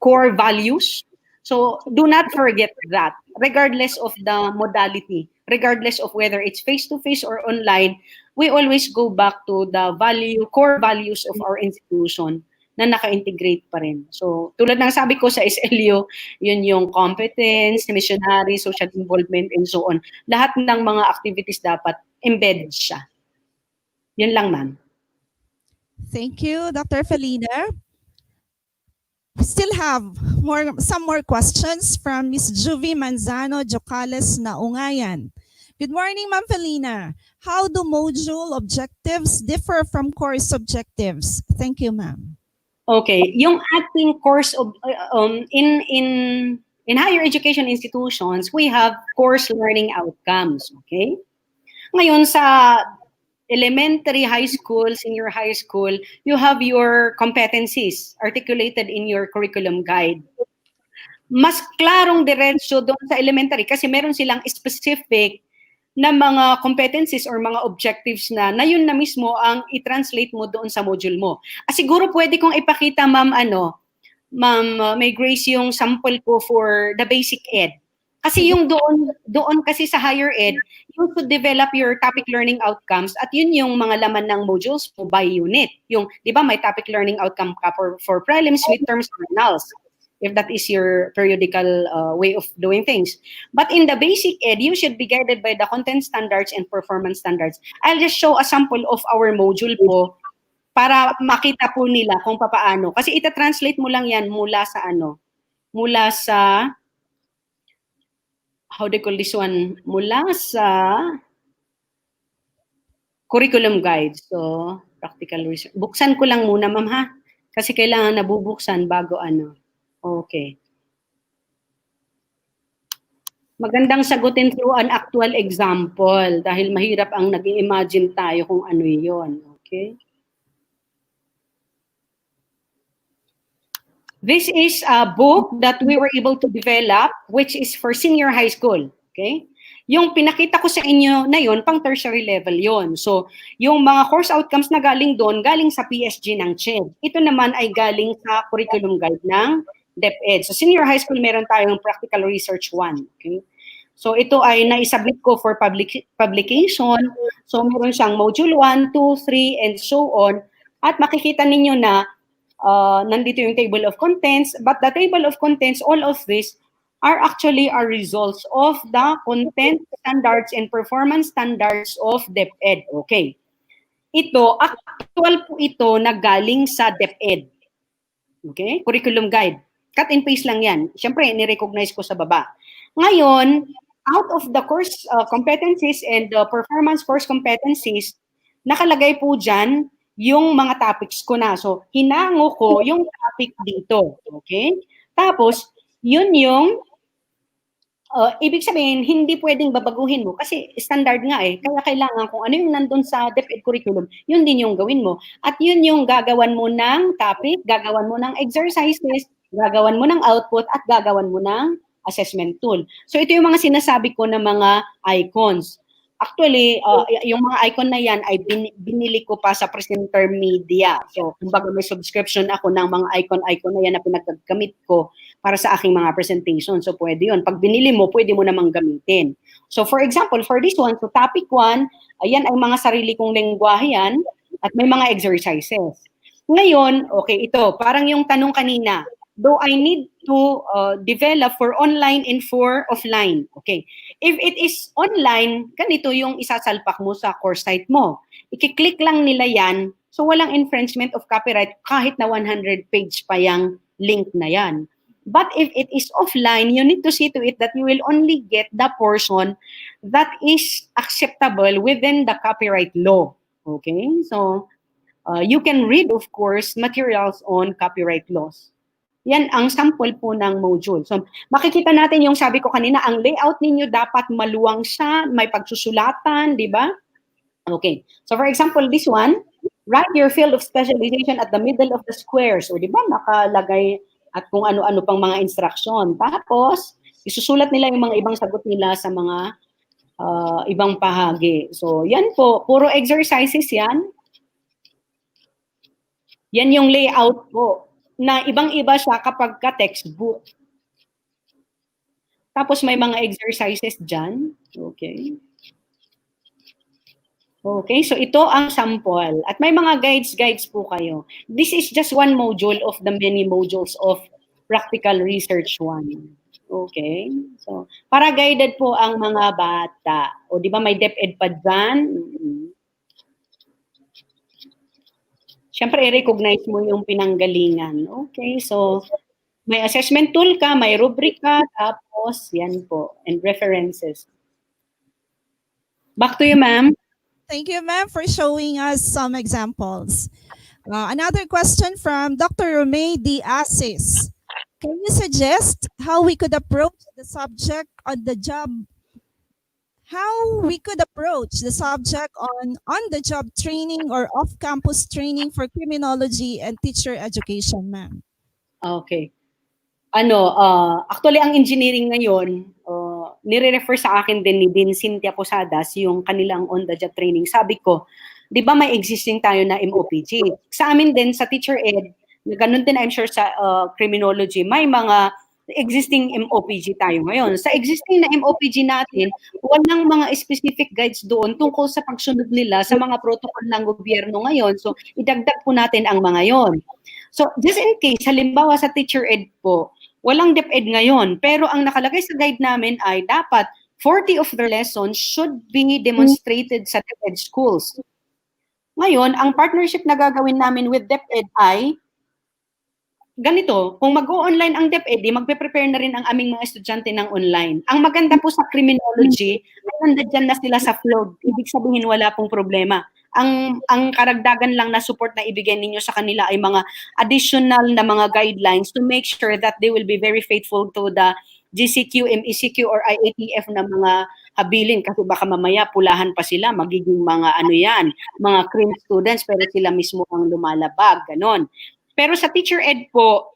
core values. So do not forget that, regardless of the modality, regardless of whether it's face-to-face or online, we always go back to the core values of our institution na naka-integrate pa rin. So tulad ng sabi ko sa SLU, yun yung competence, missionary, social involvement, and so on. Lahat ng mga activities dapat embedded siya. Yun lang, ma'am. Thank you, Dr. Felina. We still have some more questions from Ms. Juvie Manzano Jocales Naungayan. Good morning, Ma'am Felina. How do module objectives differ from course objectives? Thank you, ma'am. Okay, yung ating course of in higher education institutions, we have course learning outcomes, okay? Ngayon sa elementary, high school, senior high school, you have your competencies articulated in your curriculum guide. Mas klarong diretso doon sa elementary kasi meron silang specific na mga competencies or mga objectives na yun na mismo ang i-translate mo doon sa module mo. Siguro pwede kong ipakita, ma'am, May Grace, yung sample ko for the basic ed. Kasi yung doon kasi sa higher ed, you should develop your topic learning outcomes at yun yung mga laman ng modules mo by unit. Yung, di ba, may topic learning outcome ka for prelims, midterms, finals, if that is your periodical way of doing things. But in the basic ed, you should be guided by the content standards and performance standards. I'll just show a sample of our module po para makita po nila kung papaano. Kasi ita-translate mo lang yan mula sa how do you call this one? Mula sa curriculum guide. So, practical research. Buksan ko lang muna, ma'am, ha? Kasi kailangan nabubuksan bago Okay. Magandang sagutin through an actual example dahil mahirap ang nag-imagine tayo kung ano yun. Okay? This is a book that we were able to develop, which is for senior high school. Okay? Yung pinakita ko sa inyo na yun, pang tertiary level yon. So, yung mga course outcomes na galing doon, galing sa PSG ng CHED. Ito naman ay galing sa curriculum guide ng DepEd. So, senior high school, meron tayong practical research 1. Okay? So, ito ay naisubmit ko for publication. So, meron siyang module 1, 2, 3, and so on. At makikita ninyo na nandito yung table of contents, but the table of contents, all of this are actually our results of the content standards and performance standards of DepEd. Okay. Ito, actual po ito na galing sa DepEd. Okay? Curriculum guide. Cut and paste lang yan. Siyempre, ni-recognize ko sa baba. Ngayon, out of the course competencies and the performance course competencies, nakalagay po dyan yung mga topics ko na. So, hinango ko yung topic dito. Okay? Tapos, yun yung, ibig sabihin, hindi pwedeng babaguhin mo kasi standard nga eh. Kaya kailangan kung ano yung nandun sa DepEd curriculum, yun din yung gawin mo. At yun yung gagawan mo ng topic, gagawan mo ng exercises, gagawan mo ng output, at gagawan mo ng assessment tool. So, ito yung mga sinasabi ko na mga icons. Actually, yung mga icon na yan ay binili ko pa sa presenter media. So, kumbaga may subscription ako ng mga icon na yan na pinaggamit ko para sa aking mga presentation. So, pwede yun. Pag binili mo, pwede mo namang gamitin. So, for example, for this one, so topic 1, ayan ay mga sarili kong lengguwahe yan at may mga exercises. Ngayon, okay, ito, parang yung tanong kanina, do I need to develop for online and for offline? Okay. If it is online, ganito yung isasalpak mo sa course site mo. I-click lang nila yan, so walang infringement of copyright kahit na 100 page pa yung link na yan. But if it is offline, you need to see to it that you will only get the portion that is acceptable within the copyright law. Okay? So, you can read, of course, materials on copyright laws. Yan ang sample po ng module. So, makikita natin yung sabi ko kanina, ang layout ninyo dapat maluwang siya, may pagsusulatan, di ba? Okay. So, for example, this one, write your field of specialization at the middle of the square. So, di ba, nakalagay at kung ano-ano pang mga instruction. Tapos, isusulat nila yung mga ibang sagot nila sa mga ibang bahagi. So, yan po, puro exercises yan. Yan yung layout po, na ibang-iba siya kapag ka-textbook. Tapos may mga exercises dyan. Okay. Okay, so ito ang sample. At may mga guides po kayo. This is just one module of the many modules of Practical Research 1. Okay, so para guided po ang mga bata. O di ba may DepEd pa dyan? Siyempre, i-recognize mo yung pinanggalingan. Okay, so may assessment tool ka, may rubric ka, tapos yan po, and references. Back to you, ma'am. Thank you, ma'am, for showing us some examples. Another question from Dr. Romay D. Asis. Can you suggest how we could approach the subject on the job? How we could approach the subject on the job training or off-campus training for criminology and teacher education, ma'am? Okay. Actually, ang engineering ngayon, nire-refer sa akin din ni Dean Cynthia Posadas yung kanilang on-the-job training. Sabi ko, di ba may existing tayo na MOPG? Sa amin din, sa teacher ed, ganun din I'm sure sa criminology, may mga existing MOPG tayo ngayon. Sa existing na MOPG natin, walang mga specific guides doon tungkol sa pagsunod nila sa mga protocol ng gobyerno ngayon. So, idagdag po natin ang mga yon. So, just in case, halimbawa sa teacher ed po, walang DepEd ngayon, pero ang nakalagay sa guide namin ay dapat 40 of their lessons should be demonstrated sa DepEd schools. Ngayon, ang partnership na gagawin namin with DepEd ay ganito, kung mag-o-online ang DepEd, magpe-prepare na rin ang aming mga estudyante ng online. Ang maganda po sa criminology, ay nandyan na sila sa field. Ibig sabihin, wala pong problema. Ang karagdagan lang na support na ibigay ninyo sa kanila ay mga additional na mga guidelines to make sure that they will be very faithful to the GCQ, MECQ, or IATF na mga habilin. Kasi baka mamaya pulahan pa sila, magiging mga mga crime students, pero sila mismo ang lumalabag, ganon. Pero sa teacher ed po,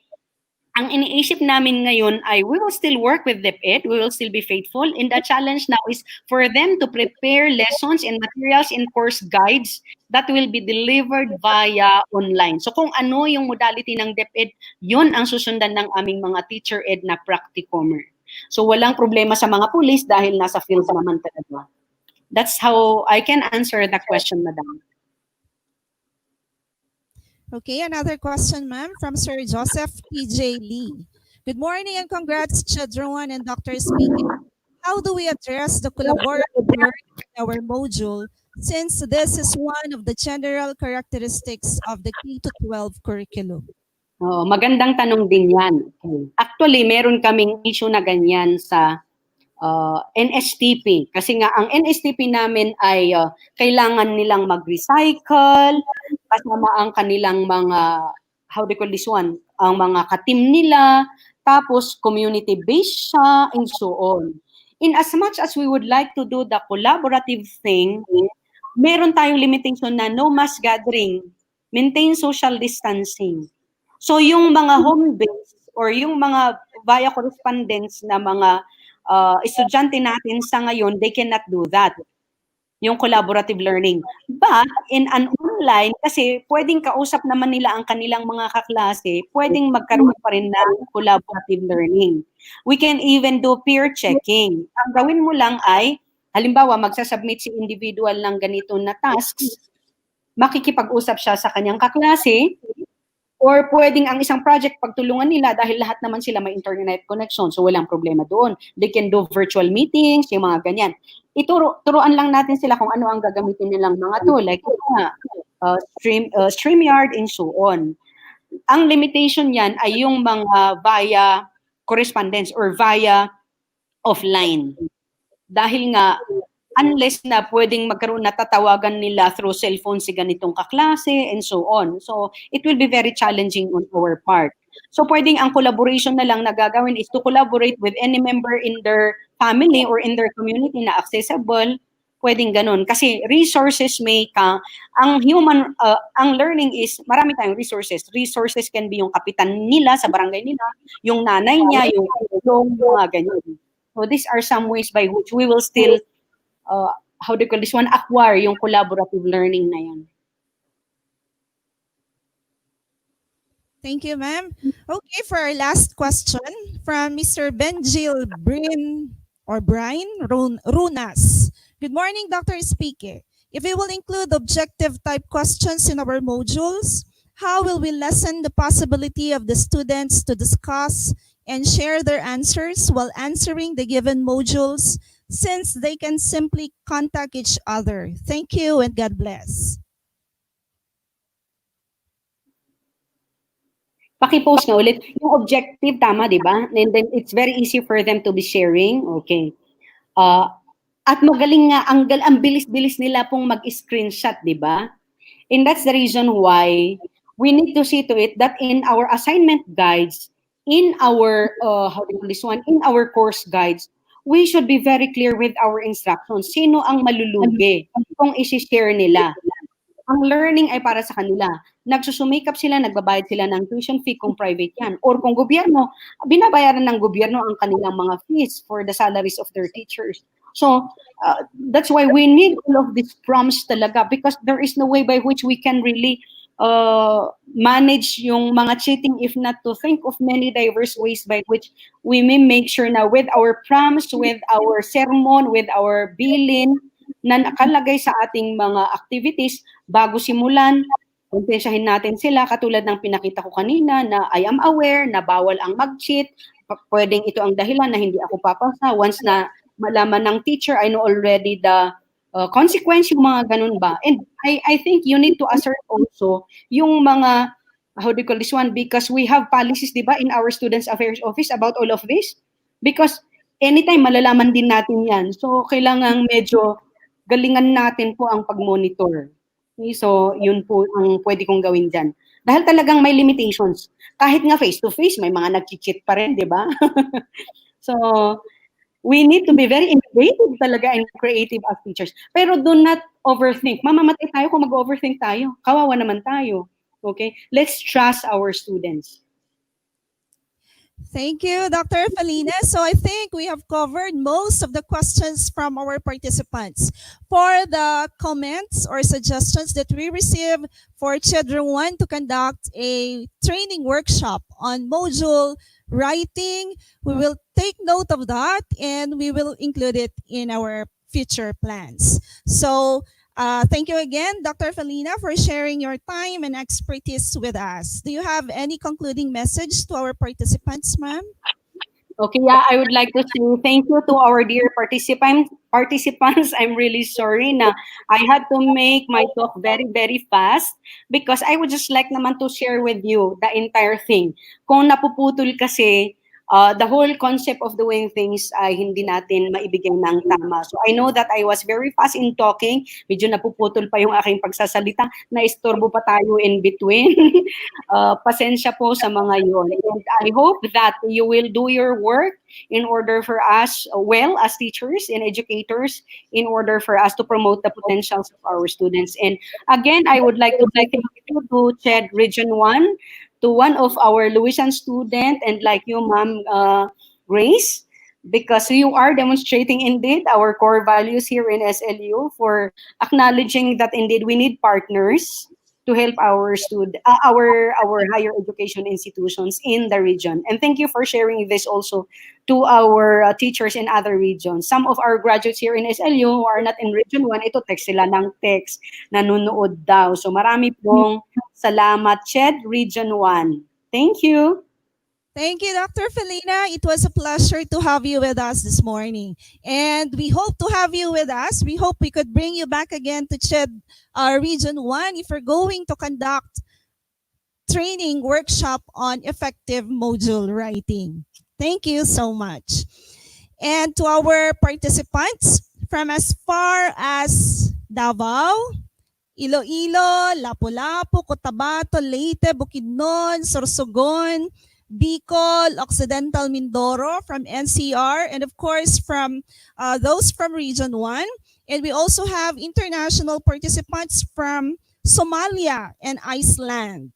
ang iniisip namin ngayon ay we will still work with DepEd, we will still be faithful, and the challenge now is for them to prepare lessons and materials and course guides that will be delivered via online. So kung ano yung modality ng DepEd, yun ang susundan ng aming mga teacher ed na practicomer. So walang problema sa mga pulis dahil nasa field naman talaga. That's how I can answer the question, madam. Okay, another question, ma'am, from Sir Joseph P.J. Lee. Good morning and congrats, Chadron and Dr. Espique. How do we address the collaborative learning in our module, since this is one of the general characteristics of the K-12 curriculum? Magandang tanong din yan. Actually, meron kaming issue na ganyan sa NSTP. Kasi nga, ang NSTP namin ay kailangan nilang mag-recycle, kasama ang kanilang mga, how do you call this one, ang mga ka-team nila, tapos community-based siya, and so on. In as much as we would like to do the collaborative thing, meron tayong limitation na no mass gathering, maintain social distancing. So yung mga home-based or yung mga via correspondence na mga estudyante natin sa ngayon, they cannot do that. Yung collaborative learning. But in an online, kasi pwedeng kausap naman nila ang kanilang mga kaklase, pwedeng magkaroon pa rin ng collaborative learning. We can even do peer checking. Ang gawin mo lang ay, halimbawa, magsasubmit si individual ng ganito na tasks, makikipag-usap siya sa kanyang kaklase, Or pwedeng ang isang project pagtulungan nila dahil lahat naman sila may internet connection, so walang problema doon. They can do virtual meetings, yung mga ganyan. Turuan lang natin sila kung ano ang gagamitin nilang mga tool, like StreamYard and so on. Ang limitation yan ay yung mga via correspondence or via offline. Dahil nga, unless na pwedeng magkaroon na tatawagan nila through cellphone si ganitong kaklase and so on. So, it will be very challenging on our part. So, pwedeng ang collaboration na lang na gagawin is to collaborate with any member in their family or in their community na accessible. Pwedeng ganun. Kasi resources ang ang learning is, marami tayong resources. Resources can be yung kapitan nila sa barangay nila, yung nanay niya, yung mga ganyan. So, these are some ways by which we will still how do you call this one, acquire yung collaborative learning na yan. Thank you, ma'am. Okay, for our last question from Mr. Benjil Brian Runas. Good morning, Dr. Espique. If we will include objective type questions in our modules, how will we lessen the possibility of the students to discuss and share their answers while answering the given modules, since they can simply contact each other? Thank you and God bless. Paki-post na ulit. Yung objective, tama, di ba? And then it's very easy for them to be sharing. Okay. At magaling nga, ang bilis-bilis nila pong mag-screenshot, di ba? And that's the reason why we need to see to it that in our assignment guides, in our, in our course guides, we should be very clear with our instructions. Sino ang malulugi kung isi-share nila? Ang learning ay para sa kanila. Nagsusumikap sila, nagbabayad sila ng tuition fee kung private yan. Or kung gobyerno, binabayaran ng gobyerno ang kanilang mga fees for the salaries of their teachers. So, that's why we need all of these prompts talaga, because there is no way by which we can really manage yung mga cheating if not to think of many diverse ways by which we may make sure na with our prompts, with our sermon, with our bilin, na nakalagay sa ating mga activities bago simulan, konsensyahin natin sila katulad ng pinakita ko kanina na I am aware na bawal ang mag-cheat, pwedeng ito ang dahilan na hindi ako papasa. Once na malaman ng teacher, I know already the consequence, yung mga ganun ba. And I think you need to assert also yung mga, how do you call this one, because we have policies, di ba, in our Students Affairs Office about all of this. Because anytime malalaman din natin yan. So, kailangan medyo galingan natin po ang pag-monitor. Okay? So, yun po ang pwede kong gawin dyan. Dahil talagang may limitations. Kahit nga face-to-face, may mga nag-cheat pa rin, di ba? So, we need to be very innovative talaga and creative as teachers. Pero do not overthink. Mamamatay tayo kung mag-overthink tayo. Kawawa naman tayo. Okay? Let's trust our students. Thank you, Dr. Felina. So I think we have covered most of the questions from our participants. For the comments or suggestions that we receive for Children 1 to conduct a training workshop on module writing, we will take note of that and we will include it in our future plans. So thank you again, Dr. Felina, for sharing your time and expertise with us. Do you have any concluding message to our participants, ma'am? Okay, yeah, I would like to say thank you to our dear participants. I'm really sorry na I had to make my talk very, very fast because I would just like naman to share with you the entire thing. Kung napuputol kasi, the whole concept of doing things ay hindi natin maibigay ng tama. So I know that I was very fast in talking. Medyo napuputol pa yung aking pagsasalita. Naistorbo pa tayo in between. Pasensya po sa mga yun. And I hope that you will do your work in order for us, well, as teachers and educators, in order for us to promote the potentials of our students. And again, I would like to thank you to CHED Region 1, to one of our Louisian student, and like you, Ma'am Grace, because you are demonstrating indeed our core values here in SLU for acknowledging that indeed we need partners to help our our higher education institutions in the region. And thank you for sharing this also to our teachers in other regions. Some of our graduates here in SLU who are not in Region 1, ito text sila ng text, nanonood daw. So marami pong salamat, Ched, Region 1. Thank you. Thank you, Dr. Felina. It was a pleasure to have you with us this morning. And we hope to have you with us. We hope we could bring you back again to CHED Region 1 if we're going to conduct training workshop on effective module writing. Thank you so much. And to our participants from as far as Davao, Iloilo, Lapu-Lapu, Cotabato, Leyte, Bukidnon, Sorsogon, Bicol, Occidental Mindoro from NCR, and of course from those from Region 1. And we also have international participants from Somalia and Iceland.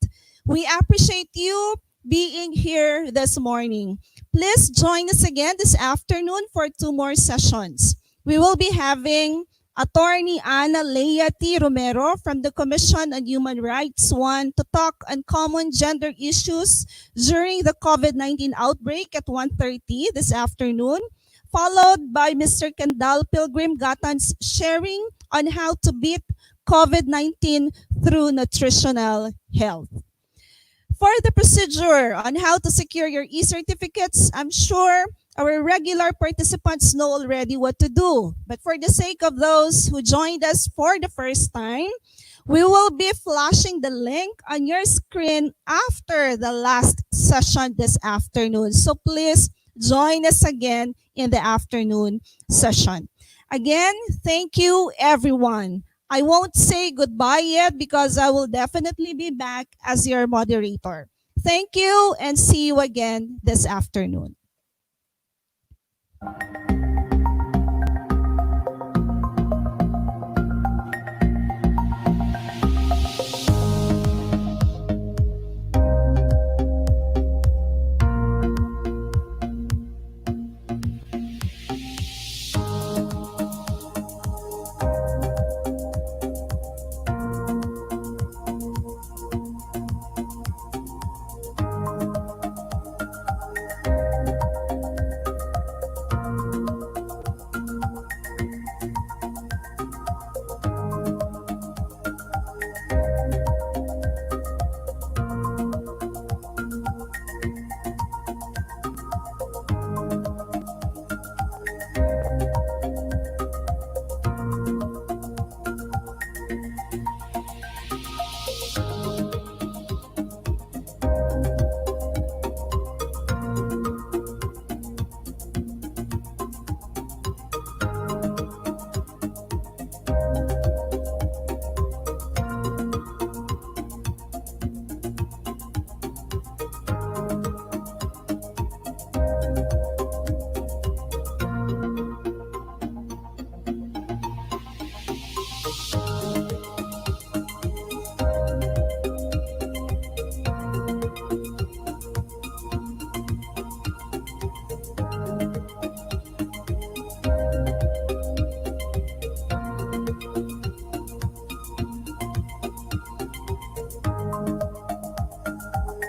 We appreciate you being here this morning. Please join us again this afternoon for 2 more sessions. We will be having Attorney Ana Lea T. Romero from the Commission on Human Rights 1 to talk on common gender issues during the COVID-19 outbreak at 1:30 this afternoon, followed by Mr. Kendall Pilgrim Gatan's sharing on how to beat COVID-19 through nutritional health. For the procedure on how to secure your e-certificates, I'm sure our regular participants know already what to do. But for the sake of those who joined us for the first time, we will be flashing the link on your screen after the last session this afternoon. So please join us again in the afternoon session. Again, thank you everyone. I won't say goodbye yet because I will definitely be back as your moderator. Thank you and see you again this afternoon.